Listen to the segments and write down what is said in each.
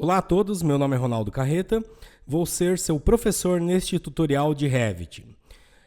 Olá a todos, meu nome é Ronaldo Carreta, vou ser seu professor neste tutorial de Revit.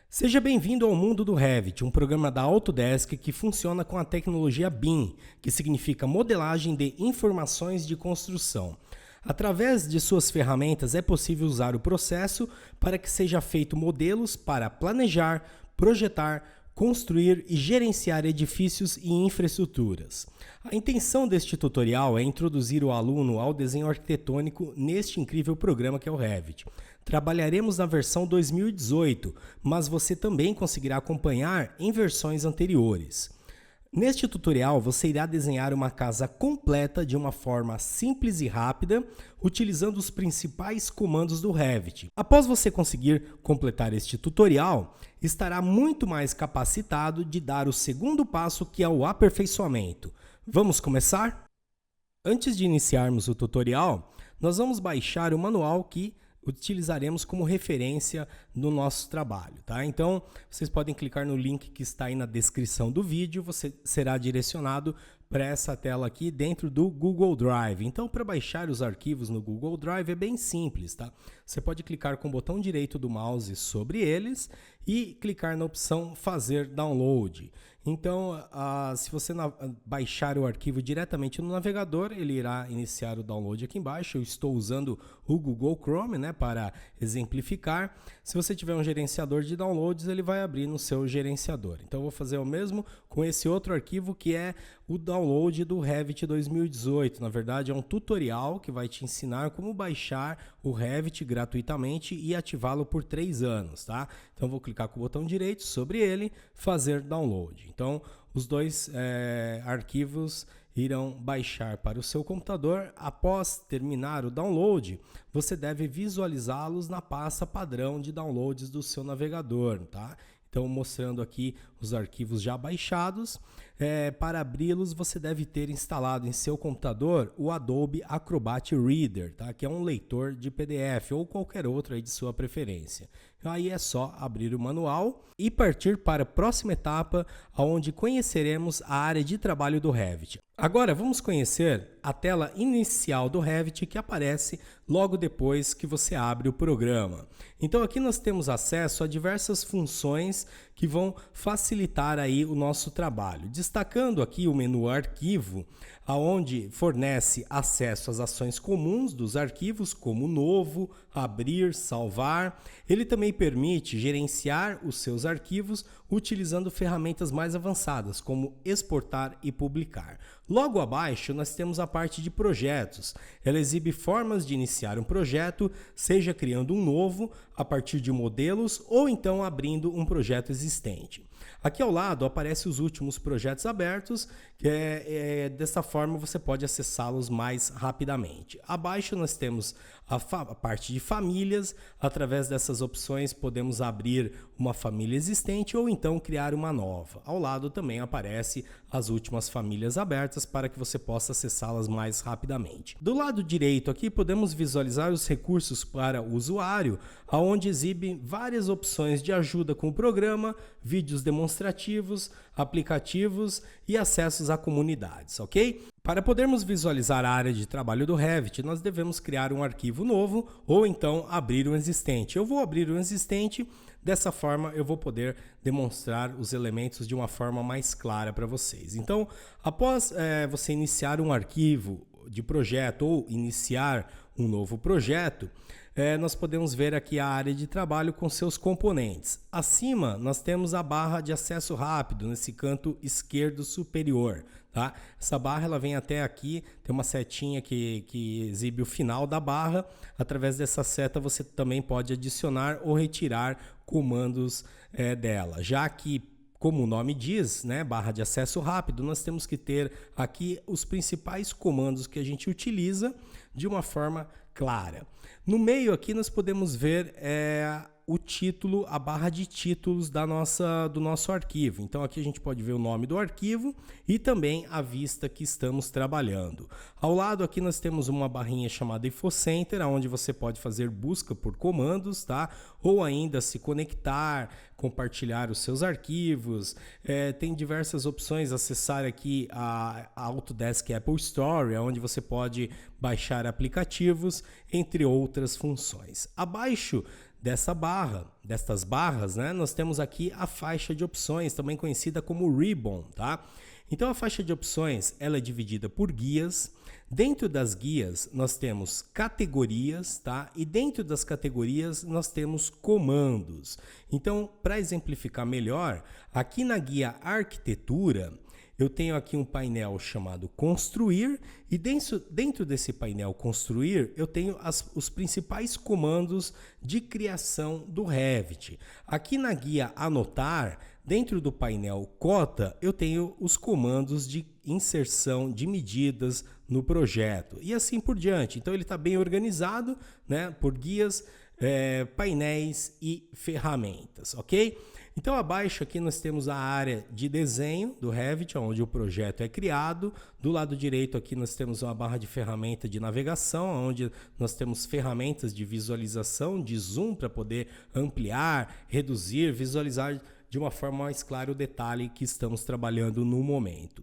Seja bem-vindo ao mundo do Revit, um programa da Autodesk que funciona com a tecnologia BIM, que significa Modelagem de Informações de Construção. Através de suas ferramentas é possível usar o processo para que seja feito modelos para planejar, projetar, construir e gerenciar edifícios e infraestruturas. A intenção deste tutorial é introduzir o aluno ao desenho arquitetônico neste incrível programa que é o Revit. Trabalharemos na versão 2018, mas você também conseguirá acompanhar em versões anteriores. Neste tutorial, você irá desenhar uma casa completa de uma forma simples e rápida, utilizando os principais comandos do Revit. Após você conseguir completar este tutorial, estará muito mais capacitado de dar o segundo passo, que é o aperfeiçoamento. Vamos começar? Antes de iniciarmos o tutorial, nós vamos baixar o manual que utilizaremos como referência no nosso trabalho, tá? Então, vocês podem clicar no link que está aí na descrição do vídeo, você será direcionado para essa tela aqui dentro do Google Drive. Então, para baixar os arquivos no Google Drive é bem simples, tá? Você pode clicar com o botão direito do mouse sobre eles e clicar na opção Fazer Download. Então, se você baixar o arquivo diretamente no navegador, ele irá iniciar o download aqui embaixo. Eu estou usando o Google Chrome, né, para exemplificar. Se você tiver um gerenciador de downloads, ele vai abrir no seu gerenciador. Então, eu vou fazer o mesmo com esse outro arquivo que é o download do Revit 2018. Na verdade, é um tutorial que vai te ensinar como baixar o Revit gratuitamente e ativá-lo por 3 anos, tá? Então, vou clicar com o botão direito sobre ele, fazer download. Então, os dois arquivos irão baixar para o seu computador. Após terminar o download, você deve visualizá-los na pasta padrão de downloads do seu navegador, tá? Então, mostrando aqui os arquivos já baixados. Para abri-los, você deve ter instalado em seu computador o Adobe Acrobat Reader, tá? Que é um leitor de PDF ou qualquer outro aí de sua preferência. Aí é só abrir o manual e partir para a próxima etapa, onde conheceremos a área de trabalho do Revit. Agora vamos conhecer a tela inicial do Revit que aparece logo depois que você abre o programa. Então aqui nós temos acesso a diversas funções que vão facilitar aí o nosso trabalho. Destacando aqui o menu Arquivo, aonde fornece acesso às ações comuns dos arquivos, como novo, abrir, salvar. Ele também permite gerenciar os seus arquivos utilizando ferramentas mais avançadas, como exportar e publicar. Logo abaixo, nós temos a parte de projetos. Ela exibe formas de iniciar um projeto, seja criando um novo, a partir de modelos, ou então abrindo um projeto existente. Aqui ao lado aparecem os últimos projetos abertos, que dessa forma você pode acessá-los mais rapidamente. Abaixo nós temos a parte de famílias. Através dessas opções podemos abrir uma família existente ou então criar uma nova. Ao lado também aparece as últimas famílias abertas para que você possa acessá-las mais rapidamente. Do lado direito aqui podemos visualizar os recursos para o usuário, onde exibe várias opções de ajuda com o programa, vídeos demonstrativos, aplicativos e acessos a comunidades, ok? Para podermos visualizar a área de trabalho do Revit, nós devemos criar um arquivo novo ou então abrir um existente. Eu vou abrir um existente, dessa forma eu vou poder demonstrar os elementos de uma forma mais clara para vocês. Então, após você iniciar um arquivo de projeto ou iniciar um novo projeto, nós podemos ver aqui a área de trabalho com seus componentes. Acima nós temos a barra de acesso rápido nesse canto esquerdo superior, tá? Essa barra ela vem até aqui, tem uma setinha que exibe o final da barra. Através dessa seta você também pode adicionar ou retirar comandos dela, já que, como o nome diz, né, barra de acesso rápido, nós temos que ter aqui os principais comandos que a gente utiliza de uma forma clara. No meio aqui nós podemos ver o título, a barra de títulos do nosso arquivo. Então aqui a gente pode ver o nome do arquivo e também a vista que estamos trabalhando. Ao lado aqui nós temos uma barrinha chamada InfoCenter, onde você pode fazer busca por comandos, tá? Ou ainda se conectar, compartilhar os seus arquivos. Tem diversas opções, acessar aqui a Autodesk Apple Store, onde você pode baixar aplicativos, entre outras funções. Abaixo destas barras, né, nós temos aqui a faixa de opções, também conhecida como Ribbon, tá? Então a faixa de opções ela é dividida por guias. Dentro das guias nós temos categorias, tá? E dentro das categorias nós temos comandos. Então, para exemplificar melhor, aqui na guia Arquitetura, eu tenho aqui um painel chamado Construir e dentro desse painel Construir eu tenho os principais comandos de criação do Revit. Aqui na guia Anotar, dentro do painel Cota, eu tenho os comandos de inserção de medidas no projeto e assim por diante. Então ele está bem organizado, né, por guias, painéis e ferramentas, ok? Então abaixo aqui nós temos a área de desenho do Revit, onde o projeto é criado. Do lado direito aqui nós temos uma barra de ferramenta de navegação, onde nós temos ferramentas de visualização, de zoom para poder ampliar, reduzir, visualizar de uma forma mais clara o detalhe que estamos trabalhando no momento.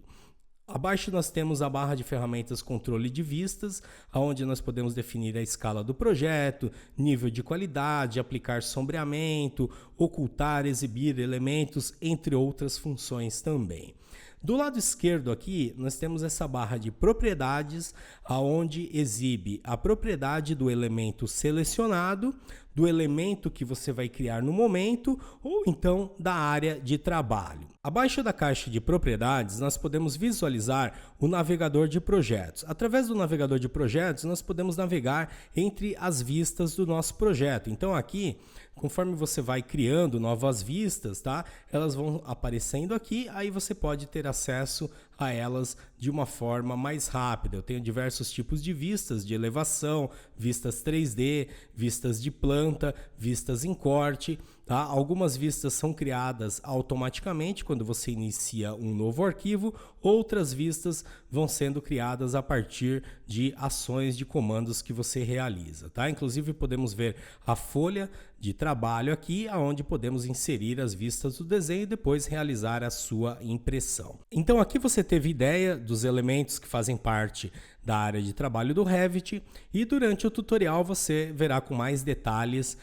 Abaixo nós temos a barra de ferramentas controle de vistas, onde nós podemos definir a escala do projeto, nível de qualidade, aplicar sombreamento, ocultar, exibir elementos, entre outras funções também. Do lado esquerdo aqui, nós temos essa barra de propriedades, onde exibe a propriedade do elemento selecionado, do elemento que você vai criar no momento, ou então da área de trabalho. Abaixo da caixa de propriedades, nós podemos visualizar o navegador de projetos. Através do navegador de projetos, nós podemos navegar entre as vistas do nosso projeto. Então aqui, conforme você vai criando novas vistas, tá? Elas vão aparecendo aqui, aí você pode ter acesso a elas de uma forma mais rápida. Eu tenho diversos tipos de vistas, de elevação, vistas 3D, vistas de planta, vistas em corte, tá? Algumas vistas são criadas automaticamente quando você inicia um novo arquivo, outras vistas vão sendo criadas a partir de ações de comandos que você realiza, tá? Inclusive podemos ver a folha de trabalho aqui, onde podemos inserir as vistas do desenho e depois realizar a sua impressão. Então aqui você teve ideia dos elementos que fazem parte da área de trabalho do Revit e durante o tutorial você verá com mais detalhes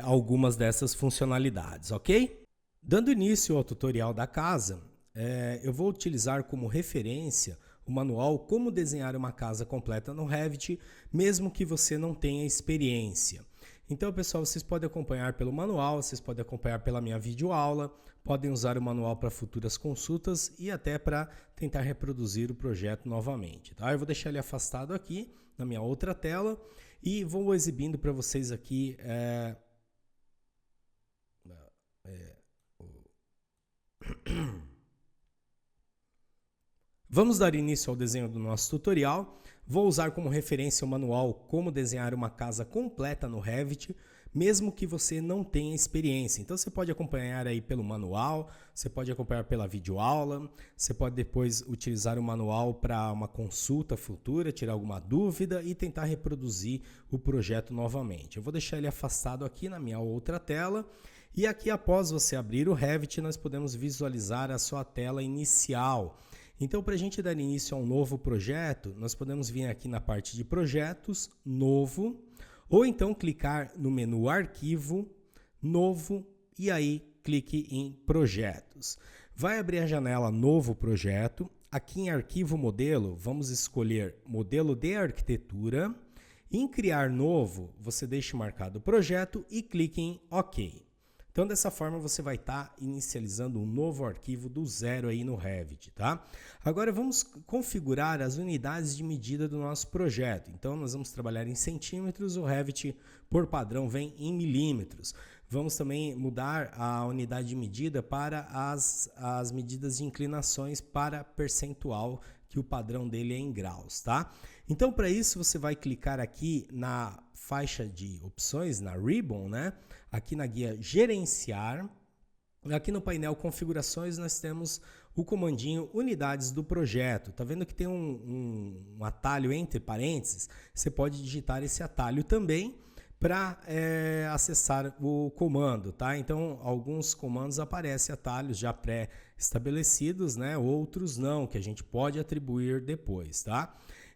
algumas dessas funcionalidades, ok? Dando início ao tutorial da casa, eu vou utilizar como referência o manual Como Desenhar uma Casa Completa no Revit, mesmo que você não tenha experiência. Então, pessoal, vocês podem acompanhar pelo manual, vocês podem acompanhar pela minha videoaula, podem usar o manual para futuras consultas e até para tentar reproduzir o projeto novamente, tá? Eu vou deixar ele afastado aqui na minha outra tela e vou exibindo para vocês aqui Vamos dar início ao desenho do nosso tutorial. Vou usar como referência o manual Como Desenhar uma Casa Completa no Revit, mesmo que você não tenha experiência. Então você pode acompanhar aí pelo manual, você pode acompanhar pela videoaula, você pode depois utilizar o manual para uma consulta futura, tirar alguma dúvida e tentar reproduzir o projeto novamente. Eu vou deixar ele afastado aqui na minha outra tela. E aqui, após você abrir o Revit, nós podemos visualizar a sua tela inicial. Então, para a gente dar início a um novo projeto, nós podemos vir aqui na parte de Projetos, Novo, ou então clicar no menu Arquivo, Novo, e aí clique em Projetos. Vai abrir a janela Novo Projeto. Aqui em Arquivo Modelo, vamos escolher Modelo de Arquitetura. Em Criar Novo, você deixa marcado o projeto e clique em OK. Então, dessa forma, você vai estar inicializando um novo arquivo do zero aí no Revit, tá? Agora, vamos configurar as unidades de medida do nosso projeto. Então, nós vamos trabalhar em centímetros, o Revit, por padrão, vem em milímetros. Vamos também mudar a unidade de medida para as medidas de inclinações para percentual, que o padrão dele é em graus, tá? Então, para isso, você vai clicar aqui na faixa de opções, na Ribbon, né? Aqui na guia Gerenciar. Aqui no painel Configurações, nós temos o comandinho Unidades do Projeto. Tá vendo que tem um atalho entre parênteses? Você pode digitar esse atalho também para acessar o comando, tá? Então, alguns comandos aparecem atalhos já pré-estabelecidos, né? Outros não, que a gente pode atribuir depois, tá?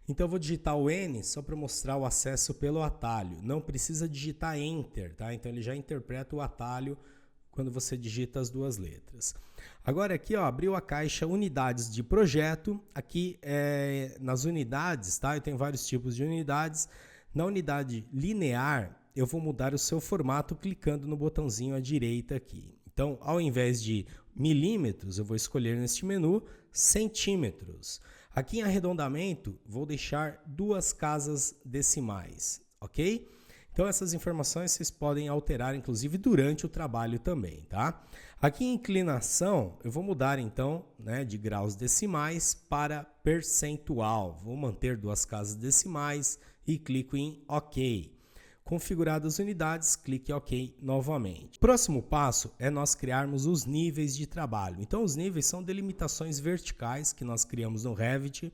Então, eu vou digitar o N só para mostrar o acesso pelo atalho. Não precisa digitar Enter, tá? Então, ele já interpreta o atalho quando você digita as duas letras. Agora aqui, ó, abriu a caixa Unidades de Projeto. Aqui nas unidades, tá? Eu tenho vários tipos de unidades. Na unidade linear, eu vou mudar o seu formato clicando no botãozinho à direita aqui. Então, ao invés de milímetros, eu vou escolher neste menu centímetros. Aqui em arredondamento, vou deixar 2 casas decimais, ok? Então, essas informações vocês podem alterar, inclusive, durante o trabalho também, tá? Aqui em inclinação, eu vou mudar, então, né, de graus decimais para percentual. Vou manter 2 casas decimais e clico em OK. Configuradas as unidades, clique em OK novamente. Próximo passo é nós criarmos os níveis de trabalho. Então, os níveis são delimitações verticais que nós criamos no Revit,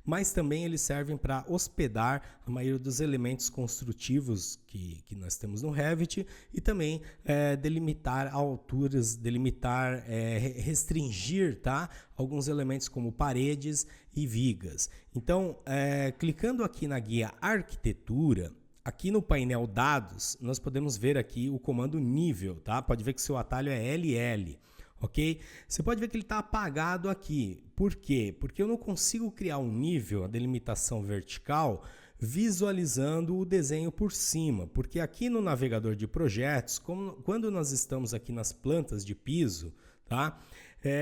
mas também eles servem para hospedar a maioria dos elementos construtivos que nós temos no Revit e também delimitar alturas, restringir, tá? Alguns elementos como paredes e vigas. Então, clicando aqui na guia Arquitetura, aqui no painel Dados, nós podemos ver aqui o comando nível, tá? Pode ver que o seu atalho é LL. Ok? Você pode ver que ele está apagado aqui. Por quê? Porque eu não consigo criar um nível, a delimitação vertical, visualizando o desenho por cima. Porque aqui no navegador de projetos, quando nós estamos aqui nas plantas de piso, tá?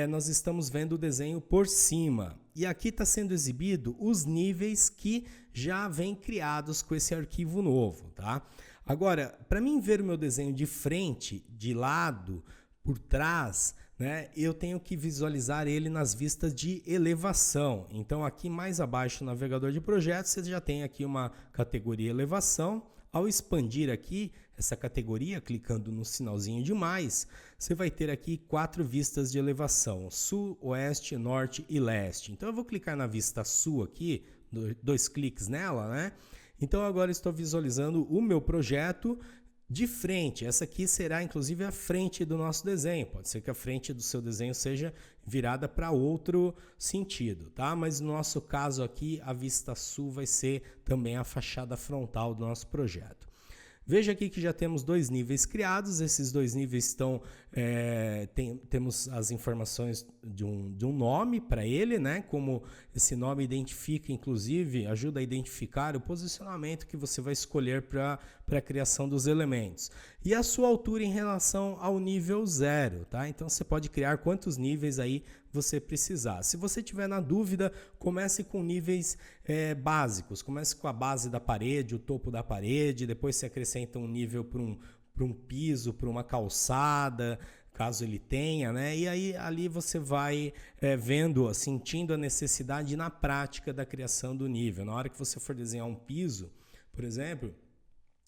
Nós estamos vendo o desenho por cima. E aqui está sendo exibido os níveis que já vêm criados com esse arquivo novo. Tá? Agora, para mim ver o meu desenho de frente, de lado, por trás, né, eu tenho que visualizar ele nas vistas de elevação. Então, aqui mais abaixo no navegador de projetos, você já tem aqui uma categoria elevação. Ao expandir aqui essa categoria, clicando no sinalzinho de mais, você vai ter aqui 4 vistas de elevação: sul, oeste, norte e leste. Então, eu vou clicar na vista sul aqui, 2 cliques nela, né? Então, agora estou visualizando o meu projeto de frente. Essa aqui será inclusive a frente do nosso desenho. Pode ser que a frente do seu desenho seja virada para outro sentido, tá? Mas no nosso caso aqui, a vista sul vai ser também a fachada frontal do nosso projeto. Veja aqui que já temos 2 níveis criados. Esses 2 níveis estão temos as informações de um nome para ele, né? Como esse nome identifica, inclusive, ajuda a identificar o posicionamento que você vai escolher para a criação dos elementos. E a sua altura em relação ao nível 0, tá? Então você pode criar quantos níveis aí você precisar. Se você tiver na dúvida, comece com níveis básicos. Comece com a base da parede, o topo da parede, depois você acrescenta um nível para um piso, para uma calçada, caso ele tenha, né? E aí ali você vai vendo, sentindo a necessidade na prática da criação do nível. Na hora que você for desenhar um piso, por exemplo,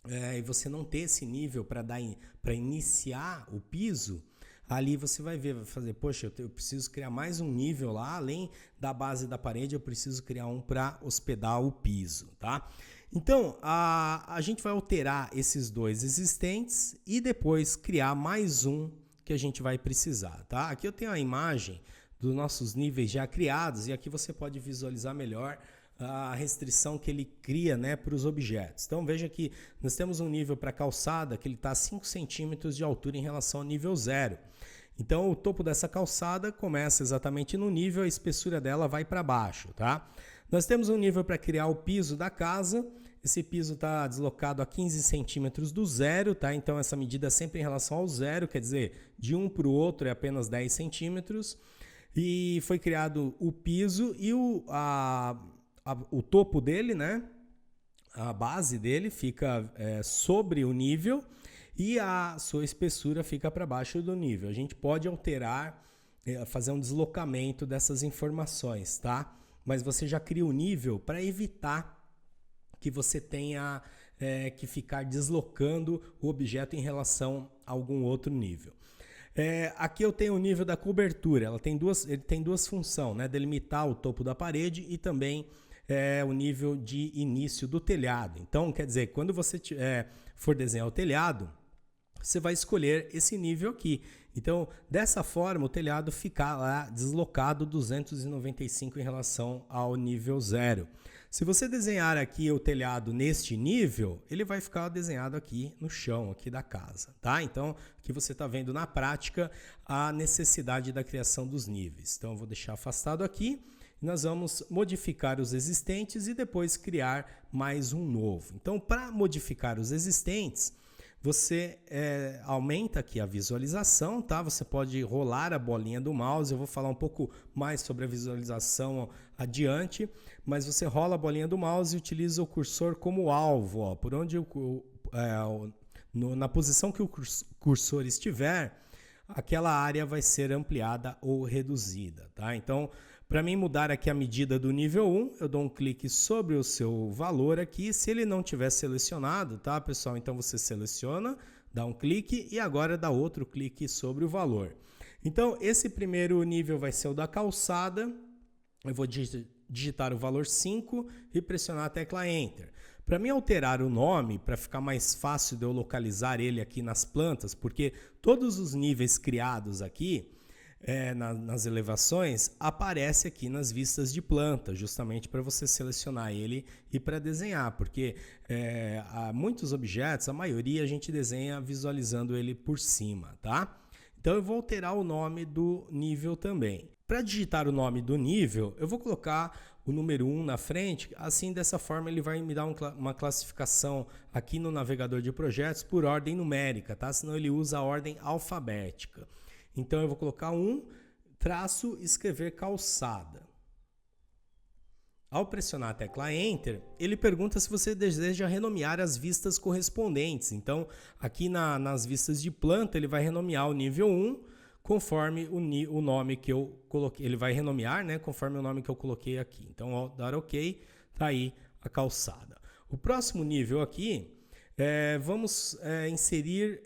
e você não ter esse nível para iniciar o piso, ali você vai ver, vai fazer, poxa, eu preciso criar mais um nível lá, além da base da parede, eu preciso criar um para hospedar o piso, tá? Então, a gente vai alterar esses 2 existentes e depois criar mais um que a gente vai precisar, tá? Aqui eu tenho a imagem dos nossos níveis já criados e aqui você pode visualizar melhor a restrição que ele cria, né, para os objetos. Então veja que nós temos um nível para calçada que ele está a 5 centímetros de altura em relação ao nível 0. Então o topo dessa calçada começa exatamente no nível, a espessura dela vai para baixo, tá? Nós temos um nível para criar o piso da casa. Esse piso está deslocado a 15 centímetros do 0, tá? Então essa medida é sempre em relação ao 0, quer dizer, de um para o outro é apenas 10 centímetros. E foi criado o piso e o topo dele, né? A base dele fica sobre o nível e a sua espessura fica para baixo do nível. A gente pode alterar, fazer um deslocamento dessas informações, tá? Mas você já cria o nível para evitar que você tenha que ficar deslocando o objeto em relação a algum outro nível. Aqui eu tenho o nível da cobertura, ele tem duas funções, né? Delimitar o topo da parede e também o nível de início do telhado. Então, quer dizer, quando você for desenhar o telhado, você vai escolher esse nível aqui. Então, dessa forma, o telhado fica lá deslocado 295 em relação ao nível 0. Se você desenhar aqui o telhado neste nível, ele vai ficar desenhado aqui no chão aqui da casa, tá? Então, aqui você está vendo na prática a necessidade da criação dos níveis. Então, eu vou deixar afastado aqui. Nós vamos modificar os existentes e depois criar mais um novo. Então, para modificar os existentes, você aumenta aqui a visualização, tá? Você pode rolar a bolinha do mouse, eu vou falar um pouco mais sobre a visualização adiante, mas você rola a bolinha do mouse e utiliza o cursor como alvo, ó, por onde na posição que o cursor estiver, aquela área vai ser ampliada ou reduzida, tá? Então, para mim mudar aqui a medida do nível 1, eu dou um clique sobre o seu valor aqui. Se ele não tiver selecionado, tá, pessoal? Então você seleciona, dá um clique e agora dá outro clique sobre o valor. Então esse primeiro nível vai ser o da calçada. Eu vou digitar o valor 5 e pressionar a tecla Enter. Para mim alterar o nome, para ficar mais fácil de eu localizar ele aqui nas plantas, porque todos os níveis criados aqui, nas elevações, aparece aqui nas vistas de planta, justamente para você selecionar ele e para desenhar, porque há muitos objetos, a maioria a gente desenha visualizando ele por cima, tá? Então eu vou alterar o nome do nível também. Para digitar o nome do nível, eu vou colocar o número 1 na frente, assim dessa forma ele vai me dar uma classificação aqui no navegador de projetos por ordem numérica, tá? Senão ele usa a ordem alfabética. Então eu vou colocar escrever calçada. Ao pressionar a tecla Enter, ele pergunta se você deseja renomear as vistas correspondentes. Então, aqui nas vistas de planta, ele vai renomear o nível 1 conforme o nome que eu coloquei. Ele vai renomear, né, conforme o nome que eu coloquei aqui. Então, ao dar OK, tá aí a calçada. O próximo nível aqui, vamos inserir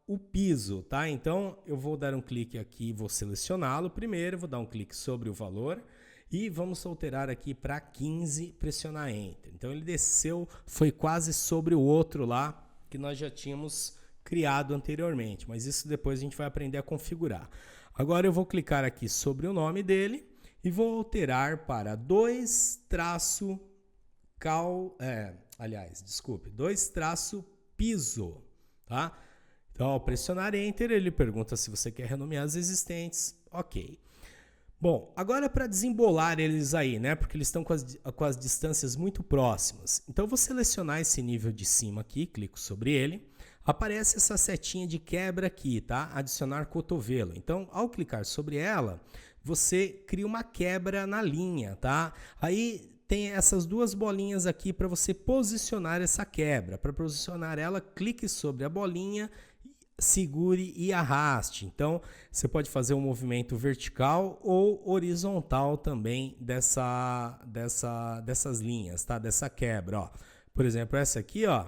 o piso, tá? Então, eu vou dar um clique aqui, vou selecioná-lo primeiro, vou dar um clique sobre o valor e vamos alterar aqui para 15, pressionar Enter. Então, ele desceu, foi quase sobre o outro lá que nós já tínhamos criado anteriormente, mas isso depois a gente vai aprender a configurar. Agora eu vou clicar aqui sobre o nome dele e vou alterar para 2-piso, tá? Então, ao pressionar Enter, ele pergunta se você quer renomear as existentes. Ok. Bom, agora para desembolar eles aí, né? Porque eles estão com as distâncias muito próximas. Então, eu vou selecionar esse nível de cima aqui, clico sobre ele. Aparece essa setinha de quebra aqui, tá? Adicionar cotovelo. Então, ao clicar sobre ela, você cria uma quebra na linha, tá? Aí tem essas duas bolinhas aqui para você posicionar essa quebra. Para posicionar ela, clique sobre a bolinha, segure e arraste. Então, você pode fazer um movimento vertical ou horizontal também dessas linhas, tá? Dessa quebra, ó. Por exemplo, essa aqui, ó,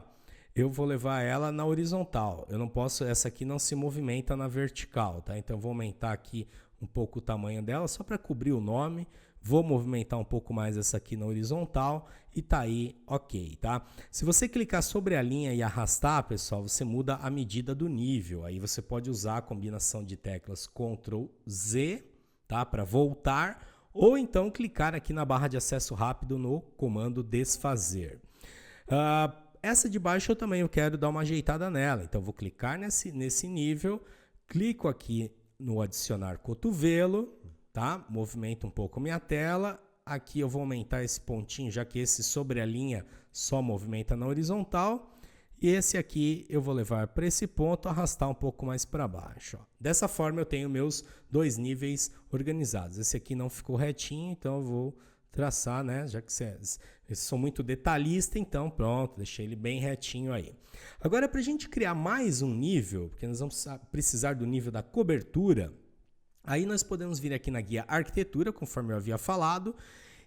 eu vou levar ela na horizontal. Eu não posso, essa aqui não se movimenta na vertical, tá? Então, eu vou aumentar aqui um pouco o tamanho dela só para cobrir o nome. Vou movimentar um pouco mais essa aqui na horizontal e tá aí ok, tá? Se você clicar sobre a linha e arrastar, pessoal, você muda a medida do nível. Aí você pode usar a combinação de teclas Ctrl Z, tá? Para voltar, ou então clicar aqui na barra de acesso rápido no comando desfazer. Essa de baixo eu também quero dar uma ajeitada nela, então vou clicar nesse nível, clico aqui no adicionar cotovelo, tá? Movimento um pouco minha tela. Aqui eu vou aumentar esse pontinho, já que esse sobre a linha só movimenta na horizontal. E esse aqui eu vou levar para esse ponto, arrastar um pouco mais para baixo. Ó. Dessa forma eu tenho meus dois níveis organizados. Esse aqui não ficou retinho, então eu vou traçar, né? Já que vocês são muito detalhista, então pronto, deixei ele bem retinho aí. Agora, para a gente criar mais um nível, porque nós vamos precisar do nível da cobertura, aí nós podemos vir aqui na guia arquitetura, conforme eu havia falado,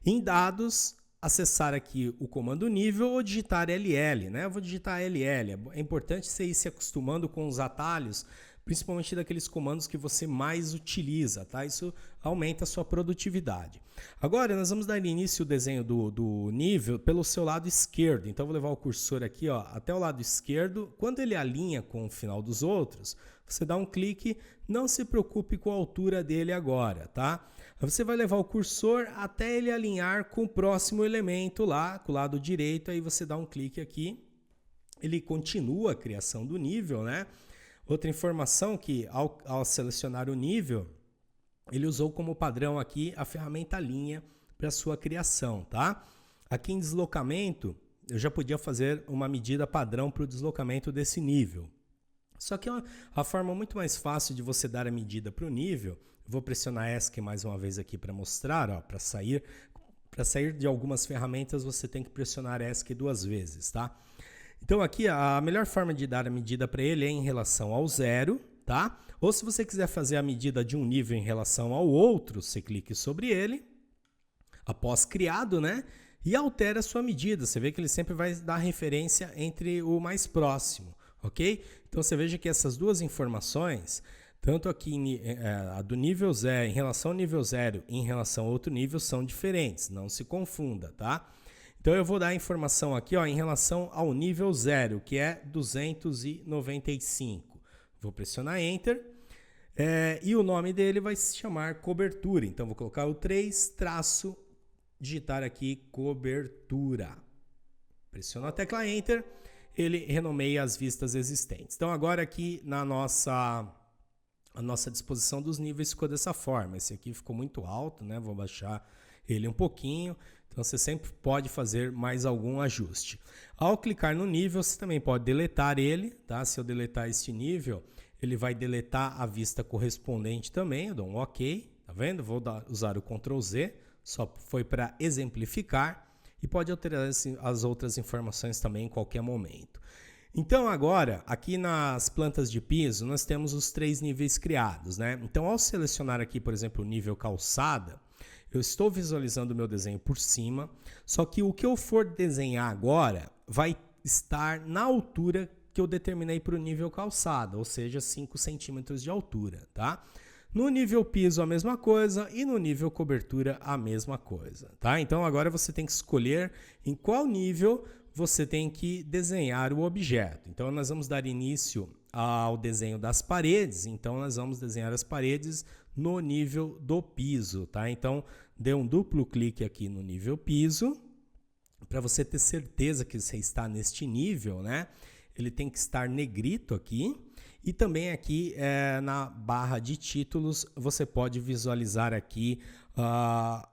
em dados, acessar aqui o comando nível ou digitar LL, né? Eu vou digitar LL. É importante você ir se acostumando com os atalhos, principalmente daqueles comandos que você mais utiliza, tá? Isso aumenta a sua produtividade. Agora, nós vamos dar início ao desenho do nível pelo seu lado esquerdo. Então, eu vou levar o cursor aqui, ó, até o lado esquerdo. Quando ele alinha com o final dos outros, você dá um clique, não se preocupe com a altura dele agora, tá? Você vai levar o cursor até ele alinhar com o próximo elemento lá, com o lado direito, aí você dá um clique aqui, ele continua a criação do nível, né? Outra informação que ao selecionar o nível, ele usou como padrão aqui a ferramenta linha para sua criação, tá? Aqui em deslocamento, eu já podia fazer uma medida padrão para o deslocamento desse nível. Só que a forma muito mais fácil de você dar a medida para o nível, vou pressionar ESC mais uma vez aqui para mostrar, ó, para sair de algumas ferramentas você tem que pressionar ESC 2 vezes, tá? Então aqui a melhor forma de dar a medida para ele é em relação ao zero, tá? Ou se você quiser fazer a medida de um nível em relação ao outro, você clique sobre ele, após criado, né? E altera a sua medida. Você vê que ele sempre vai dar referência entre o mais próximo, ok? Então você veja que essas duas informações, tanto aqui a do nível 0 em relação ao nível 0 e em relação a outro nível são diferentes, não se confunda, tá? Então eu vou dar a informação aqui, ó, em relação ao nível 0, que é 295. Vou pressionar Enter e o nome dele vai se chamar cobertura. Então vou colocar o 3 traço, digitar aqui cobertura. Pressiono a tecla Enter, ele renomeia as vistas existentes. Então agora aqui a nossa disposição dos níveis ficou dessa forma. Esse aqui ficou muito alto, né? Vou baixar ele um pouquinho. Então você sempre pode fazer mais algum ajuste. Ao clicar no nível, você também pode deletar ele, tá? Se eu deletar este nível, ele vai deletar a vista correspondente também. Eu dou um OK, tá vendo? Vou usar o Ctrl Z, só foi para exemplificar. E pode alterar as outras informações também em qualquer momento. Então agora, aqui nas plantas de piso, nós temos os 3 níveis criados, né? Então ao selecionar aqui, por exemplo, o nível calçada, eu estou visualizando o meu desenho por cima, só que o que eu for desenhar agora vai estar na altura que eu determinei para o nível calçada, ou seja, 5 centímetros de altura, tá? No nível piso a mesma coisa e no nível cobertura a mesma coisa, tá? Então agora você tem que escolher em qual nível você tem que desenhar o objeto. Então nós vamos dar início ao desenho das paredes, então nós vamos desenhar as paredes no nível do piso, tá? Então dê um duplo clique aqui no nível piso, para você ter certeza que você está neste nível, né? Ele tem que estar negrito aqui. E também aqui na barra de títulos você pode visualizar aqui a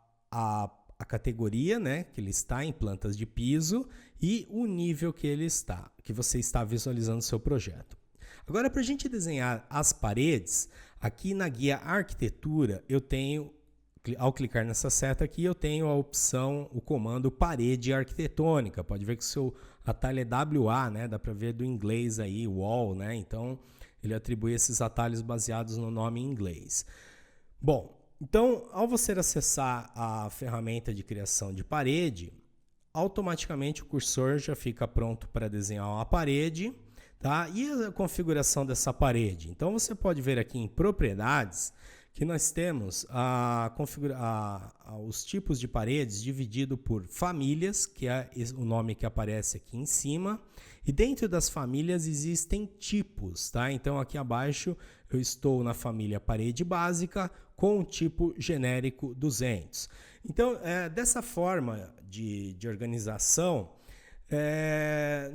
categoria, né, que ele está em plantas de piso e o nível que você está visualizando o seu projeto. Agora, para a gente desenhar as paredes, aqui na guia arquitetura eu tenho, ao clicar nessa seta aqui, eu tenho a opção, o comando parede arquitetônica. Pode ver que o seu atalho é WA, né? Dá para ver do inglês aí, wall, né? Então ele atribui esses atalhos baseados no nome em inglês. Bom, então ao você acessar a ferramenta de criação de parede, automaticamente o cursor já fica pronto para desenhar uma parede, tá? E a configuração dessa parede? Então você pode ver aqui em propriedades que nós temos os tipos de paredes dividido por famílias, que é o nome que aparece aqui em cima, e dentro das famílias existem tipos, tá? Então aqui abaixo eu estou na família parede básica com o tipo genérico 200. Então dessa forma de organização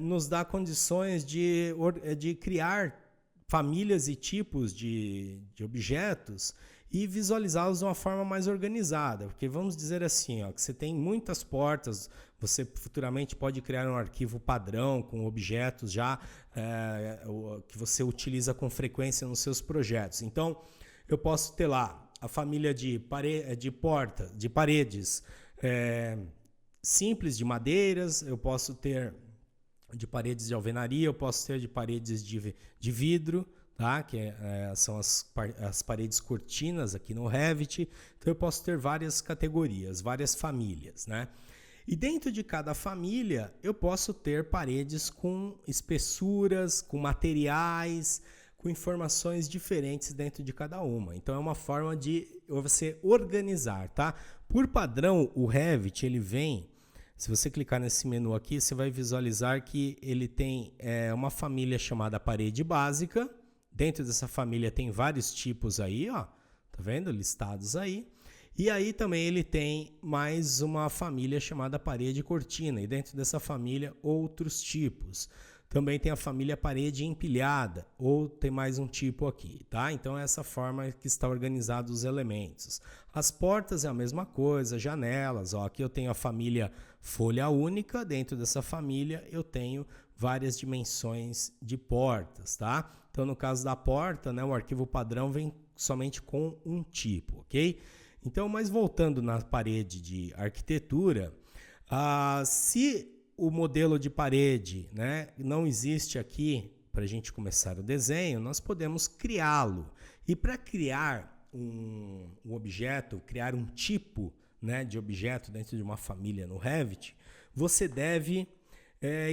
nos dá condições de criar famílias e tipos de objetos e visualizá-los de uma forma mais organizada, porque vamos dizer assim, ó, que você tem muitas portas, você futuramente pode criar um arquivo padrão com objetos já que você utiliza com frequência nos seus projetos. Então, eu posso ter lá a família de paredes simples de madeiras, eu posso ter de paredes de alvenaria, eu posso ter de paredes de vidro, tá? Que são as paredes cortinas aqui no Revit. Então eu posso ter várias categorias, várias famílias, né? E dentro de cada família, eu posso ter paredes com espessuras, com materiais, com informações diferentes dentro de cada uma. Então é uma forma de você organizar, tá? Por padrão, o Revit, ele vem, se você clicar nesse menu aqui, você vai visualizar que ele tem uma família chamada parede básica. Dentro dessa família tem vários tipos aí, ó, tá vendo? Listados aí. E aí também ele tem mais uma família chamada parede cortina, e dentro dessa família outros tipos. Também tem a família parede empilhada, ou tem mais um tipo aqui, tá? Então é essa forma que está organizado os elementos. As portas é a mesma coisa, janelas, ó, aqui eu tenho a família folha única, dentro dessa família eu tenho várias dimensões de portas, tá? Então no caso da porta, né, o arquivo padrão vem somente com um tipo, ok? Então, mas voltando na parede de arquitetura, se o modelo de parede, né, não existe aqui para a gente começar o desenho, nós podemos criá-lo. E para criar um objeto, criar um tipo, né, de objeto dentro de uma família no Revit, você deve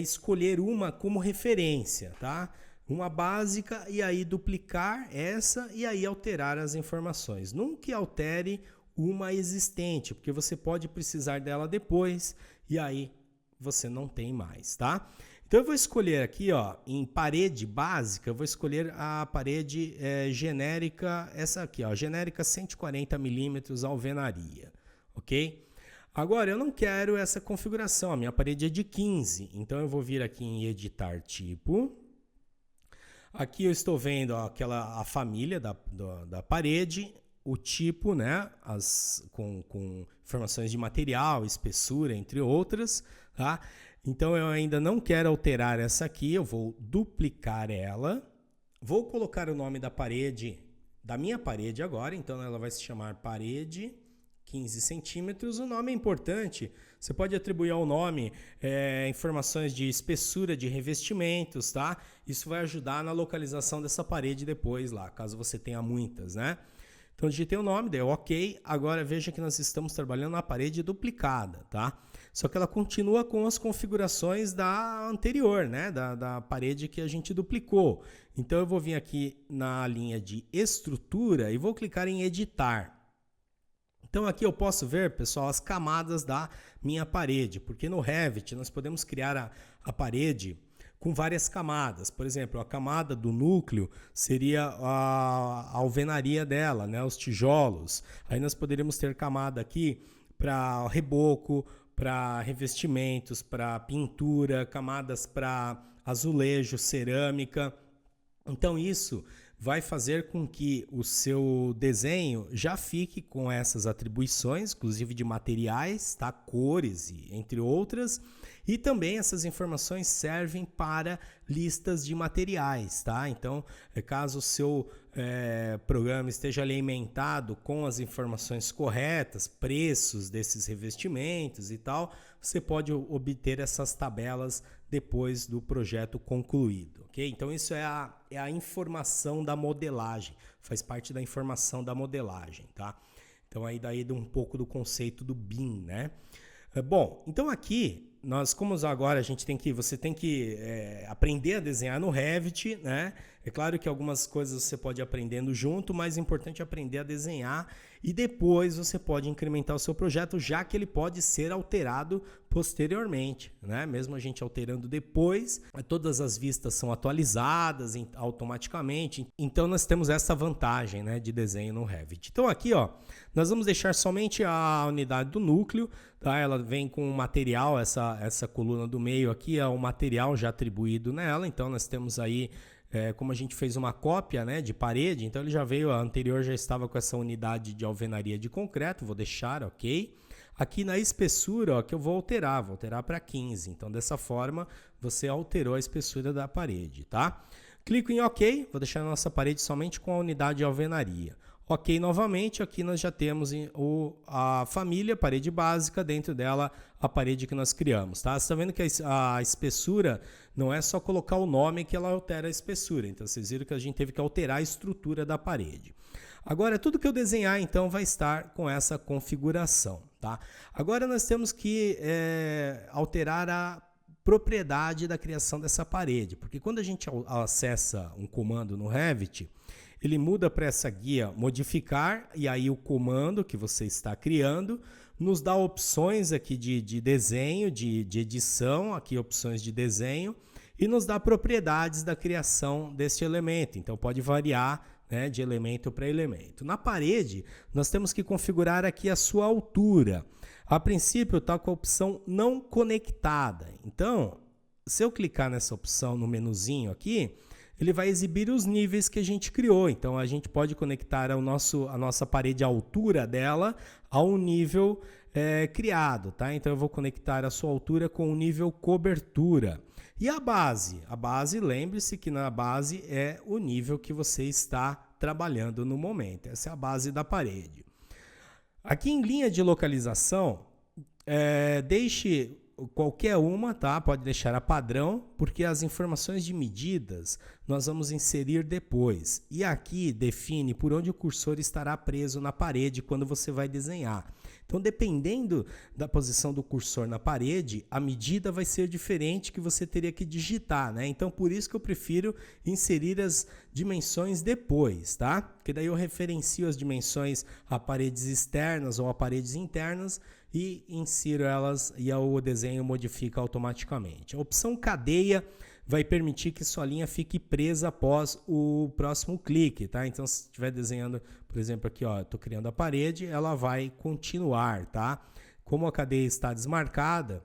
escolher uma como referência, tá? Uma básica e aí duplicar essa e aí alterar as informações. Nunca altere uma existente, porque você pode precisar dela depois e aí você não tem mais, tá? Então eu vou escolher aqui, ó, em parede básica, eu vou escolher a parede genérica, essa aqui, ó, genérica 140 milímetros alvenaria, ok? Agora eu não quero essa configuração, a minha parede é de 15, então eu vou vir aqui em editar tipo. Aqui eu estou vendo ó, a família da parede, o tipo, né, com informações de material, espessura, entre outras, tá? Então eu ainda não quero alterar essa aqui, eu vou duplicar ela, vou colocar o nome da parede, da minha parede agora, então ela vai se chamar parede 15 centímetros. O nome é importante, você pode atribuir ao nome informações de espessura de revestimentos, tá? Isso vai ajudar na localização dessa parede depois lá, caso você tenha muitas, né? Então, digitei o nome, deu OK. Agora, veja que nós estamos trabalhando na parede duplicada, tá? Só que ela continua com as configurações da anterior, né? Da parede que a gente duplicou. Então, eu vou vir aqui na linha de estrutura e vou clicar em editar. Então, aqui eu posso ver, pessoal, as camadas da minha parede, porque no Revit nós podemos criar a parede com várias camadas. Por exemplo, a camada do núcleo seria a alvenaria dela, né? Os tijolos. Aí nós poderíamos ter camada aqui para reboco, para revestimentos, para pintura, camadas para azulejo, cerâmica. Então isso vai fazer com que o seu desenho já fique com essas atribuições, inclusive de materiais, tá? Cores e entre outras. E também essas informações servem para listas de materiais, tá? Então, caso o seu programa esteja alimentado com as informações corretas, preços desses revestimentos e tal, você pode obter essas tabelas depois do projeto concluído, ok? Então, isso é a informação da modelagem, faz parte da informação da modelagem, tá? Então, aí daí um pouco do conceito do BIM, né? Bom, então aqui como agora você tem que aprender a desenhar no Revit, né? É claro que algumas coisas você pode ir aprendendo junto, mas é importante aprender a desenhar e depois você pode incrementar o seu projeto, já que ele pode ser alterado posteriormente, né? Mesmo a gente alterando depois, todas as vistas são atualizadas automaticamente. Então nós temos essa vantagem, né, de desenho no Revit. Então aqui, ó, nós vamos deixar somente a unidade do núcleo, tá? Ela vem com o material, essa coluna do meio aqui é o material já atribuído nela. Então nós temos aí como a gente fez uma cópia, né, de parede, então ele já veio, a anterior já estava com essa unidade de alvenaria de concreto, vou deixar, ok? Aqui na espessura, ó, que eu vou alterar para 15, então dessa forma você alterou a espessura da parede, tá? Clico em OK, vou deixar a nossa parede somente com a unidade de alvenaria. Ok, novamente, aqui nós já temos a família, parede básica, dentro dela a parede que nós criamos, tá? Você está vendo que a espessura não é só colocar o nome que ela altera a espessura, então vocês viram que a gente teve que alterar a estrutura da parede. Agora, tudo que eu desenhar, então, vai estar com essa configuração, tá? Agora, nós temos que alterar a propriedade da criação dessa parede, porque quando a gente acessa um comando no Revit, ele muda para essa guia modificar, e aí o comando que você está criando nos dá opções aqui de desenho, de edição, aqui opções de desenho, e nos dá propriedades da criação deste elemento. Então pode variar, né, de elemento para elemento. Na parede, nós temos que configurar aqui a sua altura. A princípio está com a opção não conectada. Então, se eu clicar nessa opção no menuzinho aqui, ele vai exibir os níveis que a gente criou. Então, a gente pode conectar a nossa parede, a altura dela, ao nível criado. Tá? Então, eu vou conectar a sua altura com o nível cobertura. E a base? A base, lembre-se que na base é o nível que você está trabalhando no momento. Essa é a base da parede. Aqui em linha de localização, deixe qualquer uma, tá? Pode deixar a padrão, porque as informações de medidas nós vamos inserir depois. E aqui define por onde o cursor estará preso na parede quando você vai desenhar. Então, dependendo da posição do cursor na parede, a medida vai ser diferente que você teria que digitar, né? Então, por isso que eu prefiro inserir as dimensões depois, tá? Porque daí eu referencio as dimensões a paredes externas ou a paredes internas e insiro elas e o desenho modifica automaticamente. A opção cadeia vai permitir que sua linha fique presa após o próximo clique, tá? Então, se estiver desenhando, por exemplo, aqui, ó, estou criando a parede, ela vai continuar, tá? Como a cadeia está desmarcada,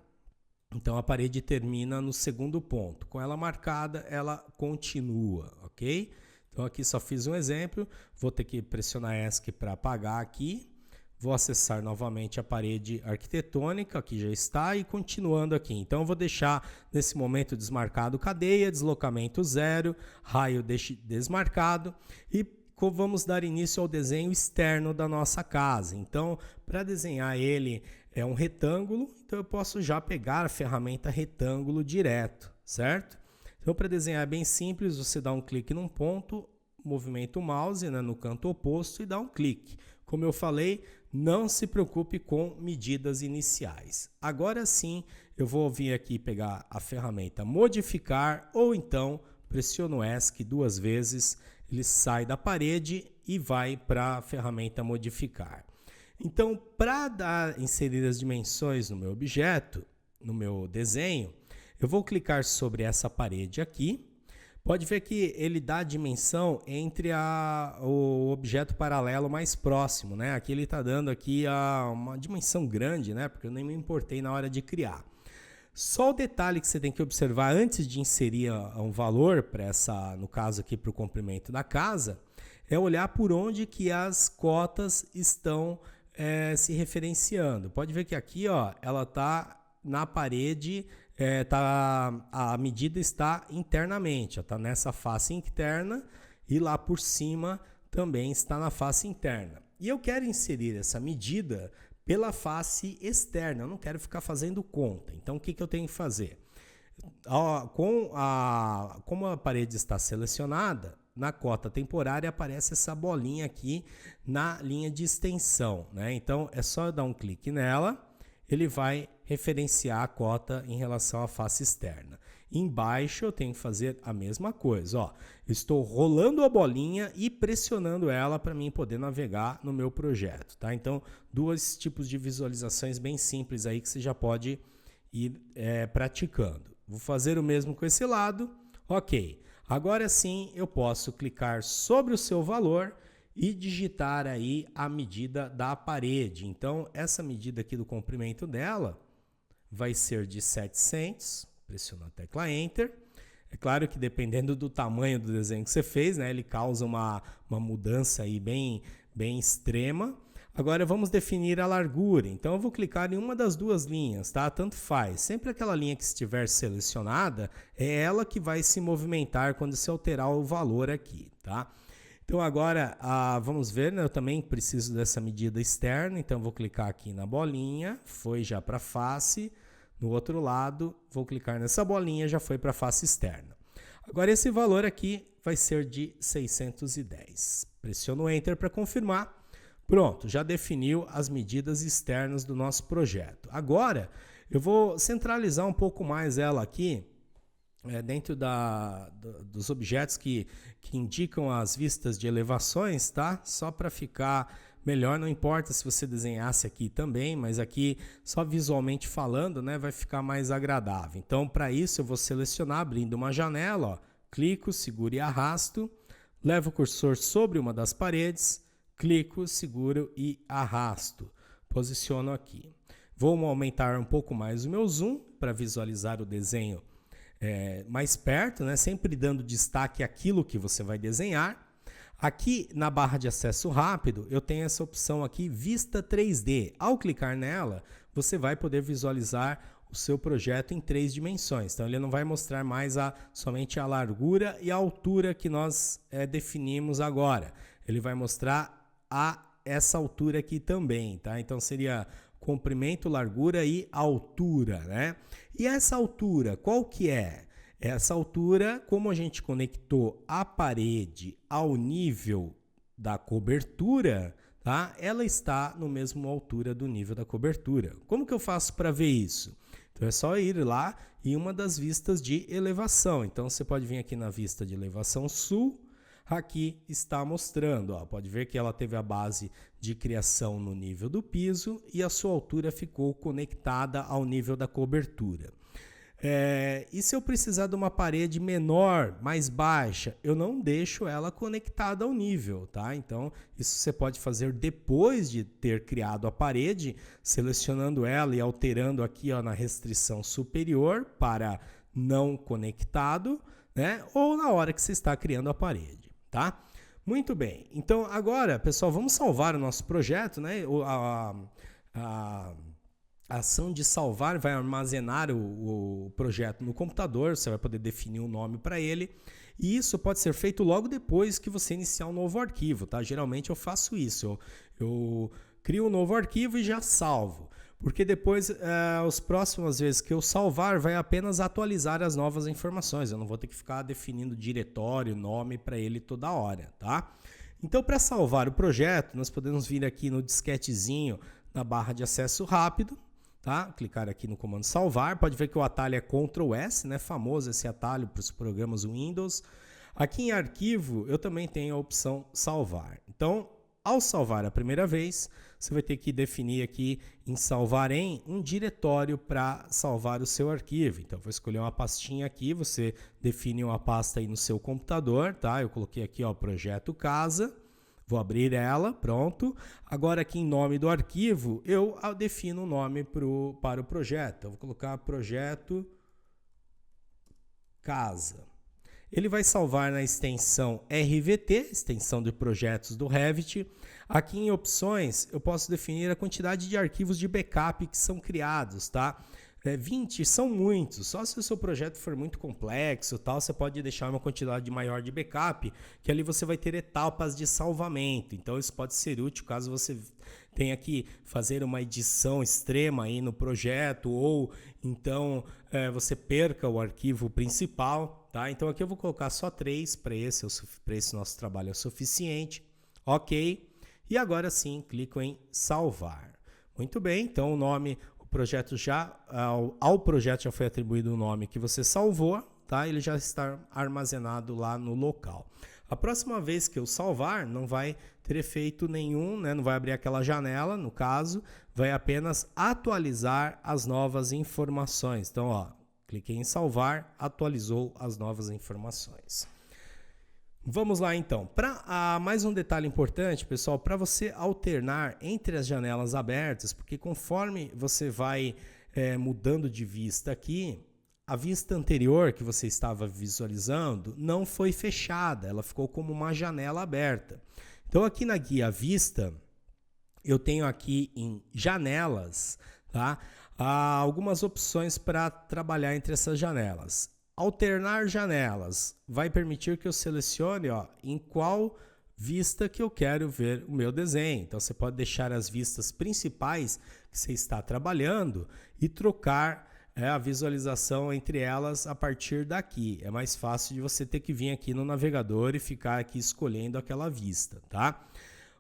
então a parede termina no segundo ponto. Com ela marcada, ela continua, ok? Então, aqui só fiz um exemplo, vou ter que pressionar ESC para apagar aqui. Vou acessar novamente a parede arquitetônica, aqui já está, e continuando aqui. Então, eu vou deixar nesse momento desmarcado cadeia, deslocamento 0, raio desmarcado e vamos dar início ao desenho externo da nossa casa. Então, para desenhar ele é um retângulo, então eu posso já pegar a ferramenta retângulo direto, certo? Então, para desenhar é bem simples, você dá um clique num ponto, movimenta o mouse, né, no canto oposto e dá um clique. Como eu falei, não se preocupe com medidas iniciais. Agora sim, eu vou vir aqui pegar a ferramenta modificar ou então pressiono ESC 2 vezes, ele sai da parede e vai para a ferramenta modificar. Então, para inserir as dimensões no meu objeto, no meu desenho, eu vou clicar sobre essa parede aqui. Pode ver que ele dá a dimensão entre o objeto paralelo mais próximo, né? Aqui ele está dando aqui uma dimensão grande, né? Porque eu nem me importei na hora de criar. Só o detalhe que você tem que observar antes de inserir um valor para no caso aqui para o comprimento da casa, é olhar por onde que as cotas estão se referenciando. Pode ver que aqui, ó, ela está na parede. A medida está internamente, está nessa face interna e lá por cima também está na face interna. E eu quero inserir essa medida pela face externa, eu não quero ficar fazendo conta. Então, o que eu tenho que fazer? Como a parede está selecionada, na cota temporária aparece essa bolinha aqui na linha de extensão, né? Então, é só eu dar um clique nela, ele vai referenciar a cota em relação à face externa. Embaixo eu tenho que fazer a mesma coisa. Ó, estou rolando a bolinha e pressionando ela para mim poder navegar no meu projeto. Tá? Então, dois tipos de visualizações bem simples aí que você já pode ir praticando. Vou fazer o mesmo com esse lado. Ok, agora sim eu posso clicar sobre o seu valor e digitar aí a medida da parede. Então, essa medida aqui do comprimento dela vai ser de 700, pressiono a tecla Enter. É claro que dependendo do tamanho do desenho que você fez, né, ele causa uma mudança aí bem extrema. Agora vamos definir a largura. Então eu vou clicar em uma das duas linhas, tá? Tanto faz. Sempre aquela linha que estiver selecionada, é ela que vai se movimentar quando se alterar o valor aqui, tá? Então agora, vamos ver, né? Eu também preciso dessa medida externa, então vou clicar aqui na bolinha, foi já para a face. No outro lado, vou clicar nessa bolinha, já foi para a face externa. Agora esse valor aqui vai ser de 610. Pressiono Enter para confirmar. Pronto, já definiu as medidas externas do nosso projeto. Agora eu vou centralizar um pouco mais ela aqui, dentro dos objetos que indicam as vistas de elevações, tá? Só para ficar melhor, não importa se você desenhasse aqui também, mas aqui só visualmente falando, né, vai ficar mais agradável. Então, para isso eu vou selecionar, abrindo uma janela, ó, clico, seguro e arrasto, levo o cursor sobre uma das paredes, clico, seguro e arrasto. Posiciono aqui. Vou aumentar um pouco mais o meu zoom para visualizar o desenho mais perto, né? Sempre dando destaque àquilo que você vai desenhar. Aqui na barra de acesso rápido, eu tenho essa opção aqui, Vista 3D. Ao clicar nela, você vai poder visualizar o seu projeto em 3 dimensões. Então, ele não vai mostrar mais somente a largura e a altura que nós definimos agora. Ele vai mostrar essa altura aqui também, tá? Então, seria comprimento, largura e altura, né? E essa altura, qual que é? Essa altura, como a gente conectou a parede ao nível da cobertura, tá? Ela está no mesmo altura do nível da cobertura. Como que eu faço para ver isso? Então é só ir lá em uma das vistas de elevação. Então você pode vir aqui na vista de elevação sul. Aqui está mostrando, ó, pode ver que ela teve a base de criação no nível do piso e a sua altura ficou conectada ao nível da cobertura. E se eu precisar de uma parede menor, mais baixa, eu não deixo ela conectada ao nível, tá? Então, isso você pode fazer depois de ter criado a parede, selecionando ela e alterando aqui, ó, na restrição superior para não conectado, né? Ou na hora que você está criando a parede. Tá? Muito bem, então agora, pessoal, vamos salvar o nosso projeto, né? A ação de salvar vai armazenar o projeto no computador, você vai poder definir um nome para ele, e isso pode ser feito logo depois que você iniciar um novo arquivo, tá? Geralmente eu faço isso, eu crio um novo arquivo e já salvo. Porque depois, as próximas vezes que eu salvar, vai apenas atualizar as novas informações. Eu não vou ter que ficar definindo diretório, nome para ele toda hora, tá? Então, para salvar o projeto, nós podemos vir aqui no disquetezinho na barra de acesso rápido, tá? Clicar aqui no comando salvar. Pode ver que o atalho é Ctrl S, né? Famoso esse atalho para os programas Windows. Aqui em arquivo, eu também tenho a opção salvar. Então, ao salvar a primeira vez, você vai ter que definir aqui em salvar em um diretório para salvar o seu arquivo. Então, vou escolher uma pastinha aqui, você define uma pasta aí no seu computador, tá? Eu coloquei aqui, ó, projeto casa, vou abrir ela, pronto. Agora aqui em nome do arquivo, eu defino o nome para o projeto. Eu vou colocar projeto casa. Ele vai salvar na extensão RVT, extensão de projetos do Revit. Aqui em opções, eu posso definir a quantidade de arquivos de backup que são criados, tá? 20 são muitos, só se o seu projeto for muito complexo, tal, você pode deixar uma quantidade maior de backup, que ali você vai ter etapas de salvamento. Então isso pode ser útil caso você tenha que fazer uma edição extrema aí no projeto, ou então você perca o arquivo principal, tá? Então aqui eu vou colocar só 3, para esse nosso trabalho é suficiente. Ok, e agora sim clico em salvar. Muito bem, então o nome... projeto ao projeto já foi atribuído o nome que você salvou, tá? Ele já está armazenado lá no local. A próxima vez que eu salvar, não vai ter efeito nenhum, né? Não vai abrir aquela janela, no caso, vai apenas atualizar as novas informações. Então, ó, cliquei em salvar, atualizou as novas informações. Vamos lá então, para mais um detalhe importante, pessoal, para você alternar entre as janelas abertas, porque conforme você vai mudando de vista aqui, a vista anterior que você estava visualizando não foi fechada, ela ficou como uma janela aberta. Então aqui na guia vista, eu tenho aqui em janelas, tá? Algumas opções para trabalhar entre essas janelas. Alternar janelas vai permitir que eu selecione, ó, em qual vista que eu quero ver o meu desenho. Então você pode deixar as vistas principais que você está trabalhando e trocar a visualização entre elas a partir daqui. É mais fácil de você ter que vir aqui no navegador e ficar aqui escolhendo aquela vista, tá?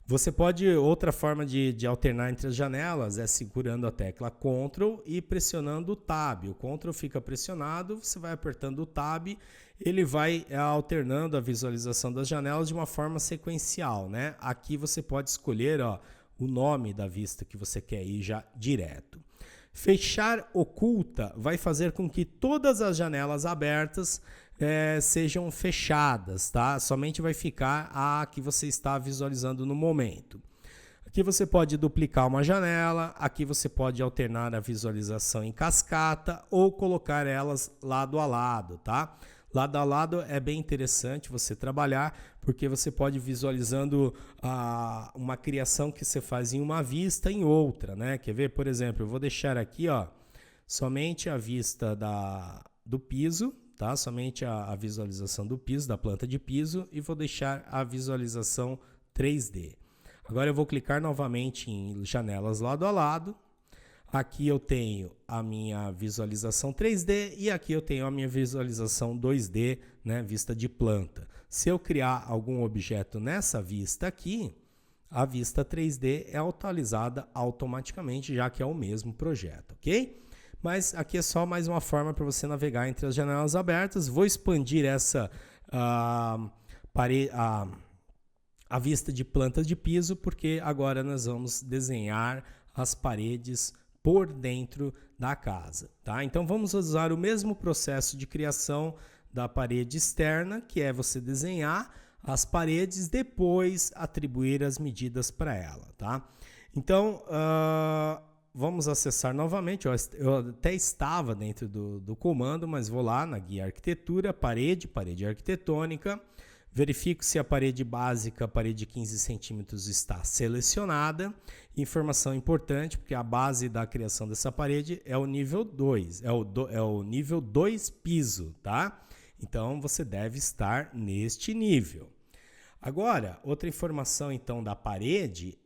Você pode, outra forma de alternar entre as janelas é segurando a tecla Ctrl e pressionando o Tab. O Ctrl fica pressionado, você vai apertando o Tab, ele vai alternando a visualização das janelas de uma forma sequencial, né? Aqui você pode escolher, ó, o nome da vista que você quer ir já direto. Fechar oculta vai fazer com que todas as janelas abertas sejam fechadas, tá? Somente vai ficar a que você está visualizando no momento. Aqui você pode duplicar uma janela, aqui você pode alternar a visualização em cascata ou colocar elas lado a lado, tá? Lado a lado é bem interessante você trabalhar, porque você pode ir visualizando uma criação que você faz em uma vista em outra, né? Quer ver? Por exemplo, eu vou deixar aqui, ó, somente a vista do piso, tá? Somente a visualização do piso, da planta de piso, e vou deixar a visualização 3D. Agora eu vou clicar novamente em janelas lado a lado. Aqui eu tenho a minha visualização 3D e aqui eu tenho a minha visualização 2D, né, vista de planta. Se eu criar algum objeto nessa vista aqui, a vista 3D é atualizada automaticamente, já que é o mesmo projeto, ok? Mas aqui é só mais uma forma para você navegar entre as janelas abertas. Vou expandir essa a vista de plantas de piso, porque agora nós vamos desenhar as paredes por dentro da casa, tá? Então vamos usar o mesmo processo de criação da parede externa, que é você desenhar as paredes, depois atribuir as medidas para ela, tá? Então, vamos acessar novamente. Eu até estava dentro do comando, mas vou lá na guia arquitetura, parede arquitetônica, verifico se a parede básica, a parede de 15 centímetros, está selecionada. Informação importante, porque a base da criação dessa parede é o nível 2, é o nível 2 piso, tá? Então, você deve estar neste nível. Agora, outra informação então da parede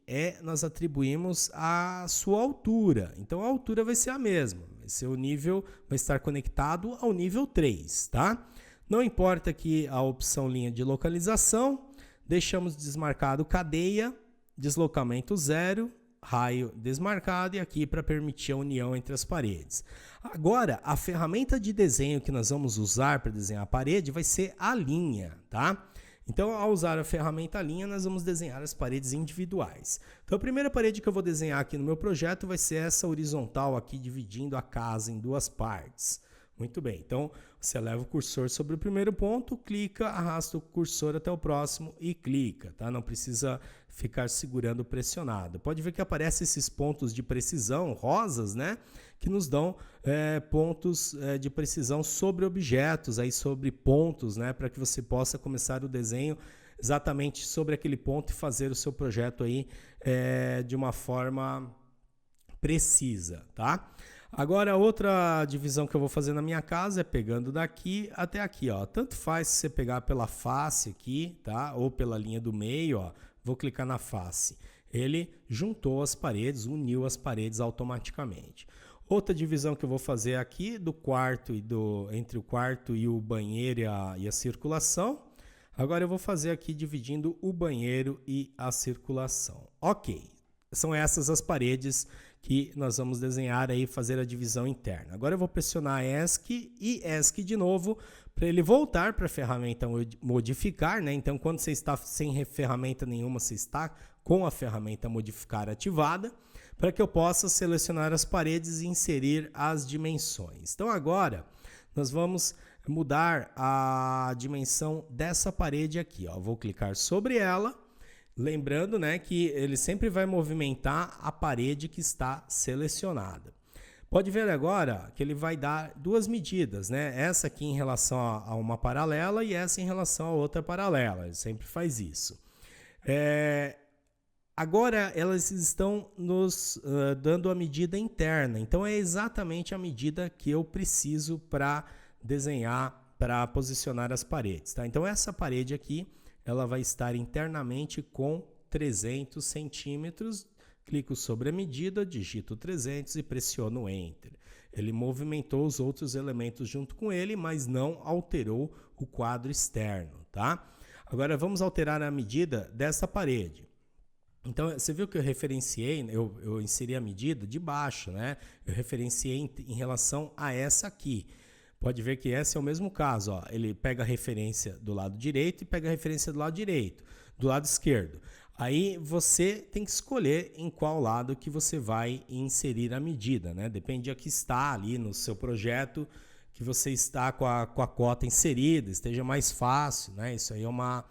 nós atribuímos a sua altura. Então, a altura vai ser a mesma, o nível vai estar conectado ao nível 3, tá? Não importa aqui a opção linha de localização, deixamos desmarcado cadeia, deslocamento 0, raio desmarcado e aqui para permitir a união entre as paredes. Agora, a ferramenta de desenho que nós vamos usar para desenhar a parede vai ser a linha, tá? Então, ao usar a ferramenta linha, nós vamos desenhar as paredes individuais. Então, a primeira parede que eu vou desenhar aqui no meu projeto vai ser essa horizontal aqui, dividindo a casa em duas partes. Muito bem, então você leva o cursor sobre o primeiro ponto, clica, arrasta o cursor até o próximo e clica, tá? Não precisa ficar segurando pressionado. Pode ver que aparecem esses pontos de precisão, rosas, né? Que nos dão pontos de precisão sobre objetos, aí sobre pontos, né? Para que você possa começar o desenho exatamente sobre aquele ponto e fazer o seu projeto aí de uma forma precisa, tá? Agora, outra divisão que eu vou fazer na minha casa é pegando daqui até aqui, ó. Tanto faz se você pegar pela face aqui, tá? Ou pela linha do meio, ó. Vou clicar na face. Ele juntou as paredes, uniu as paredes automaticamente. Outra divisão que eu vou fazer aqui do quarto entre o quarto e o banheiro e a circulação. Agora eu vou fazer aqui dividindo o banheiro e a circulação. Ok. São essas as paredes que nós vamos desenhar aí, fazer a divisão interna. Agora eu vou pressionar ESC e ESC de novo para ele voltar para a ferramenta modificar, né? Então, quando você está sem ferramenta nenhuma, você está com a ferramenta modificar ativada, para que eu possa selecionar as paredes e inserir as dimensões. Então, agora nós vamos mudar a dimensão dessa parede aqui, ó. Vou clicar sobre ela. Lembrando, né, que ele sempre vai movimentar a parede que está selecionada. Pode ver agora que ele vai dar duas medidas, né? Essa aqui em relação a uma paralela e essa em relação a outra paralela. Ele sempre faz isso. Agora elas estão nos dando a medida interna. Então é exatamente a medida que eu preciso para desenhar, para posicionar as paredes, tá? Então essa parede aqui, ela vai estar internamente com 300 centímetros, clico sobre a medida, digito 300 e pressiono Enter. Ele movimentou os outros elementos junto com ele, mas não alterou o quadro externo, tá? Agora vamos alterar a medida dessa parede. Então, você viu que eu referenciei, eu inseri a medida de baixo, né? Eu referenciei em relação a essa aqui. Pode ver que esse é o mesmo caso, ó. Ele pega a referência do lado direito e pega a referência do lado direito, do lado esquerdo. Aí você tem que escolher em qual lado que você vai inserir a medida, né? Depende de que está ali no seu projeto, que você está com a cota inserida, esteja mais fácil, né? Isso aí é uma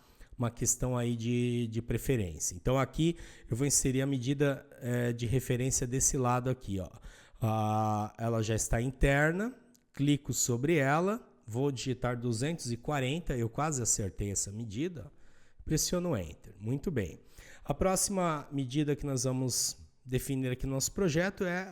questão aí de preferência. Então aqui eu vou inserir a medida de referência desse lado aqui, ó. Ela já está interna, clico sobre ela, vou digitar 240, eu quase acertei essa medida, pressiono Enter. Muito bem. A próxima medida que nós vamos definir aqui no nosso projeto é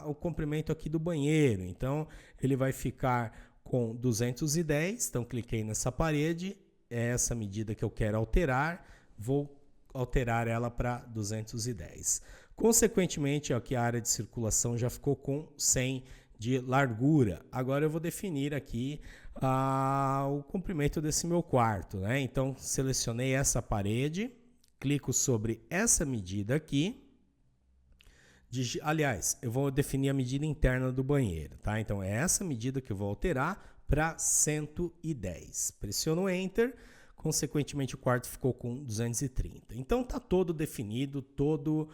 o comprimento aqui do banheiro. Então ele vai ficar com 210, então cliquei nessa parede, é essa medida que eu quero alterar, vou alterar ela para 210. Consequentemente, aqui a área de circulação já ficou com 100 de largura. Agora eu vou definir aqui o comprimento desse meu quarto, né? Então, selecionei essa parede, clico sobre essa medida aqui. Aliás, eu vou definir a medida interna do banheiro, tá? Então, é essa medida que eu vou alterar para 110. Pressiono Enter, consequentemente o quarto ficou com 230. Então está todo definido, todo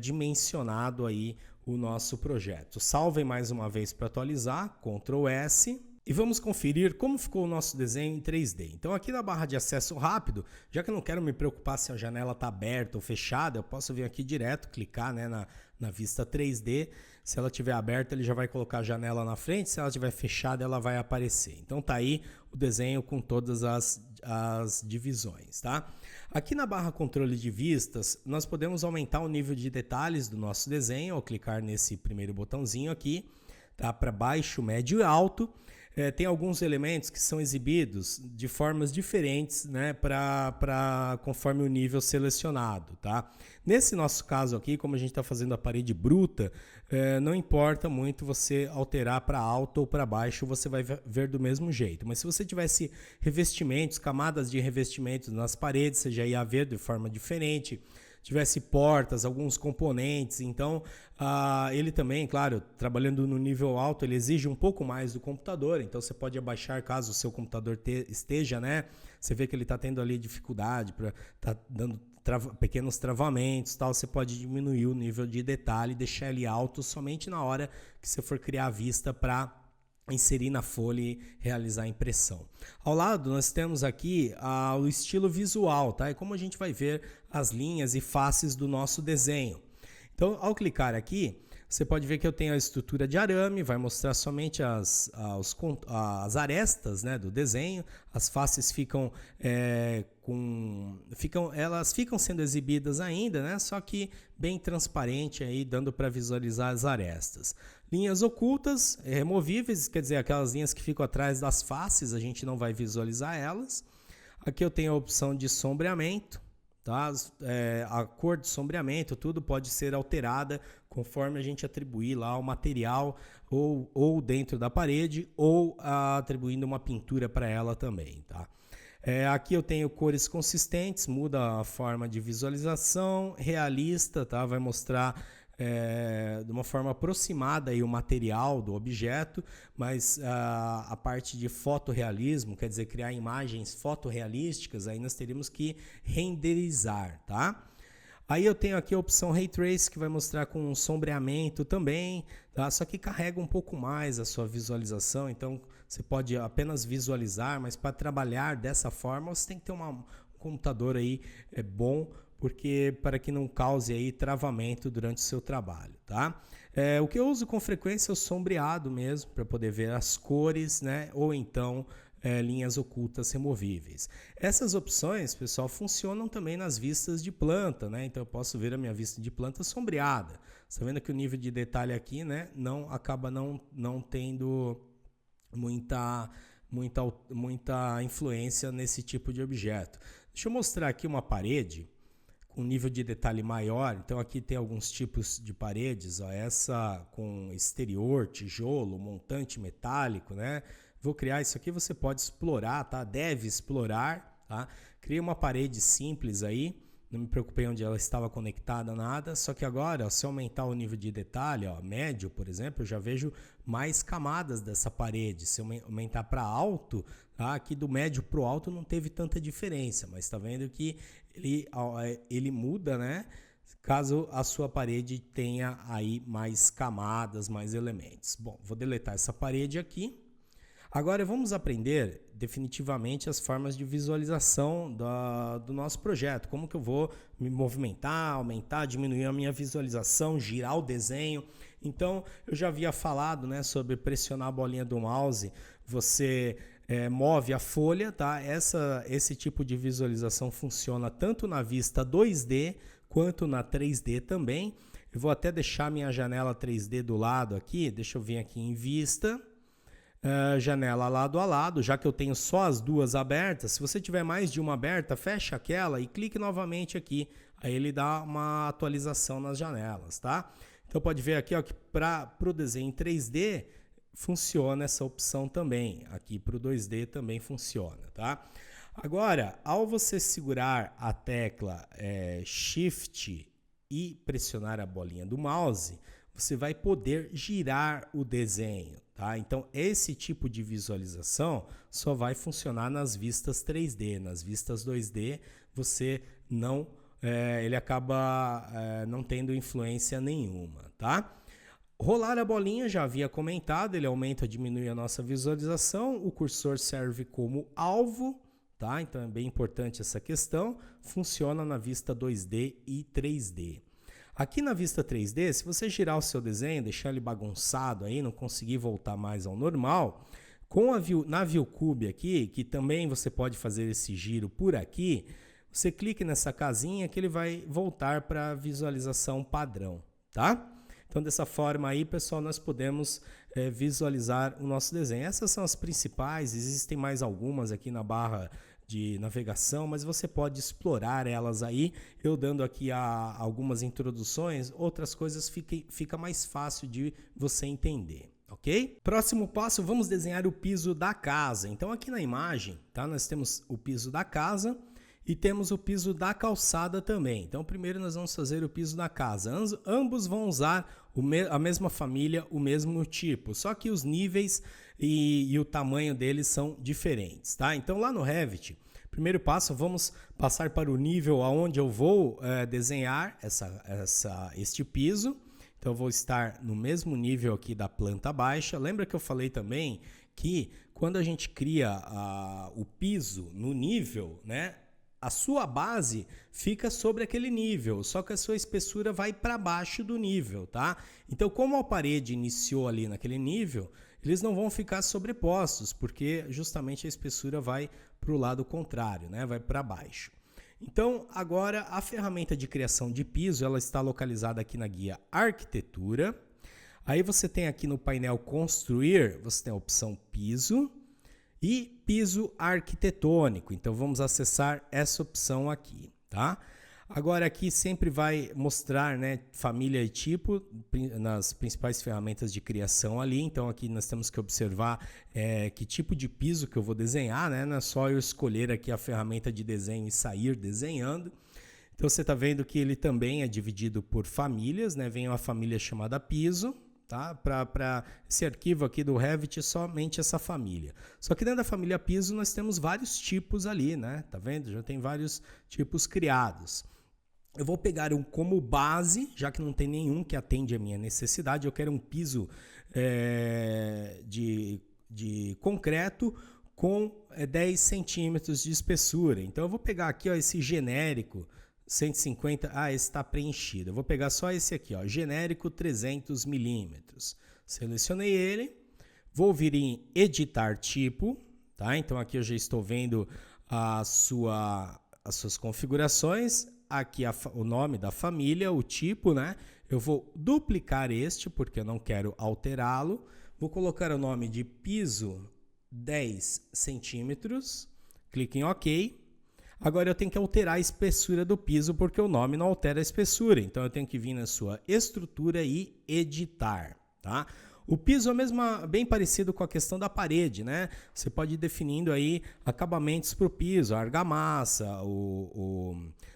dimensionado aí o nosso projeto. Salvem mais uma vez para atualizar, Ctrl S. E vamos conferir como ficou o nosso desenho em 3D. Então aqui na barra de acesso rápido, já que eu não quero me preocupar se a janela está aberta ou fechada, eu posso vir aqui direto, clicar, né, na vista 3D. Se ela estiver aberta, ele já vai colocar a janela na frente, se ela estiver fechada, ela vai aparecer. Então tá aí o desenho com todas as divisões, tá? Aqui na barra controle de vistas, nós podemos aumentar o nível de detalhes do nosso desenho ao clicar nesse primeiro botãozinho aqui, tá? Para baixo, médio e alto. Tem alguns elementos que são exibidos de formas diferentes, né, conforme o nível selecionado, tá? Nesse nosso caso aqui, como a gente está fazendo a parede bruta, não importa muito você alterar para alto ou para baixo, você vai ver do mesmo jeito. Mas se você tivesse revestimentos, camadas de revestimentos nas paredes, você já ia ver de forma diferente. Tivesse portas, alguns componentes, então ele também, claro, trabalhando no nível alto, ele exige um pouco mais do computador, então você pode abaixar caso o seu computador esteja, né? Você vê que ele está tendo ali dificuldade, tá dando pequenos travamentos, tal. Você pode diminuir o nível de detalhe e deixar ele alto somente na hora que você for criar a vista para inserir na folha e realizar a impressão. Ao lado nós temos aqui o estilo visual, tá? E como a gente vai ver as linhas e faces do nosso desenho. Então, ao clicar aqui, você pode ver que eu tenho a estrutura de arame, vai mostrar somente as arestas, né, do desenho. As faces elas ficam sendo exibidas ainda, né, só que bem transparente aí, dando para visualizar as arestas. Linhas ocultas, removíveis, quer dizer, aquelas linhas que ficam atrás das faces, a gente não vai visualizar elas. Aqui eu tenho a opção de sombreamento. Tá? A cor de sombreamento, tudo pode ser alterada conforme a gente atribuir lá o material ou dentro da parede ou atribuindo uma pintura para ela também. Tá? Aqui eu tenho cores consistentes, muda a forma de visualização, realista, tá? Vai mostrar de uma forma aproximada aí o material do objeto, mas a parte de fotorrealismo, quer dizer, criar imagens fotorrealísticas, aí nós teríamos que renderizar, tá? Aí eu tenho aqui a opção Ray Trace, que vai mostrar com sombreamento também, tá? Só que carrega um pouco mais a sua visualização, então você pode apenas visualizar, mas para trabalhar dessa forma você tem que ter um computador aí bom, porque para que não cause aí travamento durante o seu trabalho, tá? O que eu uso com frequência é o sombreado mesmo, para poder ver as cores, né? Ou então linhas ocultas removíveis. Essas opções, pessoal, funcionam também nas vistas de planta, né? Então eu posso ver a minha vista de planta sombreada. Você está vendo que o nível de detalhe aqui, né, acaba não tendo muita influência nesse tipo de objeto. Deixa eu mostrar aqui uma parede com nível de detalhe maior. Então aqui tem alguns tipos de paredes, ó, essa com exterior, tijolo, montante metálico, né? Vou criar isso aqui, você pode explorar, tá? Deve explorar, tá? Criei uma parede simples aí, não me preocupei onde ela estava conectada, nada. Só que agora, ó, se aumentar o nível de detalhe, ó, médio, por exemplo, eu já vejo mais camadas dessa parede. Se eu aumentar para alto, tá? Aqui do médio para o alto não teve tanta diferença, mas está vendo que ele muda, né? Caso a sua parede tenha aí mais camadas, mais elementos. Bom, vou deletar essa parede aqui. Agora vamos aprender definitivamente as formas de visualização do nosso projeto. Como que eu vou me movimentar, aumentar, diminuir a minha visualização, girar o desenho. Então, eu já havia falado, né, sobre pressionar a bolinha do mouse. Você move a folha, tá? Esse tipo de visualização funciona tanto na vista 2D quanto na 3D também. Eu vou até deixar minha janela 3D do lado aqui. Deixa eu vir aqui em vista. Janela lado a lado, já que eu tenho só as duas abertas. Se você tiver mais de uma aberta, fecha aquela e clique novamente aqui. Aí ele dá uma atualização nas janelas, tá? Então pode ver aqui, ó, que para o desenho em 3D funciona essa opção também. Aqui para o 2D também funciona, tá? Agora, ao você segurar a tecla Shift e pressionar a bolinha do mouse, você vai poder girar o desenho, tá? Então, esse tipo de visualização só vai funcionar nas vistas 3D. Nas vistas 2D, você não, ele acaba não tendo influência nenhuma, tá? Rolar a bolinha, já havia comentado, ele aumenta ou diminui a nossa visualização. O cursor serve como alvo, tá? Então, é bem importante essa questão. Funciona na vista 2D e 3D. Aqui na vista 3D, se você girar o seu desenho, deixar ele bagunçado aí, não conseguir voltar mais ao normal, na ViewCube aqui, que também você pode fazer esse giro por aqui, você clica nessa casinha que ele vai voltar para a visualização padrão, tá? Então, dessa forma aí, pessoal, nós podemos visualizar o nosso desenho. Essas são as principais, existem mais algumas aqui na barra de navegação, mas você pode explorar elas aí. Eu dando aqui algumas introduções, outras coisas fica mais fácil de você entender, ok? Próximo passo, vamos desenhar o piso da casa. Então aqui na imagem, tá? Nós temos o piso da casa e temos o piso da calçada também. Então primeiro nós vamos fazer o piso da casa. Ambos vão usar a mesma família, o mesmo tipo, só que os níveis e o tamanho deles são diferentes, tá? Então lá no Revit, primeiro passo, vamos passar para o nível aonde eu vou desenhar este piso. Então eu vou estar no mesmo nível aqui da planta baixa. Lembra que eu falei também que quando a gente cria o piso no nível, né? A sua base fica sobre aquele nível, só que a sua espessura vai para baixo do nível, tá? Então, como a parede iniciou ali naquele nível, eles não vão ficar sobrepostos, porque justamente a espessura vai para o lado contrário, né? Vai para baixo. Então, agora a ferramenta de criação de piso, ela está localizada aqui na guia Arquitetura. Aí você tem aqui no painel Construir, você tem a opção Piso e piso arquitetônico. Então vamos acessar essa opção aqui, tá? Agora aqui sempre vai mostrar, né, família e tipo nas principais ferramentas de criação ali. Então aqui nós temos que observar que tipo de piso que eu vou desenhar, né? Não é só eu escolher aqui a ferramenta de desenho e sair desenhando. Então você está vendo que ele também é dividido por famílias, né? Vem uma família chamada piso. Tá? Para esse arquivo aqui do Revit, somente essa família. Só que dentro da família piso nós temos vários tipos ali, né? Tá vendo? Já tem vários tipos criados. Eu vou pegar um como base, já que não tem nenhum que atende a minha necessidade. Eu quero um piso de concreto com 10 centímetros de espessura. Então eu vou pegar aqui, ó, esse genérico 150, esse está preenchido. Eu vou pegar só esse aqui, ó, genérico 300 milímetros. Selecionei ele, vou vir em editar tipo, tá? Então aqui eu já estou vendo as suas configurações, aqui o nome da família, o tipo, né? Eu vou duplicar este, porque eu não quero alterá-lo. Vou colocar o nome de piso 10 centímetros, clique em OK. Agora eu tenho que alterar a espessura do piso, porque o nome não altera a espessura. Então eu tenho que vir na sua estrutura e editar, tá? O piso é mesmo, bem parecido com a questão da parede, né? Você pode ir definindo aí acabamentos para o piso, a argamassa,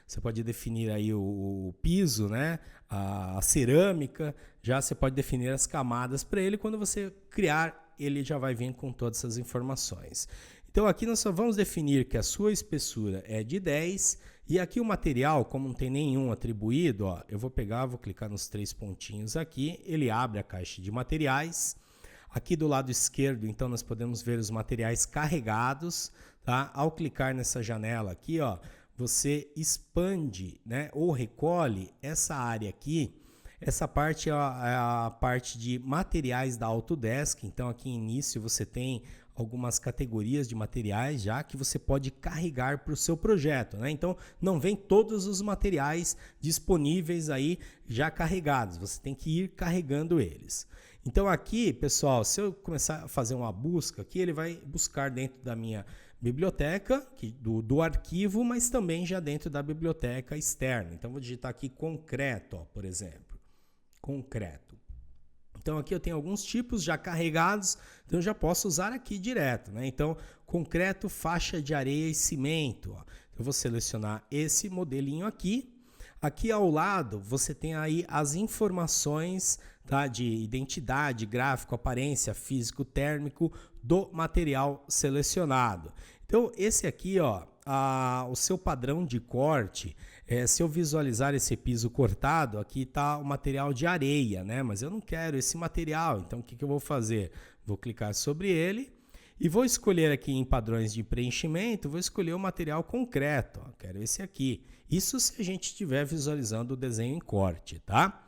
você pode definir aí o piso, né? A cerâmica, já você pode definir as camadas para ele. Quando você criar, ele já vai vir com todas essas informações. Então aqui nós só vamos definir que a sua espessura é de 10 e aqui o material, como não tem nenhum atribuído, ó, eu vou pegar, vou clicar nos 3 pontinhos aqui, ele abre a caixa de materiais. Aqui do lado esquerdo, então, nós podemos ver os materiais carregados, tá? Ao clicar nessa janela aqui, ó, você expande, né, ou recolhe essa área aqui. Essa parte é a parte de materiais da Autodesk. Então aqui em início você tem algumas categorias de materiais já que você pode carregar para o seu projeto, né? Então não vem todos os materiais disponíveis aí já carregados, você tem que ir carregando eles. Então aqui, pessoal, se eu começar a fazer uma busca aqui, ele vai buscar dentro da minha biblioteca, do arquivo, mas também já dentro da biblioteca externa. Então vou digitar aqui concreto, ó, por exemplo. Concreto. Então aqui eu tenho alguns tipos já carregados, então eu já posso usar aqui direto, né? Então, concreto, faixa de areia e cimento. Ó. Eu vou selecionar esse modelinho aqui. Aqui ao lado você tem aí as informações, tá, de identidade, gráfico, aparência, físico, térmico do material selecionado. Então esse aqui, ó, o seu padrão de corte, se eu visualizar esse piso cortado, aqui está o material de areia, né? Mas eu não quero esse material, então o que eu vou fazer? Vou clicar sobre ele e vou escolher aqui em padrões de preenchimento, vou escolher o material concreto, ó, quero esse aqui. Isso se a gente estiver visualizando o desenho em corte, tá?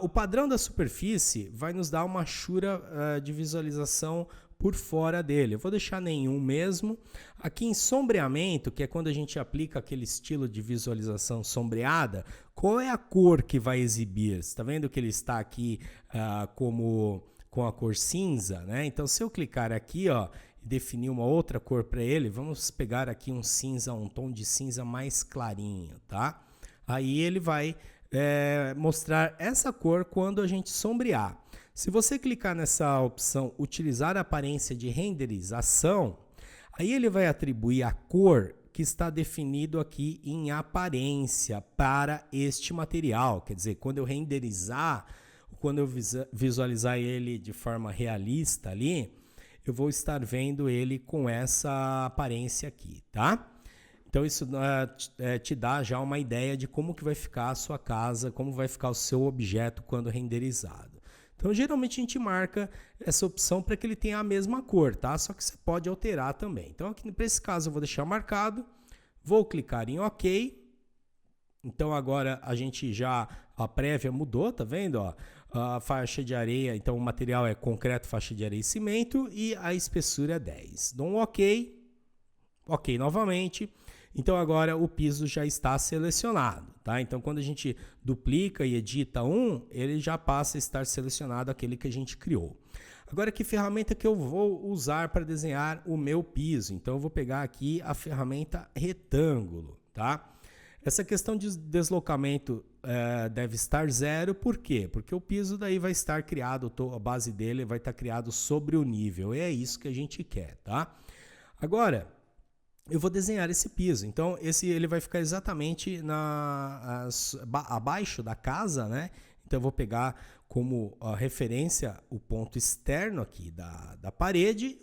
O padrão da superfície vai nos dar uma achura de visualização por fora dele. Eu vou deixar nenhum mesmo. Aqui em sombreamento, que é quando a gente aplica aquele estilo de visualização sombreada, qual é a cor que vai exibir? Você está vendo que ele está aqui com a cor cinza, né? Então, se eu clicar aqui, ó, e definir uma outra cor para ele, vamos pegar aqui um cinza, um tom de cinza mais clarinho, tá? Aí ele vai mostrar essa cor quando a gente sombrear. Se você clicar nessa opção utilizar aparência de renderização, aí ele vai atribuir a cor que está definido aqui em aparência para este material. Quer dizer, quando eu renderizar, quando eu visualizar ele de forma realista ali, eu vou estar vendo ele com essa aparência aqui, tá? Então isso te dá já uma ideia de como que vai ficar a sua casa, como vai ficar o seu objeto quando renderizado. Então geralmente a gente marca essa opção para que ele tenha a mesma cor, tá? Só que você pode alterar também. Então aqui para esse caso eu vou deixar marcado, vou clicar em OK. Então agora a prévia mudou, tá vendo? Ó? A faixa de areia, então o material é concreto, faixa de areia e cimento e a espessura é 10. Dou um OK, OK novamente. Então agora o piso já está selecionado, tá? Então quando a gente duplica e edita ele já passa a estar selecionado aquele que a gente criou. Agora que ferramenta que eu vou usar para desenhar o meu piso? Então eu vou pegar aqui a ferramenta retângulo, tá? Essa questão de deslocamento deve estar 0, por quê? Porque o piso daí vai estar criado, a base dele vai estar criado sobre o nível, e é isso que a gente quer, tá? Agora, eu vou desenhar esse piso, então ele vai ficar exatamente abaixo da casa, né? Então eu vou pegar como referência o ponto externo aqui da parede,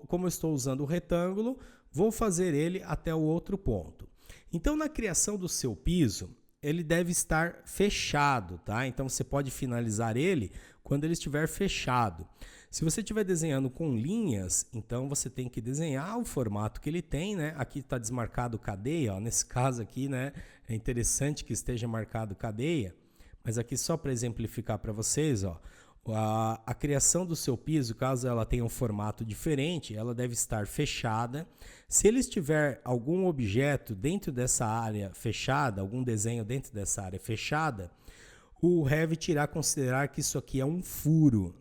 como eu estou usando o retângulo, vou fazer ele até o outro ponto. Então na criação do seu piso, ele deve estar fechado, tá? Então você pode finalizar ele quando ele estiver fechado. Se você estiver desenhando com linhas, então você tem que desenhar o formato que ele tem, né? Aqui está desmarcado cadeia, ó. Nesse caso aqui, né? É interessante que esteja marcado cadeia, mas aqui só para exemplificar para vocês, ó, a criação do seu piso, caso ela tenha um formato diferente, ela deve estar fechada. Se ele estiver algum objeto dentro dessa área fechada, algum desenho dentro dessa área fechada, o Revit irá considerar que isso aqui é um furo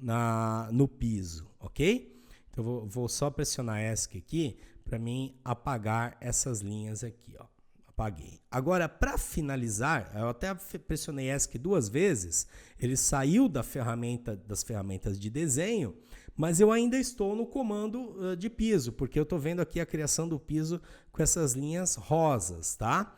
no piso, ok? Então vou só pressionar ESC aqui para mim apagar essas linhas aqui, ó. Apaguei. Agora, para finalizar, eu até pressionei ESC 2 vezes, ele saiu das ferramentas de desenho, mas eu ainda estou no comando de piso, porque eu estou vendo aqui a criação do piso com essas linhas rosas, tá?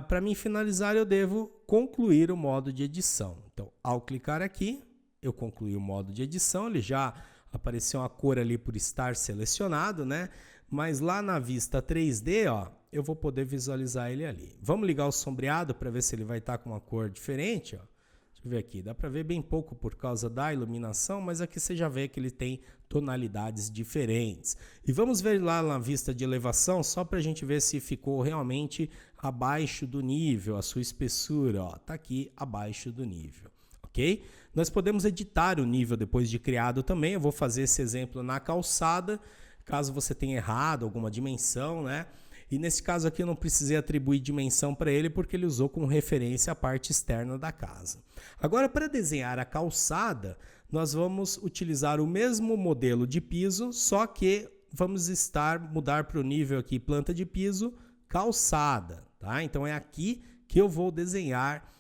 Para mim finalizar, eu devo concluir o modo de edição. Então, ao clicar aqui, eu concluí o modo de edição, ele já apareceu uma cor ali por estar selecionado, né? Mas lá na vista 3D, ó, eu vou poder visualizar ele ali. Vamos ligar o sombreado para ver se ele vai estar com uma cor diferente, ó. Deixa eu ver aqui, dá para ver bem pouco por causa da iluminação, mas aqui você já vê que ele tem tonalidades diferentes. E vamos ver lá na vista de elevação, só para a gente ver se ficou realmente abaixo do nível, a sua espessura, ó, tá aqui abaixo do nível, ok? Nós podemos editar o nível depois de criado também, eu vou fazer esse exemplo na calçada, caso você tenha errado alguma dimensão, né? E nesse caso aqui eu não precisei atribuir dimensão para ele porque ele usou como referência a parte externa da casa. Agora, para desenhar a calçada, nós vamos utilizar o mesmo modelo de piso, só que vamos mudar para o nível aqui planta de piso, calçada, tá? Então é aqui que eu vou desenhar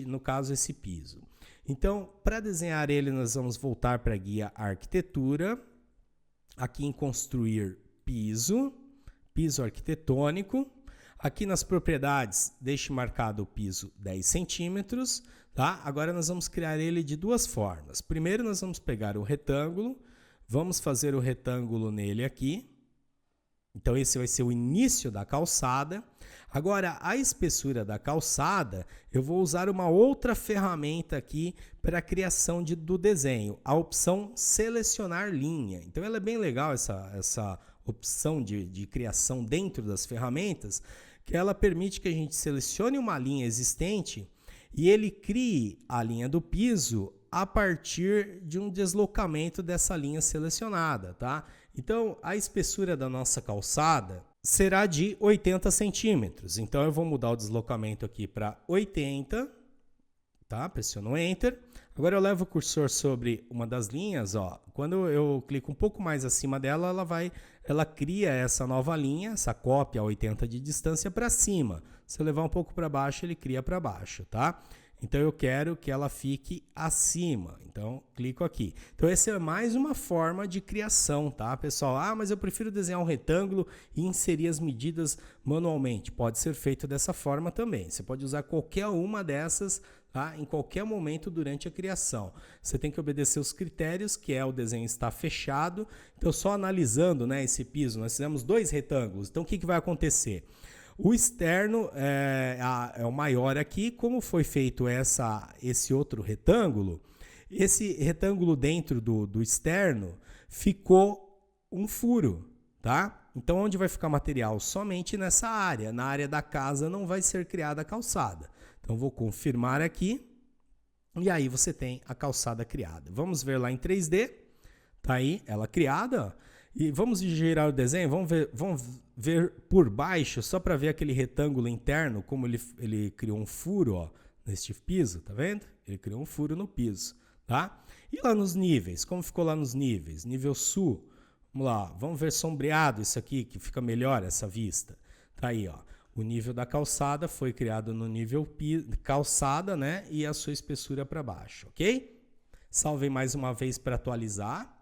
no caso esse piso. Então, para desenhar ele, nós vamos voltar para a guia arquitetura, aqui em construir piso arquitetônico. Aqui nas propriedades, deixe marcado o piso 10 centímetros. Tá? Agora nós vamos criar ele de duas formas. Primeiro nós vamos pegar o retângulo, vamos fazer o retângulo nele aqui. Então esse vai ser o início da calçada. Agora a espessura da calçada, eu vou usar uma outra ferramenta aqui para a criação do desenho, a opção selecionar linha. Então ela é bem legal essa opção de criação dentro das ferramentas, que ela permite que a gente selecione uma linha existente e ele crie a linha do piso a partir de um deslocamento dessa linha selecionada, tá? Então, a espessura da nossa calçada será de 80 centímetros. Então, eu vou mudar o deslocamento aqui para 80, tá? Pressiono Enter. Agora, eu levo o cursor sobre uma das linhas, ó. Quando eu clico um pouco mais acima dela, ela cria essa nova linha, essa cópia a 80 de distância para cima. Se eu levar um pouco para baixo, ele cria para baixo, tá? Então, eu quero que ela fique acima. Então, clico aqui. Então, essa é mais uma forma de criação, tá, pessoal? Ah, mas eu prefiro desenhar um retângulo e inserir as medidas manualmente. Pode ser feito dessa forma também. Você pode usar qualquer uma dessas, tá, em qualquer momento durante a criação. Você tem que obedecer os critérios, que é o desenho estar fechado. Então, só analisando, né, esse piso, nós fizemos 2 retângulos. Então, o que vai acontecer? O externo é o maior aqui. Como foi feito esse outro retângulo, esse retângulo dentro do externo ficou um furo, tá? Então, onde vai ficar material? Somente nessa área. Na área da casa não vai ser criada a calçada. Então, vou confirmar aqui. E aí você tem a calçada criada. Vamos ver lá em 3D. Tá aí ela criada. E vamos girar o desenho. Vamos ver por baixo, só para ver aquele retângulo interno, como ele criou um furo, ó, neste piso, tá vendo? Ele criou um furo no piso, tá? E lá nos níveis, como ficou lá nos níveis? Nível sul, vamos lá, vamos ver sombreado isso aqui, que fica melhor essa vista. Tá aí, ó. O nível da calçada foi criado no nível calçada, né? E a sua espessura para baixo, ok? Salvem mais uma vez para atualizar.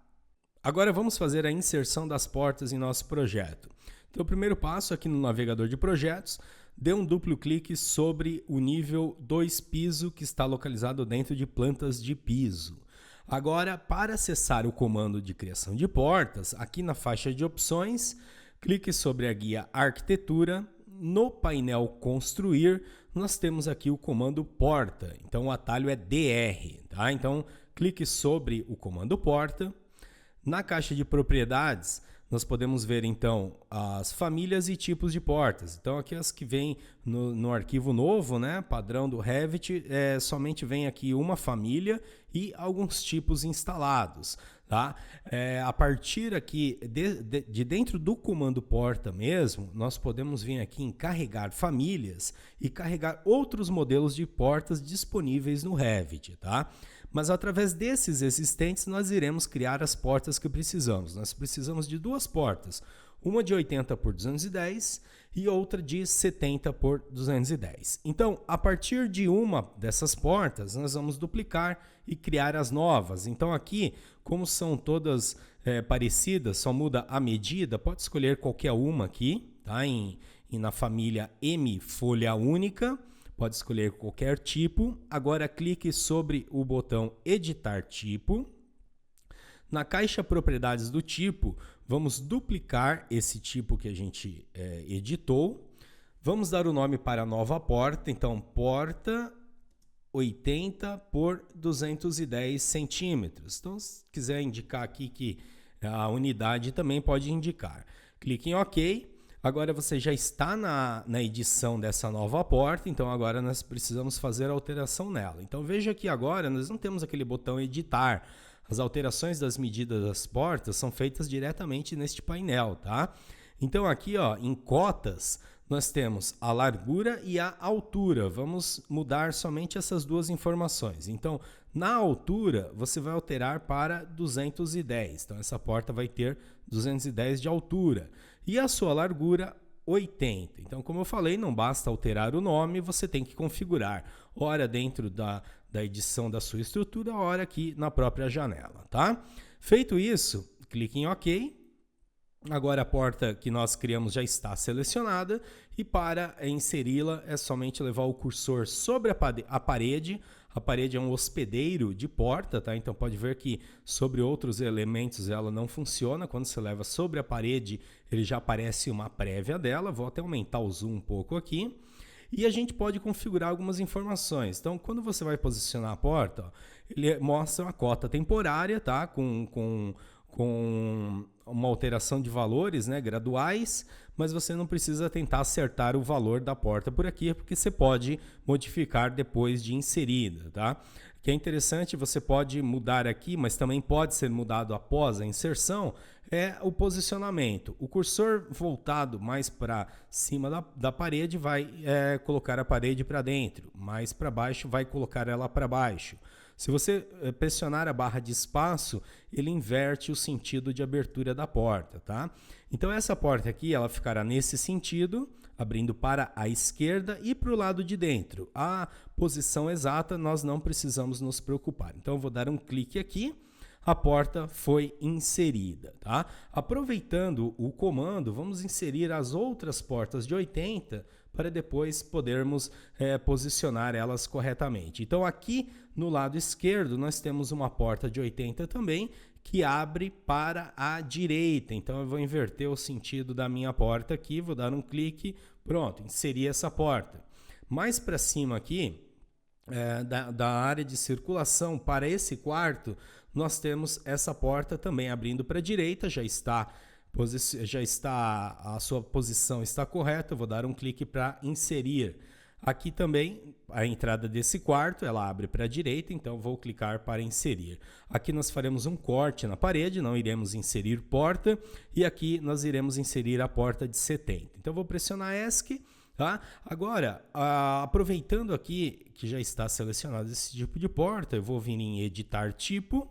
Agora vamos fazer a inserção das portas em nosso projeto. Então, o primeiro passo aqui no navegador de projetos, dê um duplo clique sobre o nível 2 piso que está localizado dentro de plantas de piso. Agora, para acessar o comando de criação de portas, aqui na faixa de opções, clique sobre a guia arquitetura. No painel construir, nós temos aqui o comando porta. Então, o atalho é DR, tá? Então, clique sobre o comando porta. Na caixa de propriedades, nós podemos ver, então, as famílias e tipos de portas. Então, aqui as que vêm no arquivo novo, né, padrão do Revit, somente vem aqui uma família e alguns tipos instalados. Tá? A partir aqui de dentro do comando porta mesmo, nós podemos vir aqui em carregar famílias e carregar outros modelos de portas disponíveis no Revit. Tá? Mas através desses existentes nós iremos criar as portas que precisamos. Nós precisamos de duas portas, uma de 80 por 210 e outra de 70 por 210. Então, a partir de uma dessas portas, nós vamos duplicar e criar as novas. Então aqui, como são todas parecidas, só muda a medida, pode escolher qualquer uma aqui, tá? Na família M folha única, pode escolher qualquer tipo. Agora clique sobre o botão editar tipo. Na caixa propriedades do tipo, vamos duplicar esse tipo que a gente editou. Vamos dar o nome para a nova porta, então porta 80 por 210 centímetros. Então, se quiser indicar aqui que a unidade também pode indicar. Clique em OK. Agora você já está na edição dessa nova porta, então agora nós precisamos fazer a alteração nela. Então veja que agora nós não temos aquele botão editar. As alterações das medidas das portas são feitas diretamente neste painel, tá? Então aqui, ó, em cotas, nós temos a largura e a altura. Vamos mudar somente essas duas informações. Então, na altura, você vai alterar para 210. Então, essa porta vai ter 210 de altura. E a sua largura, 80. Então, como eu falei, não basta alterar o nome, você tem que configurar. Ora dentro da edição da sua estrutura, ora aqui na própria janela, tá? Feito isso, clique em OK. Agora a porta que nós criamos já está selecionada e para inseri-la é somente levar o cursor sobre a parede. A parede é um hospedeiro de porta, tá? Então pode ver que sobre outros elementos ela não funciona. Quando você leva sobre a parede, ele já aparece uma prévia dela. Vou até aumentar o zoom um pouco aqui. E a gente pode configurar algumas informações. Então, quando você vai posicionar a porta, ó, ele mostra uma cota temporária, tá? Com uma alteração de valores, né, graduais, mas você não precisa tentar acertar o valor da porta por aqui, porque você pode modificar depois de inserida, tá? O que é interessante, você pode mudar aqui, mas também pode ser mudado após a inserção, é o posicionamento. O cursor voltado mais para cima da parede vai colocar a parede para dentro, mais para baixo vai colocar ela para baixo. Se você pressionar a barra de espaço, ele inverte o sentido de abertura da porta, tá? Então essa porta aqui, ela ficará nesse sentido, abrindo para a esquerda e para o lado de dentro. A posição exata nós não precisamos nos preocupar. Então eu vou dar um clique aqui, a porta foi inserida, tá? Aproveitando o comando, vamos inserir as outras portas de 80 para depois podermos posicionar elas corretamente. Então aqui no lado esquerdo nós temos uma porta de 80 também que abre para a direita. Então eu vou inverter o sentido da minha porta aqui, vou dar um clique, pronto, inseri essa porta. Mais para cima aqui, da área de circulação para esse quarto, nós temos essa porta também abrindo para a direita, já está a sua posição está correta. Eu vou dar um clique para inserir. Aqui também a entrada desse quarto, ela abre para a direita, então vou clicar para inserir. Aqui nós faremos um corte na parede, não iremos inserir porta, e aqui nós iremos inserir a porta de 70. Então vou pressionar ESC, tá? Agora, aproveitando aqui que já está selecionado esse tipo de porta, eu vou vir em editar tipo,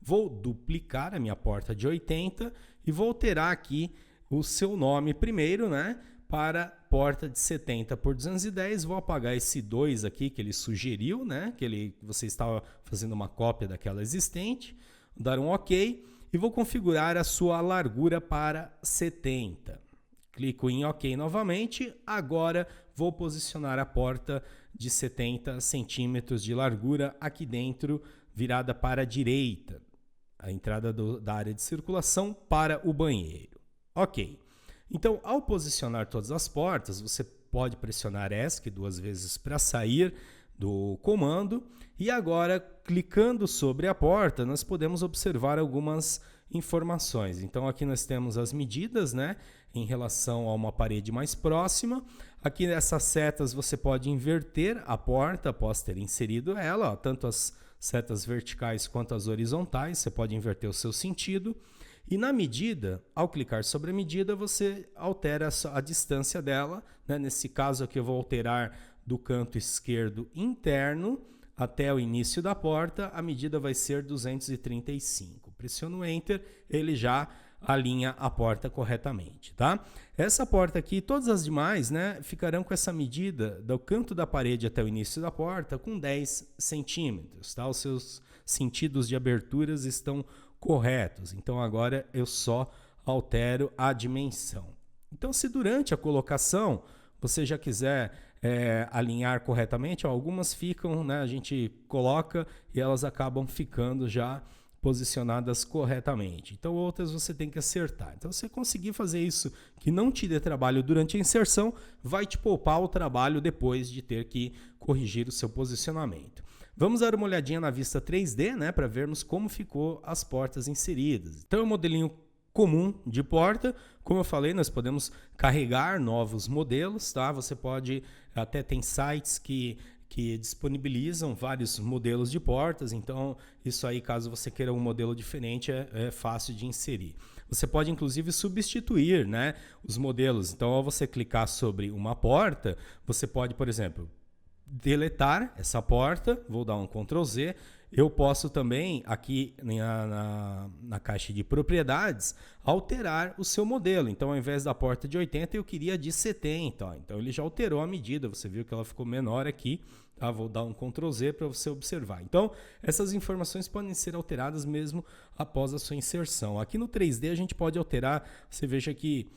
vou duplicar a minha porta de 80 e vou alterar aqui o seu nome primeiro, né, para porta de 70 por 210. Vou apagar esse 2 aqui que ele sugeriu, né, você estava fazendo uma cópia daquela existente. Vou dar um OK e vou configurar a sua largura para 70. Clico em OK novamente. Agora vou posicionar a porta de 70 centímetros de largura aqui dentro, virada para a direita. A entrada da área de circulação para o banheiro. Ok. Então, ao posicionar todas as portas, você pode pressionar ESC 2 vezes para sair do comando. E agora, clicando sobre a porta, nós podemos observar algumas informações. Então, aqui nós temos as medidas, né, em relação a uma parede mais próxima. Aqui nessas setas você pode inverter a porta após ter inserido ela, ó, tanto as setas verticais quanto as horizontais, você pode inverter o seu sentido. E na medida, ao clicar sobre a medida, você altera a distância dela, né? Nesse caso aqui eu vou alterar do canto esquerdo interno até o início da porta, a medida vai ser 235. Pressiono Enter, ele já alinha a porta corretamente, tá? Essa porta aqui, todas as demais, né, ficarão com essa medida do canto da parede até o início da porta com 10 centímetros, tá? Os seus sentidos de aberturas estão corretos, então agora eu só altero a dimensão. Então, se durante a colocação você já quiser alinhar corretamente, algumas ficam, né, a gente coloca e elas acabam ficando já posicionadas corretamente. Então, outras você tem que acertar. Então, se você conseguir fazer isso que não te dê trabalho durante a inserção, vai te poupar o trabalho depois de ter que corrigir o seu posicionamento. Vamos dar uma olhadinha na vista 3D, né, para vermos como ficou as portas inseridas. Então, é um modelinho comum de porta. Como eu falei, nós podemos carregar novos modelos, tá? Você pode, até tem sites que disponibilizam vários modelos de portas, então isso aí, caso você queira um modelo diferente, é fácil de inserir. Você pode inclusive substituir, né, os modelos. Então, ao você clicar sobre uma porta, você pode, por exemplo, deletar essa porta, vou dar um Ctrl Z. Eu posso também, aqui na caixa de propriedades, alterar o seu modelo. Então, ao invés da porta de 80, eu queria de 70. Ó. Então, ele já alterou a medida. Você viu que ela ficou menor aqui. Tá? Vou dar um Ctrl Z para você observar. Então, essas informações podem ser alteradas mesmo após a sua inserção. Aqui no 3D, a gente pode alterar. Você veja aqui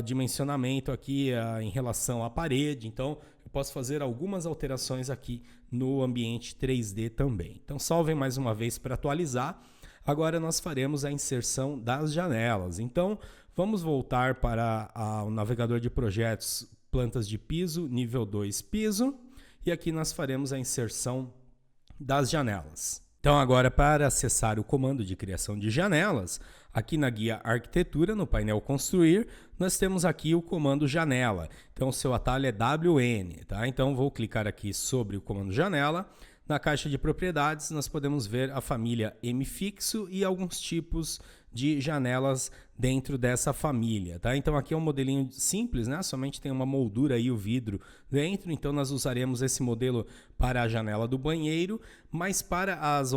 dimensionamento aqui em relação à parede. Então, eu posso fazer algumas alterações aqui no ambiente 3D também. Então, salvem mais uma vez para atualizar. Agora nós faremos a inserção das janelas. Então, vamos voltar para o navegador de projetos, plantas de piso, nível 2 piso. E aqui nós faremos a inserção das janelas. Então, agora para acessar o comando de criação de janelas, aqui na guia Arquitetura, no painel Construir, nós temos aqui o comando Janela. Então, o seu atalho é WN, tá? Então, vou clicar aqui sobre o comando Janela. Na caixa de propriedades, nós podemos ver a família M-fixo e alguns tipos de janelas dentro dessa família, tá? Então, aqui é um modelinho simples, né? Somente tem uma moldura e o vidro dentro. Então, nós usaremos esse modelo para a janela do banheiro, mas para as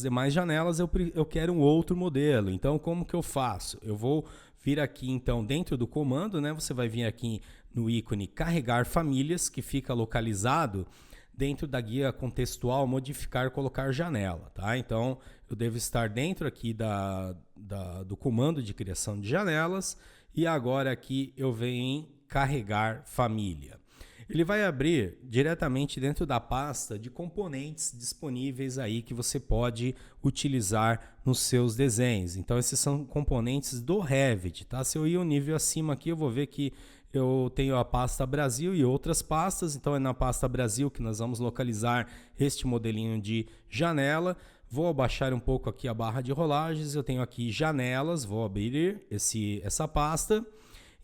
demais janelas, eu quero um outro modelo. Então, como que eu faço? Eu vou vir aqui, então, dentro do comando, né? Você vai vir aqui no ícone Carregar Famílias, que fica localizado dentro da guia contextual, modificar, colocar janela, tá? Então, eu devo estar dentro aqui do comando de criação de janelas e agora aqui eu venho em carregar família. Ele vai abrir diretamente dentro da pasta de componentes disponíveis aí que você pode utilizar nos seus desenhos. Então, esses são componentes do Revit, tá? Se eu ir um nível acima aqui, eu vou ver que eu tenho a pasta Brasil e outras pastas, então é na pasta Brasil que nós vamos localizar este modelinho de janela. Vou abaixar um pouco aqui a barra de rolagens, eu tenho aqui janelas, vou abrir essa pasta.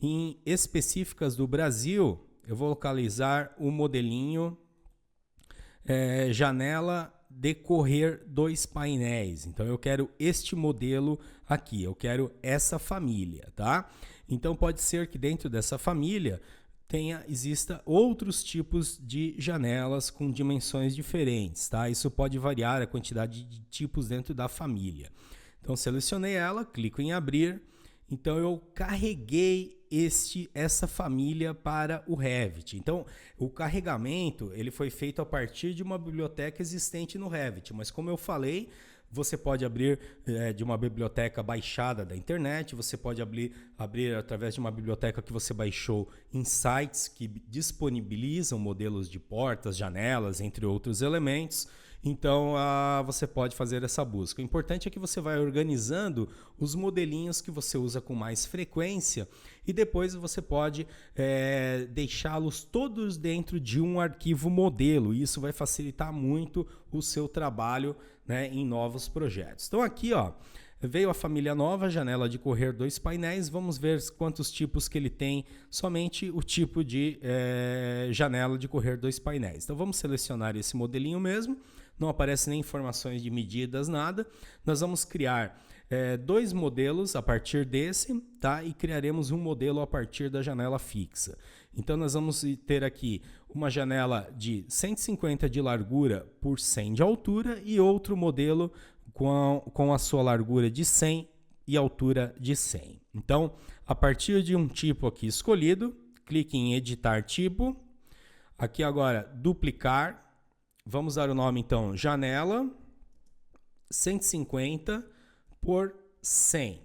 Em específicas do Brasil, eu vou localizar o modelinho janela decorrer 2 painéis. Então eu quero este modelo aqui, eu quero essa família, tá? Então pode ser que dentro dessa família exista outros tipos de janelas com dimensões diferentes, tá? Isso pode variar a quantidade de tipos dentro da família. Então selecionei ela, clico em abrir. Então eu carreguei essa família para o Revit. Então o carregamento ele foi feito a partir de uma biblioteca existente no Revit, mas como eu falei, você pode abrir de uma biblioteca baixada da internet, você pode abrir através de uma biblioteca que você baixou em sites que disponibilizam modelos de portas, janelas, entre outros elementos. Então, você pode fazer essa busca. O importante é que você vai organizando os modelinhos que você usa com mais frequência e depois você pode deixá-los todos dentro de um arquivo modelo. Isso vai facilitar muito o seu trabalho, né, em novos projetos. Então, aqui, veio a família nova, janela de correr 2 painéis. Vamos ver quantos tipos que ele tem, somente o tipo de janela de correr 2 painéis. Então, vamos selecionar esse modelinho mesmo. Não aparece nem informações de medidas, nada. Nós vamos criar 2 modelos a partir desse, tá? E criaremos um modelo a partir da janela fixa. Então nós vamos ter aqui uma janela de 150 de largura por 100 de altura e outro modelo com a sua largura de 100 e altura de 100. Então, a partir de um tipo aqui escolhido, clique em editar tipo. Aqui agora, duplicar. Vamos dar o nome então, janela 150 por 100.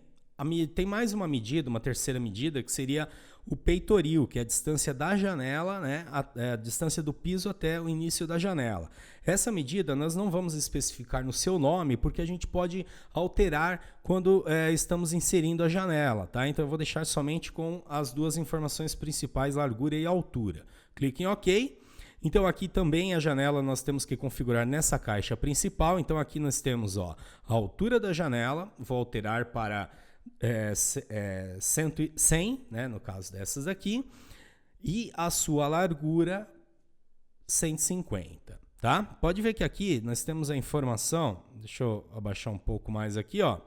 Tem mais uma medida, uma terceira medida, que seria o peitoril, que é a distância da janela, né, a distância do piso até o início da janela. Essa medida nós não vamos especificar no seu nome, porque a gente pode alterar quando estamos inserindo a janela, tá? Então eu vou deixar somente com as 2 informações principais, largura e altura. Clique em OK. Então aqui também a janela nós temos que configurar nessa caixa principal. Então aqui nós temos a altura da janela, vou alterar para 100, né, no caso dessas aqui, e a sua largura 150, tá? Pode ver que aqui nós temos a informação, deixa eu abaixar um pouco mais aqui, ó,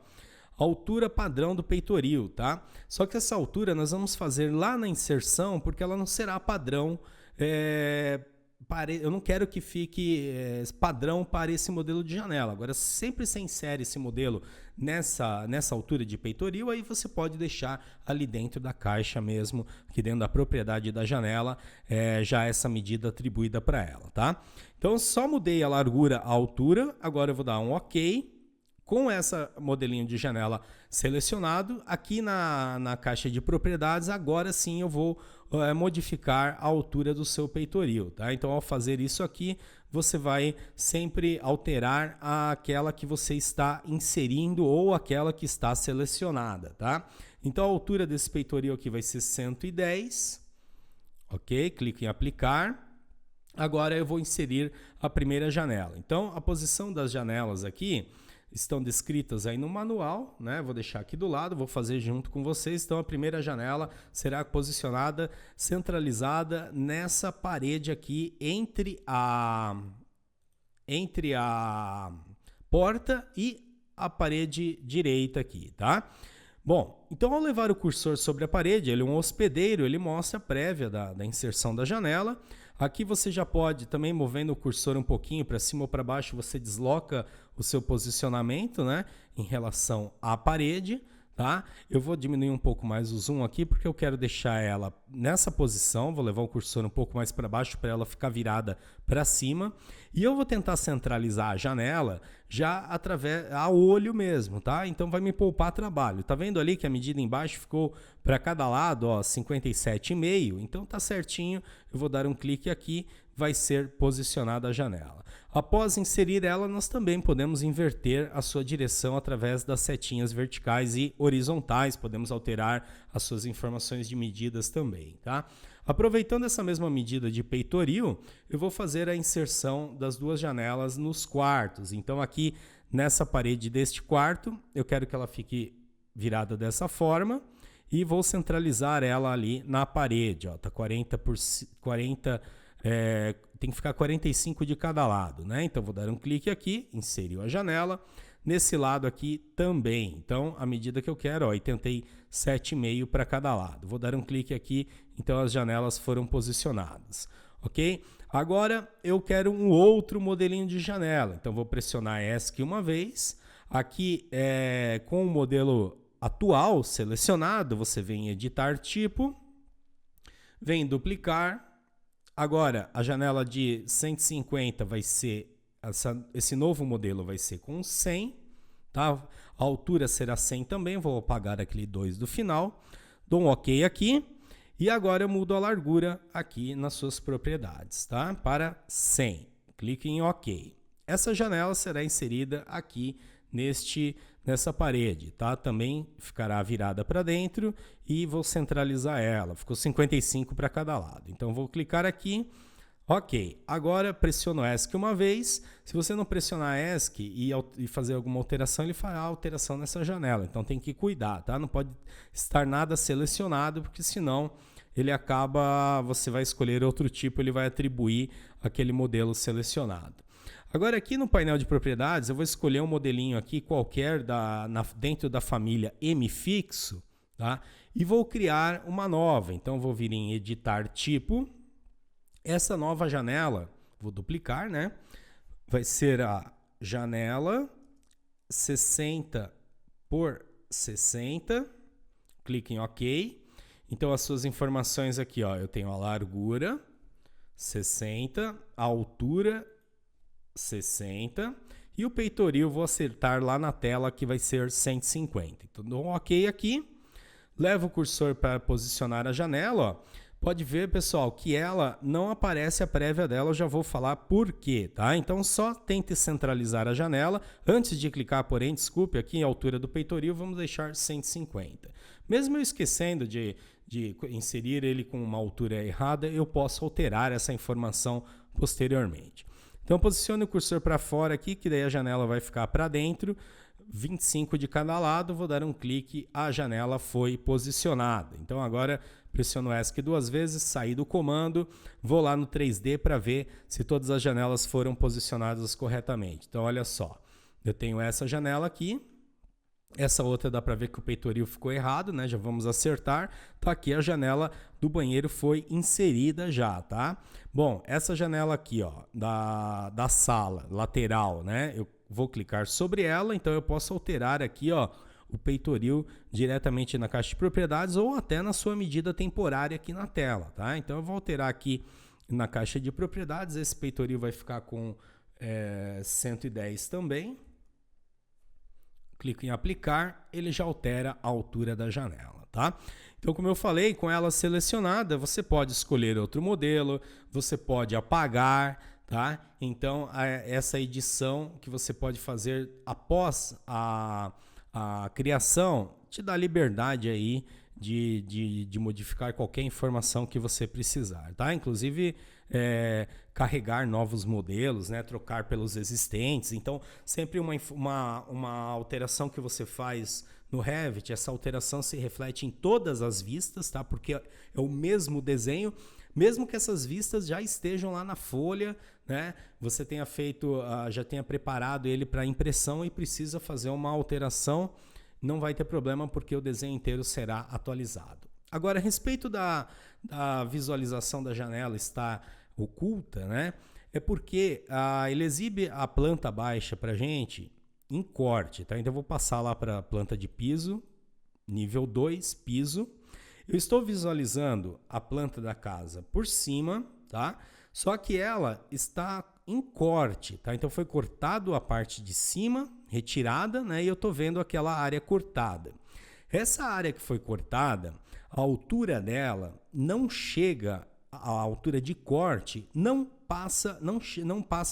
altura padrão do peitoril, tá? Só que essa altura nós vamos fazer lá na inserção, porque ela não será padrão, eu não quero que fique padrão para esse modelo de janela. Agora, sempre você insere esse modelo nessa altura de peitoril, aí você pode deixar ali dentro da caixa mesmo, aqui dentro da propriedade da janela, já essa medida atribuída para ela, tá? Então, só mudei a largura, a altura, agora eu vou dar um OK. Com essa modelinho de janela selecionado, aqui na caixa de propriedades, agora sim eu vou modificar a altura do seu peitoril, tá? Então, ao fazer isso aqui, você vai sempre alterar aquela que você está inserindo ou aquela que está selecionada, tá? Então, a altura desse peitoril aqui vai ser 110, ok? Clique em aplicar. Agora eu vou inserir a primeira janela. Então, a posição das janelas aqui estão descritas aí no manual, né? Vou deixar aqui do lado, vou fazer junto com vocês. Então, a primeira janela será posicionada, centralizada nessa parede aqui entre a porta e a parede direita aqui, tá? Bom, então ao levar o cursor sobre a parede, ele é um hospedeiro, ele mostra a prévia da inserção da janela. Aqui você já pode, também movendo o cursor um pouquinho para cima ou para baixo, você desloca o seu posicionamento, né, em relação à parede, tá? Eu vou diminuir um pouco mais o zoom aqui, porque eu quero deixar ela nessa posição, vou levar o cursor um pouco mais para baixo para ela ficar virada para cima. E eu vou tentar centralizar a janela já através a olho mesmo, tá? Então vai me poupar trabalho. Tá vendo ali que a medida embaixo ficou para cada lado, ó, 57,5. Então tá certinho. Eu vou dar um clique aqui, vai ser posicionada a janela. Após inserir ela, nós também podemos inverter a sua direção através das setinhas verticais e horizontais. Podemos alterar as suas informações de medidas também, tá? Aproveitando essa mesma medida de peitoril, eu vou fazer a inserção das 2 janelas nos quartos. Então aqui nessa parede deste quarto, eu quero que ela fique virada dessa forma e vou centralizar ela ali na parede, ó, tá 40 por 40, tem que ficar 45 de cada lado, né? Então vou dar um clique aqui, inseriu a janela. Nesse lado aqui também, então a medida que eu quero, ó, 87,5 para cada lado. Vou dar um clique aqui, então as janelas foram posicionadas, ok? Agora eu quero um outro modelinho de janela, então vou pressionar ESC uma vez. Aqui com o modelo atual selecionado, você vem em editar tipo, vem duplicar. Agora a janela de 150 vai ser esse novo modelo vai ser com 100, tá? A altura será 100 também, vou apagar aquele 2 do final, dou um OK aqui e agora eu mudo a largura aqui nas suas propriedades, tá? Para 100, clique em OK. Essa janela será inserida aqui nessa parede, tá? Também ficará virada para dentro e vou centralizar ela, ficou 55 para cada lado. Então vou clicar aqui. Ok, agora pressiono ESC uma vez. Se você não pressionar ESC e fazer alguma alteração, ele fará alteração nessa janela. Então tem que cuidar, tá? Não pode estar nada selecionado, porque senão você vai escolher outro tipo, ele vai atribuir aquele modelo selecionado. Agora aqui no painel de propriedades, eu vou escolher um modelinho aqui qualquer dentro da família M fixo, tá? E vou criar uma nova. Então vou vir em editar tipo. Essa nova janela, vou duplicar, né? Vai ser a janela 60 por 60. Clique em OK. Então as suas informações aqui, ó, eu tenho a largura 60, a altura 60 e o peitoril vou acertar lá na tela que vai ser 150. Então dou um OK aqui, levo o cursor para posicionar a janela, ó. Pode ver, pessoal, que ela não aparece a prévia dela, eu já vou falar por quê, tá? Então só tente centralizar a janela. Antes de clicar, porém, desculpe, aqui em altura do peitoril, vamos deixar 150. Mesmo eu esquecendo de inserir ele com uma altura errada, eu posso alterar essa informação posteriormente. Então posicione o cursor para fora aqui, que daí a janela vai ficar para dentro. 25 de cada lado, vou dar um clique, a janela foi posicionada. Então agora pressiono ESC 2 vezes, saí do comando, vou lá no 3D para ver se todas as janelas foram posicionadas corretamente. Então olha só, eu tenho essa janela aqui, essa outra dá para ver que o peitoril ficou errado, né? Já vamos acertar. Tá aqui a janela do banheiro foi inserida já, tá? Bom, essa janela aqui, ó, da sala lateral, né? Eu vou clicar sobre ela, então eu posso alterar aqui, ó, o peitoril diretamente na caixa de propriedades ou até na sua medida temporária aqui na tela, tá? Então eu vou alterar aqui na caixa de propriedades, esse peitoril vai ficar com 110 também. Clico em aplicar, ele já altera a altura da janela, tá? Então, como eu falei, com ela selecionada, você pode escolher outro modelo, você pode apagar, tá? Então, essa edição que você pode fazer após a criação te dá liberdade aí de modificar qualquer informação que você precisar, tá? Inclusive, carregar novos modelos, né? Trocar pelos existentes. Então, sempre uma alteração que você faz no Revit, essa alteração se reflete em todas as vistas, tá? Porque é o mesmo desenho, mesmo que essas vistas já estejam lá na folha, né? Você tenha feito, já tenha preparado ele para impressão e precisa fazer uma alteração, não vai ter problema porque o desenho inteiro será atualizado. Agora, a respeito da visualização da janela estar oculta, né? É porque ele exibe a planta baixa para a gente em corte, tá? Então eu vou passar lá para a planta de piso, nível 2, piso. Eu estou visualizando a planta da casa por cima, tá? Só que ela está em corte, tá? Então foi cortado a parte de cima, retirada, né? E eu estou vendo aquela área cortada. Essa área que foi cortada, a altura dela não chega, a altura de corte não passa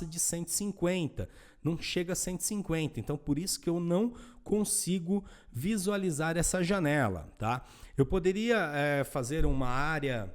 de 150, não chega a 150. Então por isso que eu não consigo visualizar essa janela, tá? Eu poderia fazer uma área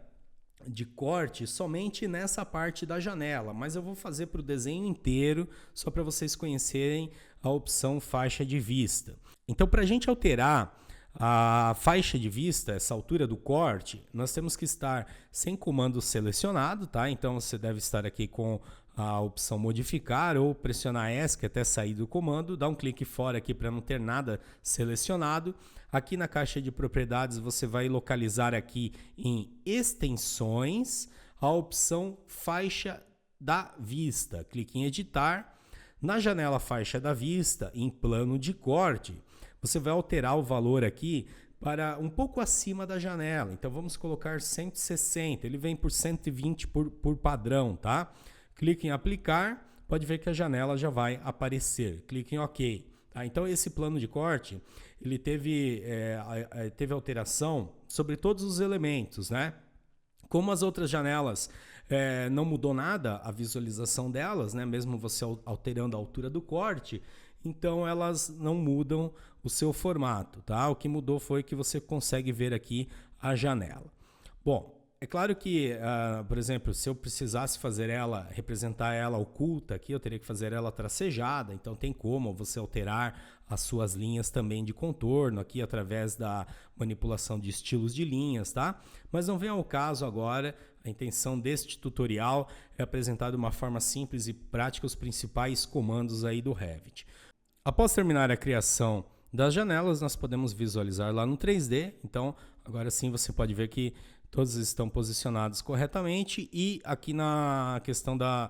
de corte somente nessa parte da janela, mas eu vou fazer para o desenho inteiro, só para vocês conhecerem a opção faixa de vista. Então, para a gente alterar a faixa de vista, essa altura do corte, nós temos que estar sem comando selecionado, tá? Então você deve estar aqui com a opção modificar ou pressionar ESC até sair do comando, dá um clique fora aqui para não ter nada selecionado. Aqui na caixa de propriedades você vai localizar aqui em extensões a opção faixa da vista. Clique em editar. Na janela faixa da vista, em plano de corte, você vai alterar o valor aqui para um pouco acima da janela. Então vamos colocar 160, ele vem por 120 por padrão, tá? Clique em aplicar, pode ver que a janela já vai aparecer. Clique em OK. Tá? Então esse plano de corte, ele teve alteração sobre todos os elementos, né? Como as outras janelas não mudou nada a visualização delas, né? Mesmo você alterando a altura do corte, então elas não mudam o seu formato, tá? O que mudou foi que você consegue ver aqui a janela. Bom, É claro que, por exemplo, se eu precisasse representar ela oculta aqui, eu teria que fazer ela tracejada, então tem como você alterar as suas linhas também de contorno aqui através da manipulação de estilos de linhas, tá? Mas não vem ao caso agora, a intenção deste tutorial é apresentar de uma forma simples e prática os principais comandos aí do Revit. Após terminar a criação das janelas, nós podemos visualizar lá no 3D, então agora sim você pode ver que todos estão posicionados corretamente e aqui na questão da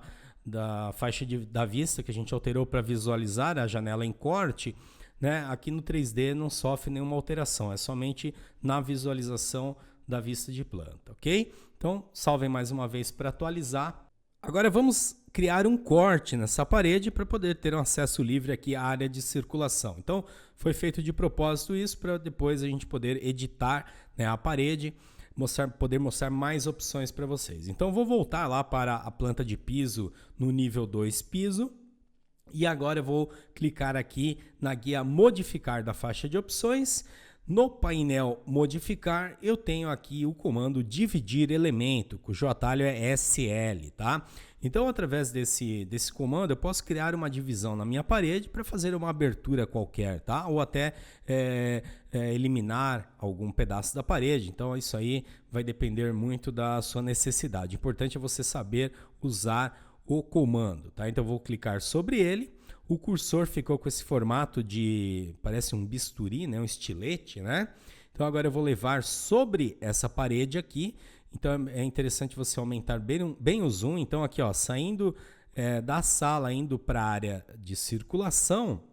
faixa da vista que a gente alterou para visualizar a janela em corte, né? Aqui no 3D não sofre nenhuma alteração, é somente na visualização da vista de planta, ok? Então salvem mais uma vez para atualizar. Agora vamos criar um corte nessa parede para poder ter um acesso livre aqui à área de circulação. Então foi feito de propósito isso para depois a gente poder editar, né, a parede, poder mostrar mais opções para vocês. Então vou voltar lá para a planta de piso no nível 2 piso e agora eu vou clicar aqui na guia modificar da faixa de opções. No painel modificar eu tenho aqui o comando dividir elemento, cujo atalho é SL, tá? Então através desse comando eu posso criar uma divisão na minha parede para fazer uma abertura qualquer, tá? Ou até eliminar algum pedaço da parede. Então isso aí vai depender muito da sua necessidade. O importante é você saber usar o comando, tá? Então eu vou clicar sobre ele. O cursor ficou com esse formato parece um bisturi, né? Um estilete, né? Então agora eu vou levar sobre essa parede aqui. Então é interessante você aumentar bem o zoom. Então aqui, ó, saindo da sala, indo para a área de circulação,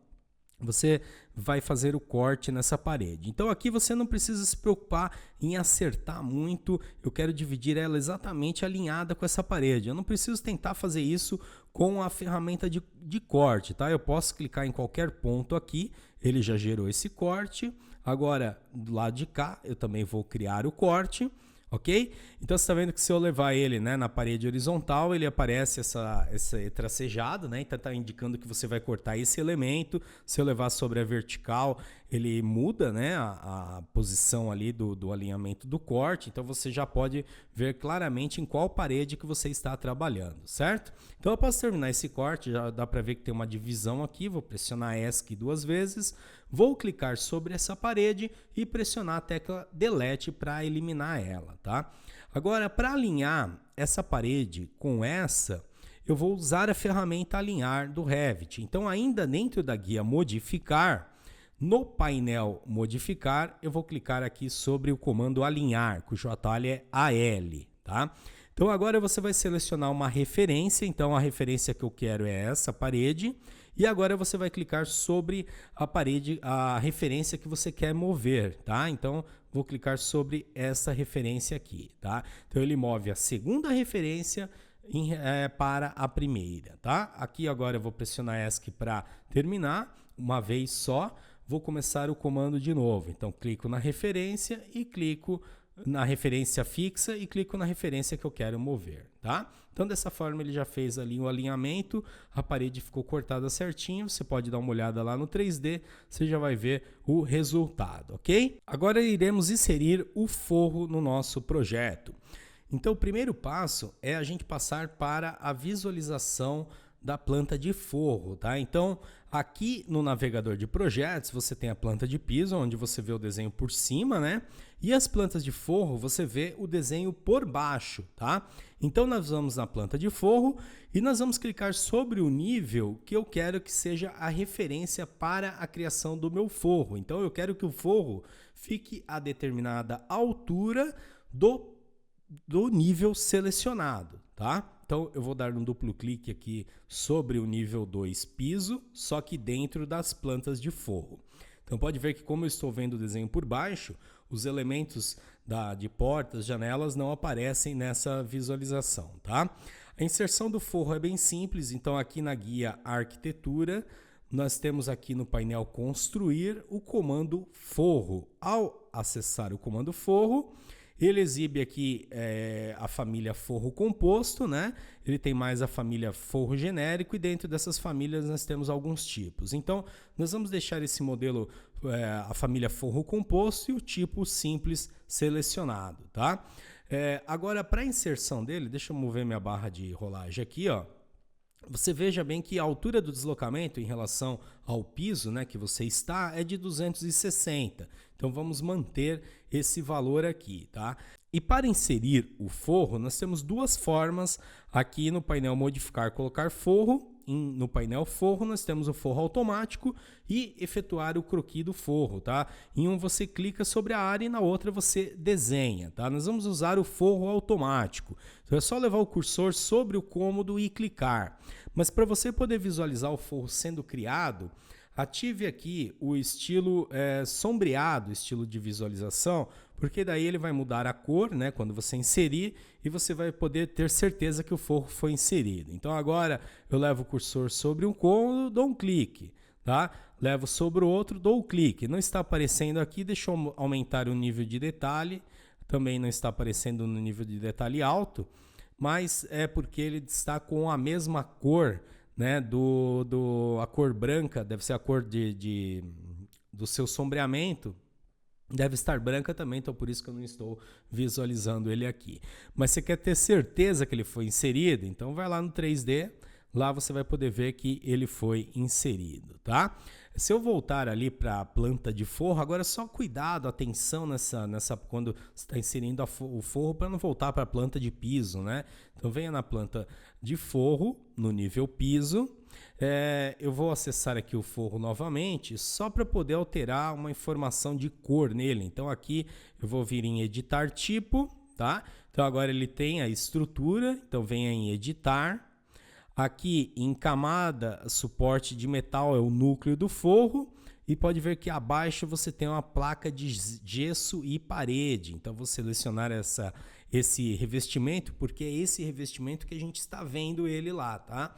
você vai fazer o corte nessa parede. Então aqui você não precisa se preocupar em acertar muito. Eu quero dividir ela exatamente alinhada com essa parede. Eu não preciso tentar fazer isso com a ferramenta de corte, tá? Eu posso clicar em qualquer ponto aqui, ele já gerou esse corte. Agora, do lado de cá, eu também vou criar o corte. Ok? Então você está vendo que se eu levar ele, né, na parede horizontal, ele aparece esse tracejado, né? Então está indicando que você vai cortar esse elemento. Se eu levar sobre a vertical, ele muda, né, a posição ali do alinhamento do corte. Então você já pode ver claramente em qual parede que você está trabalhando, certo? Então após terminar esse corte, já dá para ver que tem uma divisão aqui. Vou pressionar ESC 2 vezes. Vou clicar sobre essa parede e pressionar a tecla Delete para eliminar ela, tá? Agora, para alinhar essa parede com essa, eu vou usar a ferramenta Alinhar do Revit. Então, ainda dentro da guia Modificar, no painel Modificar, eu vou clicar aqui sobre o comando Alinhar, cujo atalho é AL, tá? Então, agora você vai selecionar uma referência. Então, a referência que eu quero é essa parede. E agora você vai clicar sobre a parede, a referência que você quer mover, tá? Então, vou clicar sobre essa referência aqui, tá? Então, ele move a segunda referência para a primeira, tá? Aqui agora eu vou pressionar ESC para terminar, uma vez só. Vou começar o comando de novo. Então, clico na referência e clico na referência fixa e clico na referência que eu quero mover, tá? Então dessa forma ele já fez ali o alinhamento, a parede ficou cortada certinho. Você pode dar uma olhada lá no 3D, você já vai ver o resultado, ok? Agora iremos inserir o forro no nosso projeto. Então o primeiro passo é a gente passar para a visualização da planta de forro, tá? Então, aqui no navegador de projetos, você tem a planta de piso, onde você vê o desenho por cima, né? E as plantas de forro, você vê o desenho por baixo, tá? Então, nós vamos na planta de forro e nós vamos clicar sobre o nível que eu quero que seja a referência para a criação do meu forro. Então, eu quero que o forro fique a determinada altura do nível selecionado, tá? Então, eu vou dar um duplo clique aqui sobre o nível 2 piso, só que dentro das plantas de forro. Então, pode ver que como eu estou vendo o desenho por baixo, os elementos de portas, janelas não aparecem nessa visualização, tá? A inserção do forro é bem simples. Então, aqui na guia Arquitetura, nós temos aqui no painel Construir o comando forro. Ao acessar o comando forro, ele exibe aqui a família forro composto, né? Ele tem mais a família forro genérico e dentro dessas famílias nós temos alguns tipos. Então, nós vamos deixar esse modelo, a família forro composto e o tipo simples selecionado, tá? Agora, para a inserção dele, deixa eu mover minha barra de rolagem aqui, ó. Você veja bem que a altura do deslocamento em relação ao piso, né, que você está é de 260. Então vamos manter esse valor aqui, tá? E para inserir o forro, nós temos duas formas aqui no painel modificar, colocar forro. No painel forro nós temos o forro automático e efetuar o croquis do forro, tá? Em um você clica sobre a área e na outra você desenha, tá? Nós vamos usar o forro automático. Então é só levar o cursor sobre o cômodo e clicar. Mas para você poder visualizar o forro sendo criado, ative aqui o estilo sombreado, estilo de visualização, porque daí ele vai mudar a cor, né, quando você inserir, e você vai poder ter certeza que o forro foi inserido. Então agora eu levo o cursor sobre um cômodo, dou um clique, tá? Levo sobre o outro, dou um clique. Não está aparecendo aqui, deixa eu aumentar o nível de detalhe, também não está aparecendo no nível de detalhe alto, mas é porque ele está com a mesma cor, né, a cor branca, deve ser a cor do seu sombreamento, deve estar branca também, então por isso que eu não estou visualizando ele aqui. Mas você quer ter certeza que ele foi inserido? Então vai lá no 3D, lá você vai poder ver que ele foi inserido, tá? Se eu voltar ali para a planta de forro, agora só cuidado, atenção nessa quando você está inserindo o forro para não voltar para a planta de piso, né? Então venha na planta de forro, no nível piso. Eu vou acessar aqui o forro novamente, só para poder alterar uma informação de cor nele. Então aqui eu vou vir em editar tipo, tá? Então agora ele tem a estrutura, então venha em editar. Aqui em camada, suporte de metal é o núcleo do forro e pode ver que abaixo você tem uma placa de gesso e parede. Então vou selecionar esse revestimento porque é esse revestimento que a gente está vendo ele lá, tá?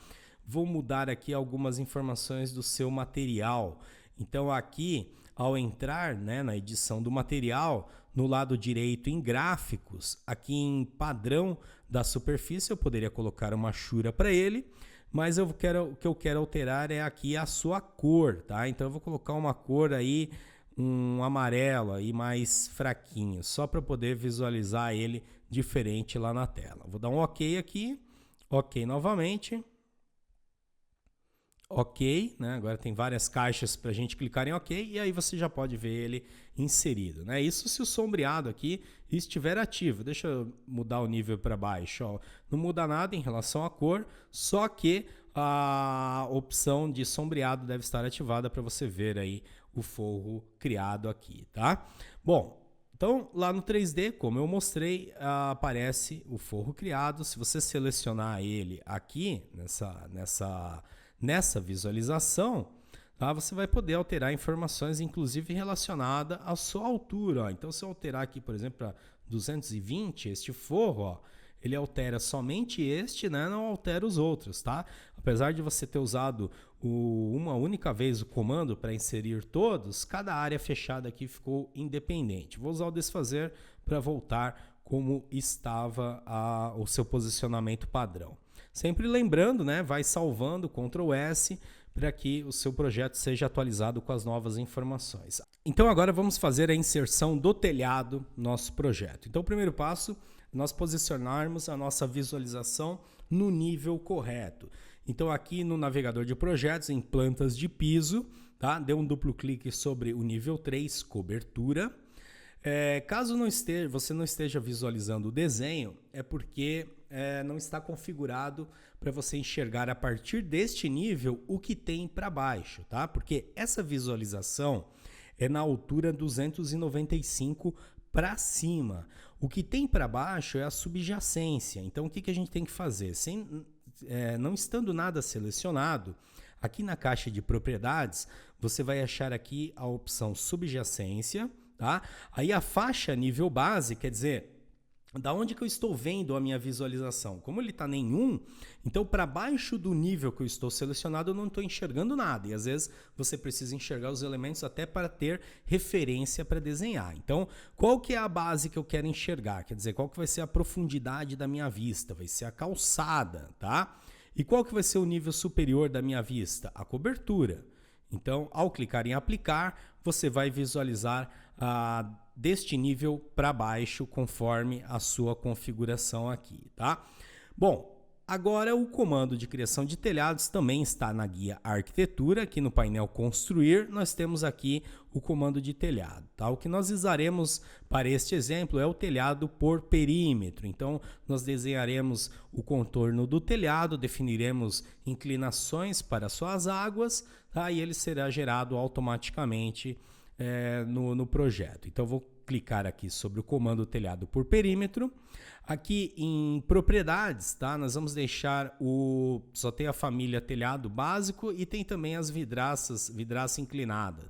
Vou mudar aqui algumas informações do seu material. Então aqui, ao entrar, né, na edição do material, no lado direito em gráficos, aqui em padrão da superfície, eu poderia colocar uma chura para ele, mas o que eu quero alterar é aqui a sua cor, tá? Então eu vou colocar uma cor aí, um amarelo aí mais fraquinho, só para poder visualizar ele diferente lá na tela. Vou dar um OK aqui, OK novamente. OK, né? Agora tem várias caixas para a gente clicar em OK e aí você já pode ver ele inserido, né? Isso se o sombreado aqui estiver ativo. Deixa eu mudar o nível para baixo, ó. Não muda nada em relação à cor, só que a opção de sombreado deve estar ativada para você ver aí o forro criado aqui, tá? Bom, então lá no 3D, como eu mostrei, aparece o forro criado. Se você selecionar ele aqui nessa visualização, tá? Você vai poder alterar informações, inclusive relacionada à sua altura. Ó. Então, se eu alterar aqui, por exemplo, para 220, este forro, ó, ele altera somente este, né? Não altera os outros, tá? Apesar de você ter usado uma única vez o comando para inserir todos, cada área fechada aqui ficou independente. Vou usar o desfazer para voltar como estava o seu posicionamento padrão. Sempre lembrando, né, vai salvando Ctrl S para que o seu projeto seja atualizado com as novas informações. Então agora vamos fazer a inserção do telhado no nosso projeto. Então o primeiro passo, nós posicionarmos a nossa visualização no nível correto. Então aqui no navegador de projetos, em plantas de piso, tá? Dê um duplo clique sobre o nível 3, cobertura. Caso você não esteja visualizando o desenho, é porque não está configurado para você enxergar a partir deste nível o que tem para baixo, tá? Porque essa visualização é na altura 295 para cima. O que tem para baixo é a subjacência. Então o que a gente tem que fazer? Não estando nada selecionado, aqui na caixa de propriedades, você vai achar aqui a opção subjacência. Tá? Aí a faixa nível base, quer dizer, da onde que eu estou vendo a minha visualização? Como ele está nenhum, então para baixo do nível que eu estou selecionado eu não estou enxergando nada. E às vezes você precisa enxergar os elementos até para ter referência para desenhar. Então qual que é a base que eu quero enxergar? Quer dizer, qual que vai ser a profundidade da minha vista? Vai ser a calçada, tá? E qual que vai ser o nível superior da minha vista? A cobertura. Então, ao clicar em aplicar, você vai visualizar deste nível para baixo, conforme a sua configuração aqui, tá? Bom, agora o comando de criação de telhados também está na guia Arquitetura. Aqui no painel Construir, nós temos aqui o comando de telhado, tá? O que nós usaremos para este exemplo é o telhado por perímetro. Então, nós desenharemos o contorno do telhado, definiremos inclinações para suas águas, tá? E ele será gerado automaticamente no projeto. Então, eu vou clicar aqui sobre o comando telhado por perímetro. Aqui em propriedades, tá? Nós vamos deixar só tem a família telhado básico e tem também as vidraça inclinada.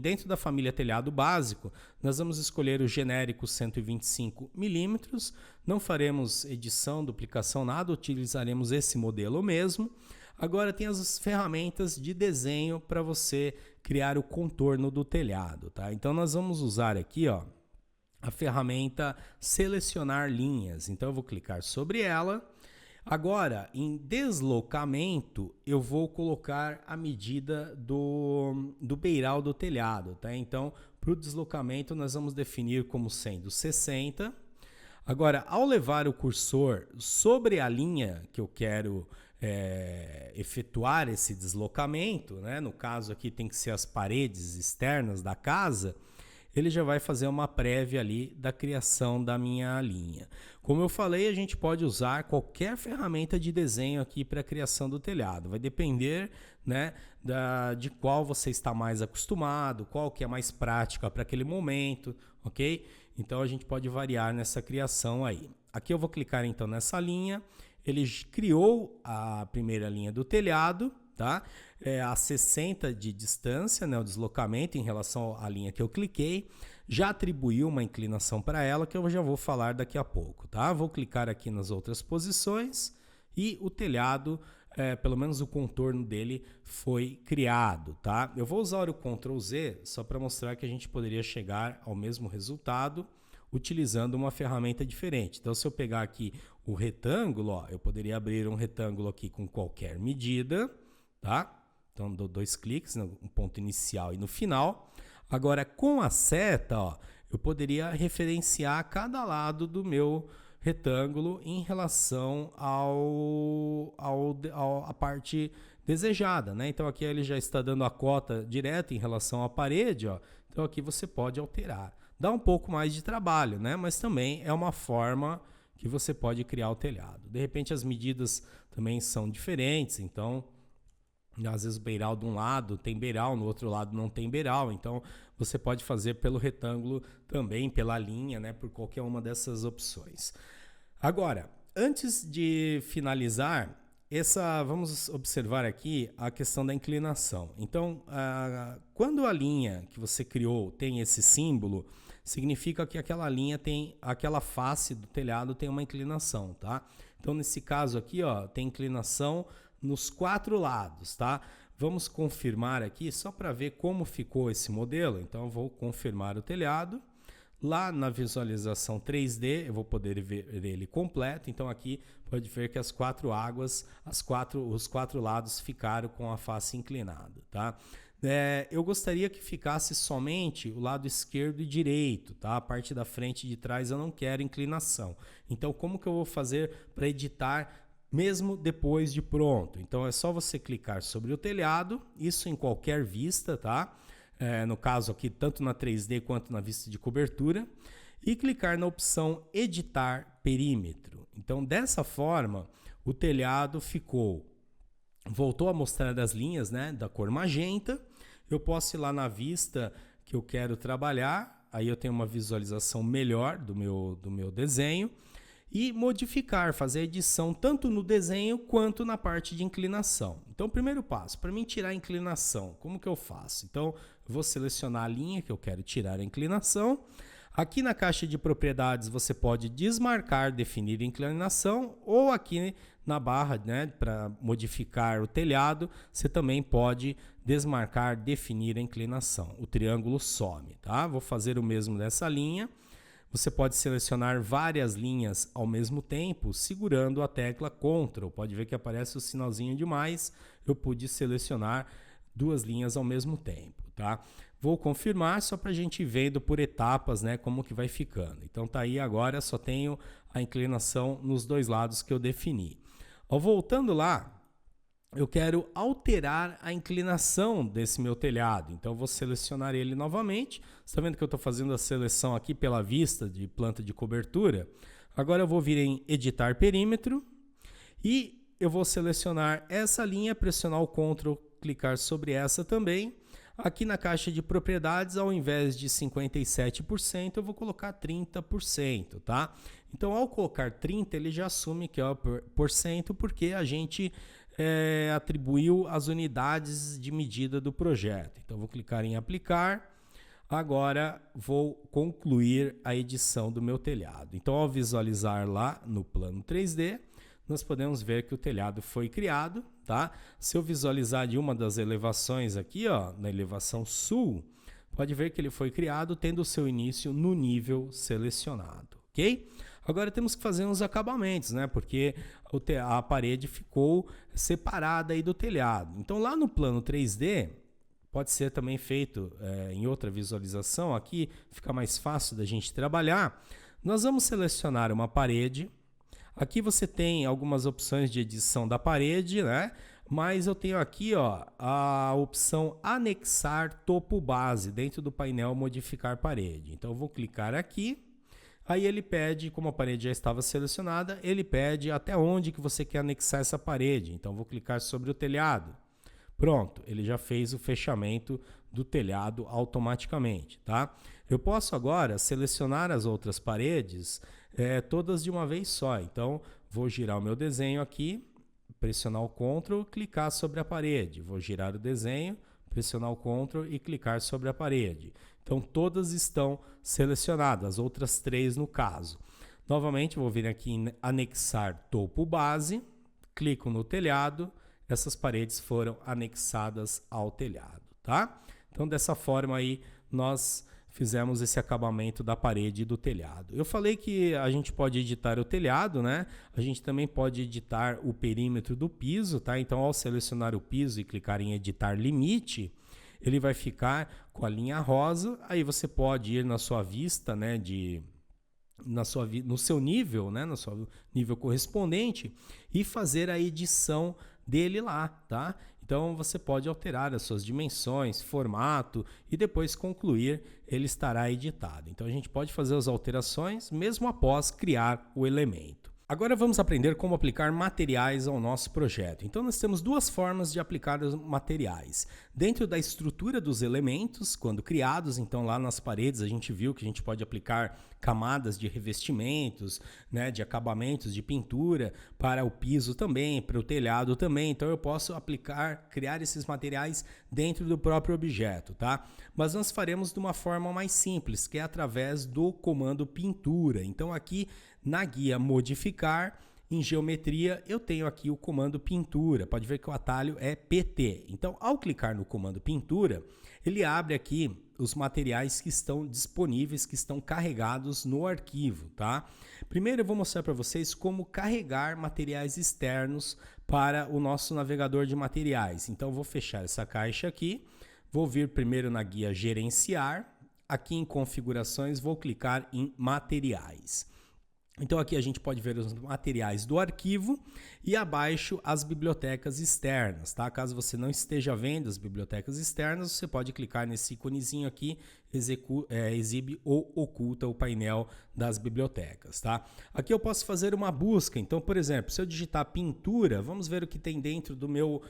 Dentro da família telhado básico, nós vamos escolher o genérico 125 milímetros. Não faremos edição, duplicação, nada, utilizaremos esse modelo mesmo. Agora tem as ferramentas de desenho para você criar o contorno do telhado, tá? Então nós vamos usar aqui, ó, a ferramenta selecionar linhas. Então eu vou clicar sobre ela. Agora, em deslocamento, eu vou colocar a medida do beiral do telhado, tá? Então, para o deslocamento, nós vamos definir como sendo 60. Agora, ao levar o cursor sobre a linha que eu quero efetuar esse deslocamento, né? No caso aqui tem que ser as paredes externas da casa, ele já vai fazer uma prévia ali da criação da minha linha. Como eu falei, a gente pode usar qualquer ferramenta de desenho aqui para a criação do telhado. Vai depender, né, de qual você está mais acostumado, qual que é mais prática para aquele momento, ok? Então a gente pode variar nessa criação aí. Aqui eu vou clicar então nessa linha. Ele criou a primeira linha do telhado, tá? A 60 de distância, né, o deslocamento em relação à linha que eu cliquei, já atribuiu uma inclinação para ela que eu já vou falar daqui a pouco, tá? Vou clicar aqui nas outras posições e o telhado, pelo menos o contorno dele foi criado, tá? Eu vou usar o Ctrl Z só para mostrar que a gente poderia chegar ao mesmo resultado utilizando uma ferramenta diferente. Então, se eu pegar aqui o retângulo, ó, eu poderia abrir um retângulo aqui com qualquer medida, tá? Então, dou 2 cliques no ponto inicial e no final. Agora, com a seta, ó, eu poderia referenciar cada lado do meu retângulo em relação à parte desejada, né? Então, aqui ele já está dando a cota direta em relação à parede, ó. Então, aqui você pode alterar. Dá um pouco mais de trabalho, né? Mas também é uma forma que você pode criar o telhado. De repente, as medidas também são diferentes, então às vezes o beiral de um lado tem beiral, no outro lado não tem beiral, então você pode fazer pelo retângulo também, pela linha, né, por qualquer uma dessas opções. Agora, antes de finalizar, vamos observar aqui a questão da inclinação. Então, quando a linha que você criou tem esse símbolo, significa que aquela linha aquela face do telhado tem uma inclinação, tá? Então, nesse caso aqui, ó, tem inclinação nos 4 lados, tá? Vamos confirmar aqui só para ver como ficou esse modelo. Então, eu vou confirmar o telhado. Lá na visualização 3D, eu vou poder ver ele completo. Então, aqui pode ver que as 4 águas, os 4 lados ficaram com a face inclinada, tá? Eu gostaria que ficasse somente o lado esquerdo e direito, tá? A parte da frente e de trás eu não quero inclinação. Então, como que eu vou fazer para editar mesmo depois de pronto? Então, é só você clicar sobre o telhado, isso em qualquer vista, tá? No caso aqui, tanto na 3D quanto na vista de cobertura, e clicar na opção Editar Perímetro. Então, dessa forma, o telhado voltou a mostrar as linhas, né, da cor magenta. Eu posso ir lá na vista que eu quero trabalhar, aí eu tenho uma visualização melhor do meu desenho, e modificar, fazer a edição tanto no desenho quanto na parte de inclinação. Então, primeiro passo, para mim tirar a inclinação, como que eu faço? Então, eu vou selecionar a linha que eu quero tirar a inclinação. Aqui na caixa de propriedades você pode desmarcar, definir inclinação, ou aqui na barra, né, para modificar o telhado, você também pode desmarcar, definir a inclinação. O triângulo some, tá? Vou fazer o mesmo dessa linha. Você pode selecionar várias linhas ao mesmo tempo, segurando a tecla Ctrl. Pode ver que aparece o sinalzinho de mais. Eu pude selecionar 2 linhas ao mesmo tempo, tá? Vou confirmar só para a gente ir vendo por etapas, né, como que vai ficando. Então tá aí agora, só tenho a inclinação nos dois lados que eu defini. Voltando lá, eu quero alterar a inclinação desse meu telhado. Então vou selecionar ele novamente. Você está vendo que eu estou fazendo a seleção aqui pela vista de planta de cobertura? Agora eu vou vir em editar perímetro e eu vou selecionar essa linha, pressionar o Ctrl, clicar sobre essa também. Aqui na caixa de propriedades, ao invés de 57%, eu vou colocar 30%, tá? Então, ao colocar 30%, ele já assume que é o porcento, porque a gente atribuiu as unidades de medida do projeto. Então, vou clicar em aplicar. Agora, vou concluir a edição do meu telhado. Então, ao visualizar lá no plano 3D, nós podemos ver que o telhado foi criado, tá? Se eu visualizar de uma das elevações aqui, ó, na elevação sul, pode ver que ele foi criado tendo o seu início no nível selecionado, ok? Agora temos que fazer uns acabamentos, né? Porque a parede ficou separada aí do telhado. Então lá no plano 3D, pode ser também feito em outra visualização, aqui fica mais fácil da gente trabalhar. Nós vamos selecionar uma parede. Aqui você tem algumas opções de edição da parede, né? Mas eu tenho aqui, ó, a opção anexar topo base dentro do painel modificar parede. Então eu vou clicar aqui. Aí ele pede, como a parede já estava selecionada, ele pede até onde que você quer anexar essa parede. Então eu vou clicar sobre o telhado. Pronto, ele já fez o fechamento do telhado automaticamente, tá? Eu posso agora selecionar as outras paredes todas de uma vez só. Então, vou girar o meu desenho aqui, pressionar o Ctrl, clicar sobre a parede. Vou girar o desenho, pressionar o Ctrl e clicar sobre a parede. Então, todas estão selecionadas, as outras 3 no caso. Novamente, vou vir aqui em anexar topo base, clico no telhado, essas paredes foram anexadas ao telhado, tá? Então, dessa forma aí, nós fizemos esse acabamento da parede e do telhado. Eu falei que a gente pode editar o telhado, né? A gente também pode editar o perímetro do piso, tá? Então, ao selecionar o piso e clicar em editar limite, ele vai ficar com a linha rosa. Aí você pode ir na sua vista, né, no seu nível, né, no seu nível correspondente e fazer a edição dele lá, tá? Então você pode alterar as suas dimensões, formato e depois concluir, ele estará editado. Então a gente pode fazer as alterações mesmo após criar o elemento. Agora vamos aprender como aplicar materiais ao nosso projeto. Então nós temos duas formas de aplicar os materiais. Dentro da estrutura dos elementos, quando criados, então lá nas paredes a gente viu que a gente pode aplicar camadas de revestimentos, né, de acabamentos, de pintura, para o piso também, para o telhado também. Então eu posso criar esses materiais dentro do próprio objeto, tá? Mas nós faremos de uma forma mais simples, que é através do comando pintura. Então aqui na guia modificar, em geometria, eu tenho aqui o comando pintura. Pode ver que o atalho é PT. Então, ao clicar no comando pintura, ele abre aqui os materiais que estão disponíveis, que estão carregados no arquivo, tá? Primeiro eu vou mostrar para vocês como carregar materiais externos para o nosso navegador de materiais. Então, eu vou fechar essa caixa aqui, vou vir primeiro na guia gerenciar, aqui em configurações, vou clicar em materiais. Então aqui a gente pode ver os materiais do arquivo e abaixo as bibliotecas externas, tá? Caso você não esteja vendo as bibliotecas externas, você pode clicar nesse íconezinho aqui, exibe ou oculta o painel das bibliotecas, tá? Aqui eu posso fazer uma busca, então, por exemplo, se eu digitar pintura, vamos ver o que tem dentro do meu,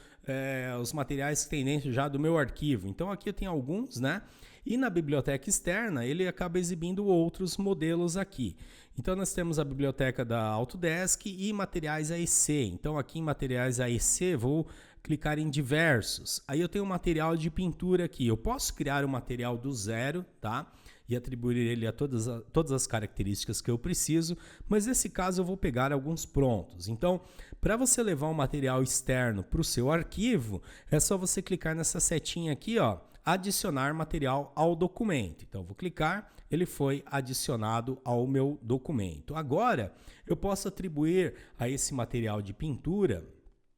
os materiais que tem dentro já do meu arquivo. Então aqui eu tenho alguns, né? E na biblioteca externa, ele acaba exibindo outros modelos aqui. Então, nós temos a biblioteca da Autodesk e materiais AEC. Então, aqui em materiais AEC, vou clicar em diversos. Aí eu tenho um material de pintura aqui. Eu posso criar um material do zero, tá? E atribuir ele a todas as características que eu preciso, mas nesse caso eu vou pegar alguns prontos. Então, para você levar um material externo para o seu arquivo, é só você clicar nessa setinha aqui, ó, adicionar material ao documento. Então, vou clicar, ele foi adicionado ao meu documento. Agora, eu posso atribuir a esse material de pintura,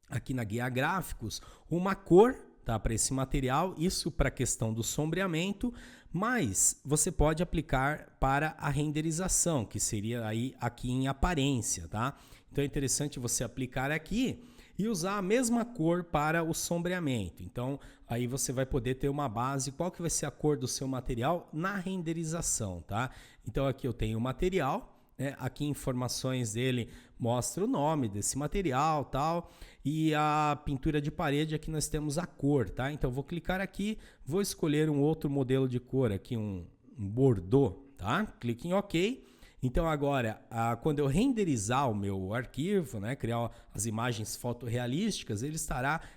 aqui na guia gráficos, uma cor, tá, para esse material, isso para a questão do sombreamento, mas você pode aplicar para a renderização, que seria aí aqui em aparência, tá? Então é interessante você aplicar aqui e usar a mesma cor para o sombreamento. Então aí você vai poder ter uma base, qual que vai ser a cor do seu material na renderização, tá? Então aqui eu tenho o material, né? Aqui informações dele mostra o nome desse material, tal, e a pintura de parede aqui nós temos a cor, tá? Então eu vou clicar aqui, vou escolher um outro modelo de cor aqui, um Bordeaux, tá? Clique em OK. Então agora, quando eu renderizar o meu arquivo, né, criar as imagens fotorrealísticas,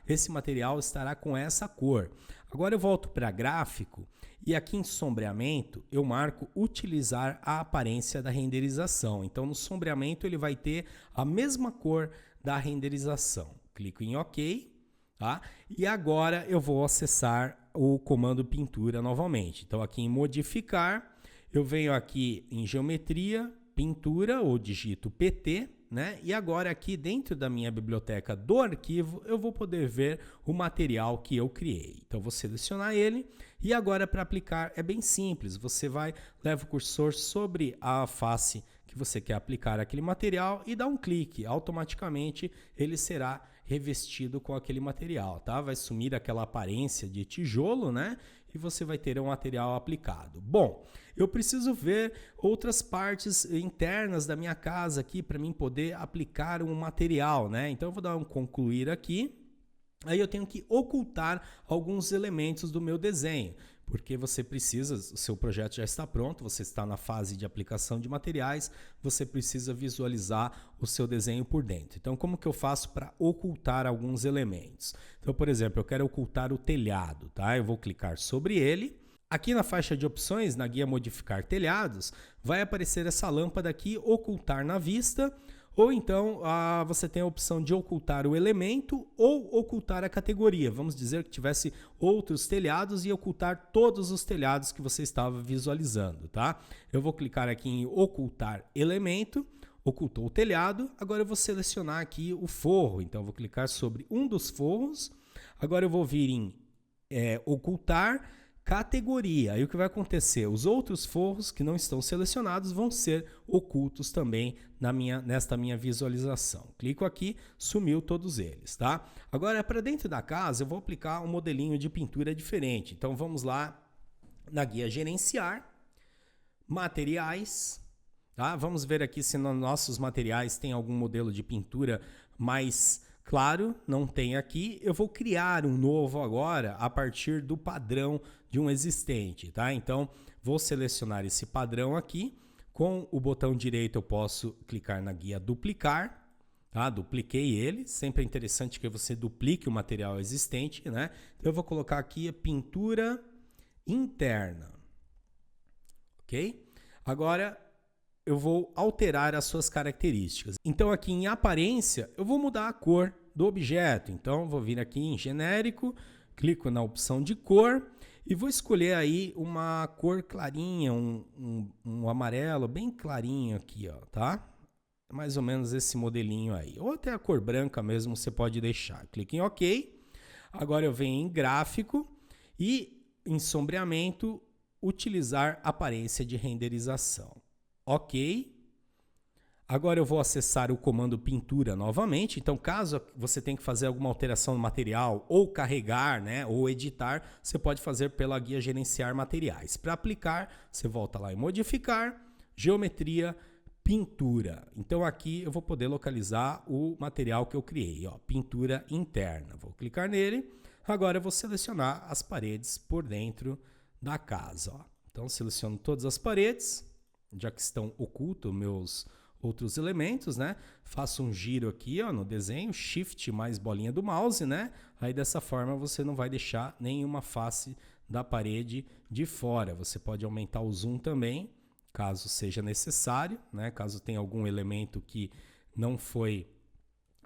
esse material estará com essa cor. Agora eu volto para gráfico e aqui em sombreamento eu marco utilizar a aparência da renderização. Então no sombreamento ele vai ter a mesma cor da renderização. Clico em OK, tá? E agora eu vou acessar o comando pintura novamente. Então aqui em modificar, eu venho aqui em geometria, pintura, ou digito PT, né? E agora aqui dentro da minha biblioteca do arquivo, eu vou poder ver o material que eu criei. Então, vou selecionar ele e agora para aplicar é bem simples. Você leva o cursor sobre a face que você quer aplicar aquele material e dá um clique. Automaticamente ele será revestido com aquele material, tá? Vai sumir aquela aparência de tijolo, né? E você vai ter um material aplicado. Bom, eu preciso ver outras partes internas da minha casa aqui para mim poder aplicar um material, né? Então eu vou dar um concluir aqui. Aí eu tenho que ocultar alguns elementos do meu desenho, porque você precisa, o seu projeto já está pronto, você está na fase de aplicação de materiais, você precisa visualizar o seu desenho por dentro. Então, como que eu faço para ocultar alguns elementos? Então, por exemplo, eu quero ocultar o telhado, tá? Eu vou clicar sobre ele. Aqui na faixa de opções, na guia Modificar Telhados, vai aparecer essa lâmpada aqui, Ocultar na Vista, ou então você tem a opção de ocultar o elemento ou ocultar a categoria. Vamos dizer que tivesse outros telhados e ocultar todos os telhados que você estava visualizando, tá? Eu vou clicar aqui em ocultar elemento, ocultou o telhado. Agora eu vou selecionar aqui o forro, então eu vou clicar sobre um dos forros. Agora eu vou vir em ocultar categoria. Aí o que vai acontecer? Os outros forros que não estão selecionados vão ser ocultos também nesta minha visualização. Clico aqui, sumiu todos eles, tá? Agora, para dentro da casa, eu vou aplicar um modelinho de pintura diferente. Então, vamos lá na guia Gerenciar, Materiais, tá? Vamos ver aqui se nos nossos materiais tem algum modelo de pintura mais claro, não tem aqui. Eu vou criar um novo agora a partir do padrão de um existente, tá? Então, vou selecionar esse padrão aqui. Com o botão direito eu posso clicar na guia Duplicar, tá? Dupliquei ele. Sempre é interessante que você duplique o material existente, né? Então, eu vou colocar aqui a pintura interna, ok? Agora, eu vou alterar as suas características. Então aqui em aparência, eu vou mudar a cor do objeto. Então vou vir aqui em genérico, clico na opção de cor e vou escolher aí uma cor clarinha, um amarelo bem clarinho aqui, ó, tá? Mais ou menos esse modelinho aí. Ou até a cor branca mesmo você pode deixar. Clique em OK. Agora eu venho em gráfico e em sombreamento, utilizar aparência de renderização. OK. Agora eu vou acessar o comando pintura novamente. Então, caso você tenha que fazer alguma alteração no material ou carregar, né, ou editar, você pode fazer pela guia Gerenciar Materiais. Para aplicar, você volta lá em Modificar, Geometria, Pintura. Então aqui eu vou poder localizar o material que eu criei, ó, pintura interna. Vou clicar nele. Agora eu vou selecionar as paredes por dentro da casa, ó. Então seleciono todas as paredes, já que estão ocultos meus outros elementos, né? Faço um giro aqui, ó, no desenho, Shift mais bolinha do mouse, né? Aí dessa forma você não vai deixar nenhuma face da parede de fora. Você pode aumentar o zoom também, caso seja necessário, né? Caso tenha algum elemento que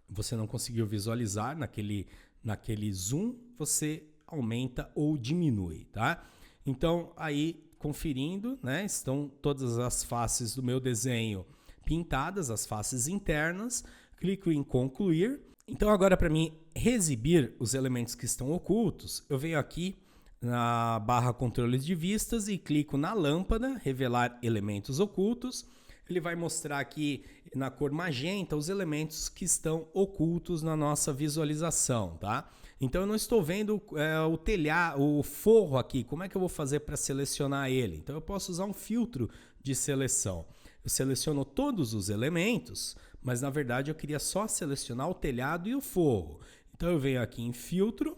você não conseguiu visualizar naquele zoom, você aumenta ou diminui, tá? Então, aí, conferindo, né? Estão todas as faces do meu desenho pintadas, as faces internas. Clico em concluir. Então, agora para mim reexibir os elementos que estão ocultos, eu venho aqui na barra controles de vistas e clico na lâmpada, revelar elementos ocultos. Ele vai mostrar aqui na cor magenta os elementos que estão ocultos na nossa visualização, tá? Então eu não estou vendo o telhado, o forro aqui, como é que eu vou fazer para selecionar ele? Então eu posso usar um filtro de seleção. Eu seleciono todos os elementos, mas na verdade eu queria só selecionar o telhado e o forro. Então eu venho aqui em filtro.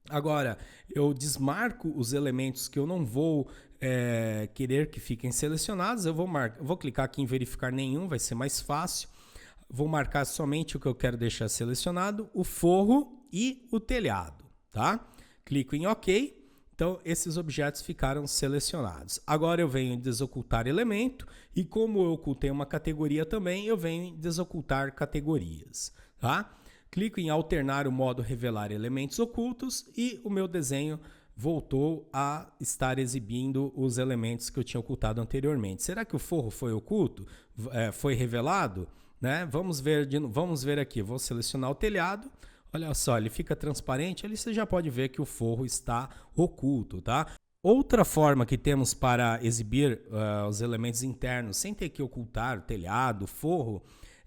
Agora, eu desmarco os elementos que eu não vou querer que fiquem selecionados. Eu vou clicar aqui em verificar nenhum, vai ser mais fácil. Vou marcar somente o que eu quero deixar selecionado, o forro e o telhado, tá? Clico em OK. Então, esses objetos ficaram selecionados. Agora eu venho em desocultar elemento e como eu ocultei uma categoria também, eu venho em desocultar categorias, tá? Clico em alternar o modo revelar elementos ocultos e o meu desenho voltou a estar exibindo os elementos que eu tinha ocultado anteriormente. Será que o forro foi oculto? Foi revelado? Né? Vamos ver aqui. Vou selecionar o telhado. Olha só, ele fica transparente. Ali você já pode ver que o forro está oculto, tá? Outra forma que temos para exibir os elementos internos sem ter que ocultar o telhado, o forro,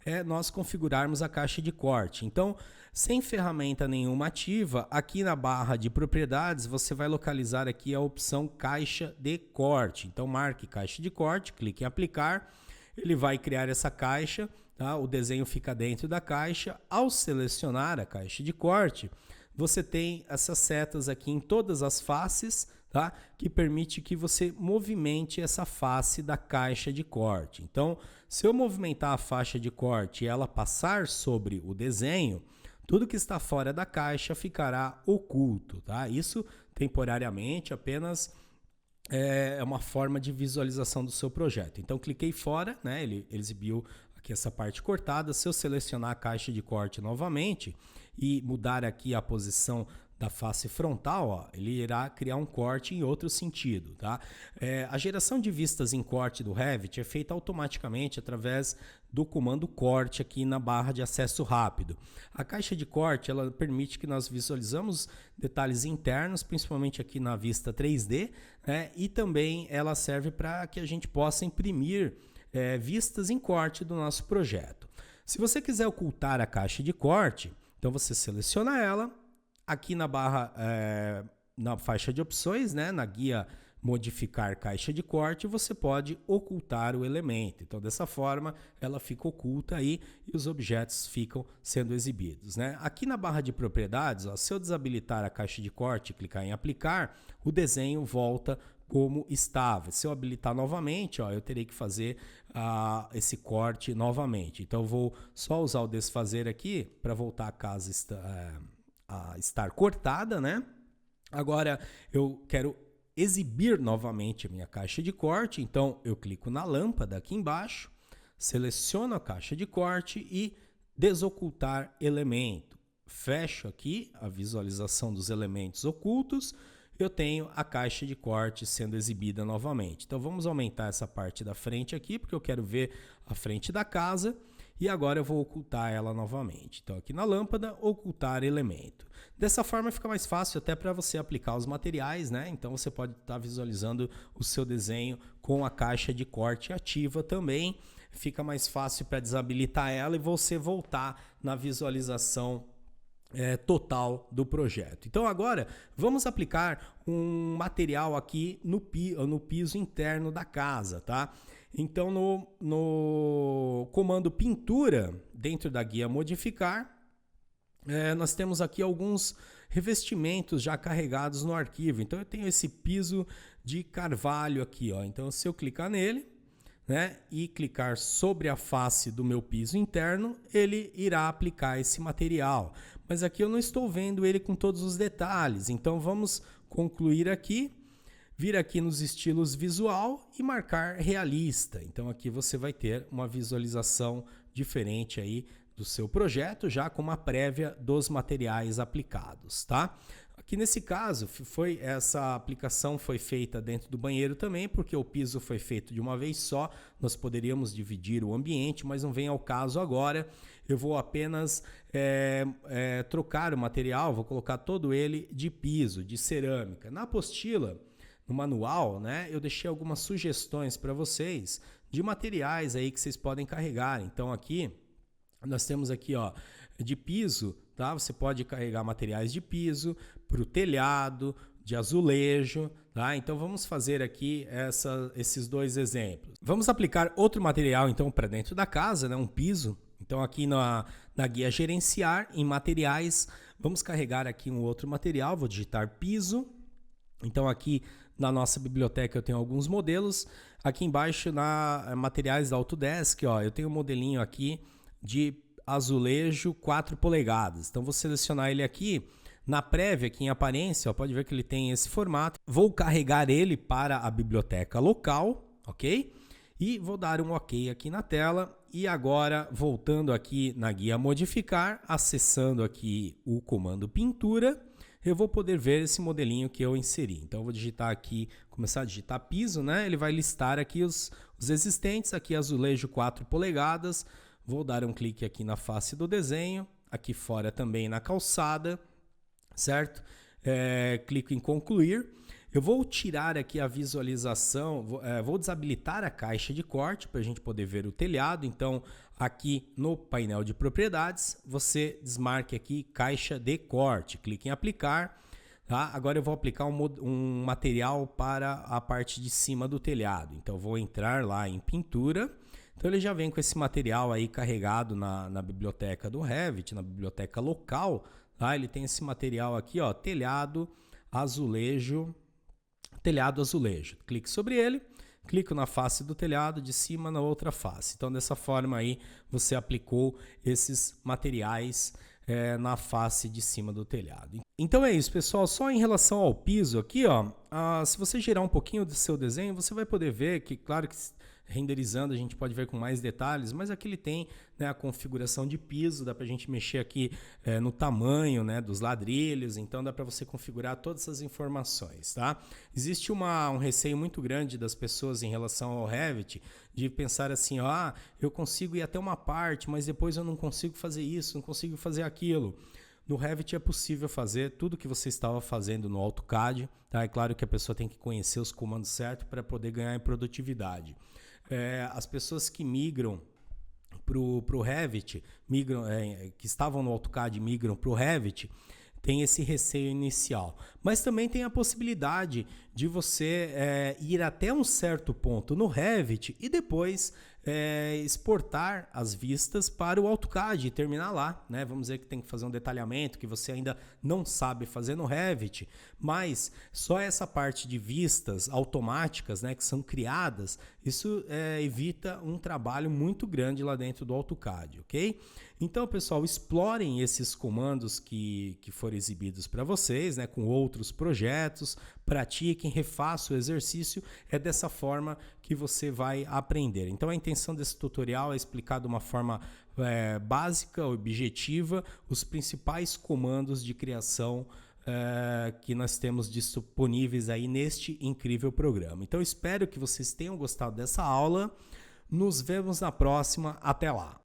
é nós configurarmos a caixa de corte. Então, sem ferramenta nenhuma ativa, aqui na barra de propriedades, você vai localizar aqui a opção caixa de corte. Então, marque caixa de corte, clique em aplicar, ele vai criar essa caixa, tá? O desenho fica dentro da caixa. Ao selecionar a caixa de corte, você tem essas setas aqui em todas as faces, tá? Que permite que você movimente essa face da caixa de corte. Então, se eu movimentar a faixa de corte e ela passar sobre o desenho, tudo que está fora da caixa ficará oculto, tá? Isso temporariamente, apenas é uma forma de visualização do seu projeto. Então, cliquei fora, né? Ele exibiu aqui essa parte cortada. Se eu selecionar a caixa de corte novamente e mudar aqui a posição da face frontal, ó, ele irá criar um corte em outro sentido, tá? A geração de vistas em corte do Revit é feita automaticamente através do comando corte aqui na barra de acesso rápido. A caixa de corte, ela permite que nós visualizamos detalhes internos, principalmente aqui na vista 3D, né? E também ela serve para que a gente possa imprimir vistas em corte do nosso projeto. Se você quiser ocultar a caixa de corte, então você seleciona ela. Aqui na barra, na faixa de opções, né, na guia modificar caixa de corte, você pode ocultar o elemento. Então, dessa forma, ela fica oculta aí e os objetos ficam sendo exibidos, né? Aqui na barra de propriedades, ó, se eu desabilitar a caixa de corte e clicar em aplicar, o desenho volta como estava. Se eu habilitar novamente, ó, eu terei que fazer esse corte novamente. Então, eu vou só usar o desfazer aqui para voltar a casa a estar cortada, né? Agora eu quero exibir novamente a minha caixa de corte, então eu clico na lâmpada aqui embaixo, seleciono a caixa de corte e desocultar elemento. Fecho aqui a visualização dos elementos ocultos, eu tenho a caixa de corte sendo exibida novamente. Então vamos aumentar essa parte da frente aqui, porque eu quero ver a frente da casa. E agora eu vou ocultar ela novamente. Então aqui na lâmpada, ocultar elemento. Dessa forma fica mais fácil até para você aplicar os materiais, né? Então você pode estar visualizando o seu desenho com a caixa de corte ativa também. Fica mais fácil para desabilitar ela e você voltar na visualização total do projeto. Então agora vamos aplicar um material aqui no piso interno da casa, tá? Então no comando pintura, dentro da guia modificar, nós temos aqui alguns revestimentos já carregados no arquivo. Então eu tenho esse piso de carvalho aqui, ó. Então se eu clicar nele, né, e clicar sobre a face do meu piso interno, ele irá aplicar esse material. Mas aqui eu não estou vendo ele com todos os detalhes. Então vamos concluir aqui. Vir aqui nos estilos visual e marcar realista. Então aqui você vai ter uma visualização diferente aí do seu projeto, já com uma prévia dos materiais aplicados, tá? Aqui nesse caso, essa aplicação foi feita dentro do banheiro também, porque o piso foi feito de uma vez só. Nós poderíamos dividir o ambiente, mas não vem ao caso agora. Eu vou apenas trocar o material, vou colocar todo ele de piso, de cerâmica. Na apostila, no manual, né, eu deixei algumas sugestões para vocês de materiais aí que vocês podem carregar. Então aqui, nós temos aqui, ó, de piso, tá? Você pode carregar materiais de piso para o telhado, de azulejo, tá? Então vamos fazer aqui esses dois exemplos. Vamos aplicar outro material então para dentro da casa, né? Um piso. Então aqui na guia gerenciar em materiais, vamos carregar aqui um outro material, vou digitar piso. Então aqui na nossa biblioteca eu tenho alguns modelos. Aqui embaixo na materiais da Autodesk, ó, eu tenho um modelinho aqui de azulejo 4 polegadas. Então vou selecionar ele aqui. Na prévia, aqui em aparência, ó, pode ver que ele tem esse formato. Vou carregar ele para a biblioteca local, ok? E vou dar um ok aqui na tela. E agora, voltando aqui na guia modificar, acessando aqui o comando pintura, eu vou poder ver esse modelinho que eu inseri. Então eu vou digitar aqui, começar a digitar piso, né? Ele vai listar aqui os existentes, aqui azulejo 4 polegadas. Vou dar um clique aqui na face do desenho, aqui fora também na calçada, certo? Clico em concluir. Eu vou tirar aqui a visualização, vou desabilitar a caixa de corte para a gente poder ver o telhado. Então, aqui no painel de propriedades, você desmarque aqui caixa de corte. Clique em aplicar. Tá? Agora eu vou aplicar um material para a parte de cima do telhado. Então, eu vou entrar lá em pintura. Então ele já vem com esse material aí carregado na biblioteca do Revit, na biblioteca local, tá? Ele tem esse material aqui, ó, telhado azulejo. Clique sobre ele, clico na face do telhado, de cima na outra face. Então dessa forma aí você aplicou esses materiais na face de cima do telhado. Então é isso, pessoal. Só em relação ao piso aqui, ó, se você girar um pouquinho do seu desenho, você vai poder ver que, claro que renderizando a gente pode ver com mais detalhes, mas aqui ele tem, né, a configuração de piso, dá para a gente mexer aqui no tamanho, né, dos ladrilhos, então dá para você configurar todas essas informações, tá? Existe um receio muito grande das pessoas em relação ao Revit, de pensar assim, eu consigo ir até uma parte, mas depois eu não consigo fazer isso, não consigo fazer aquilo. No Revit é possível fazer tudo que você estava fazendo no AutoCAD, tá? É claro que a pessoa tem que conhecer os comandos certos para poder ganhar em produtividade. As pessoas que migram para o Revit, que estavam no AutoCAD e migram para o Revit, tem esse receio inicial. Mas também tem a possibilidade de você ir até um certo ponto no Revit e depois exportar as vistas para o AutoCAD e terminar lá, né? Vamos dizer que tem que fazer um detalhamento que você ainda não sabe fazer no Revit, mas só essa parte de vistas automáticas, né, que são criadas, isso evita um trabalho muito grande lá dentro do AutoCAD, ok? Então, pessoal, explorem esses comandos que foram exibidos para vocês, né, com outros projetos, pratiquem, refaçam o exercício, é dessa forma que você vai aprender. Então a intenção desse tutorial é explicar de uma forma básica, objetiva, os principais comandos de criação que nós temos disponíveis aí neste incrível programa. Então espero que vocês tenham gostado dessa aula, nos vemos na próxima, até lá!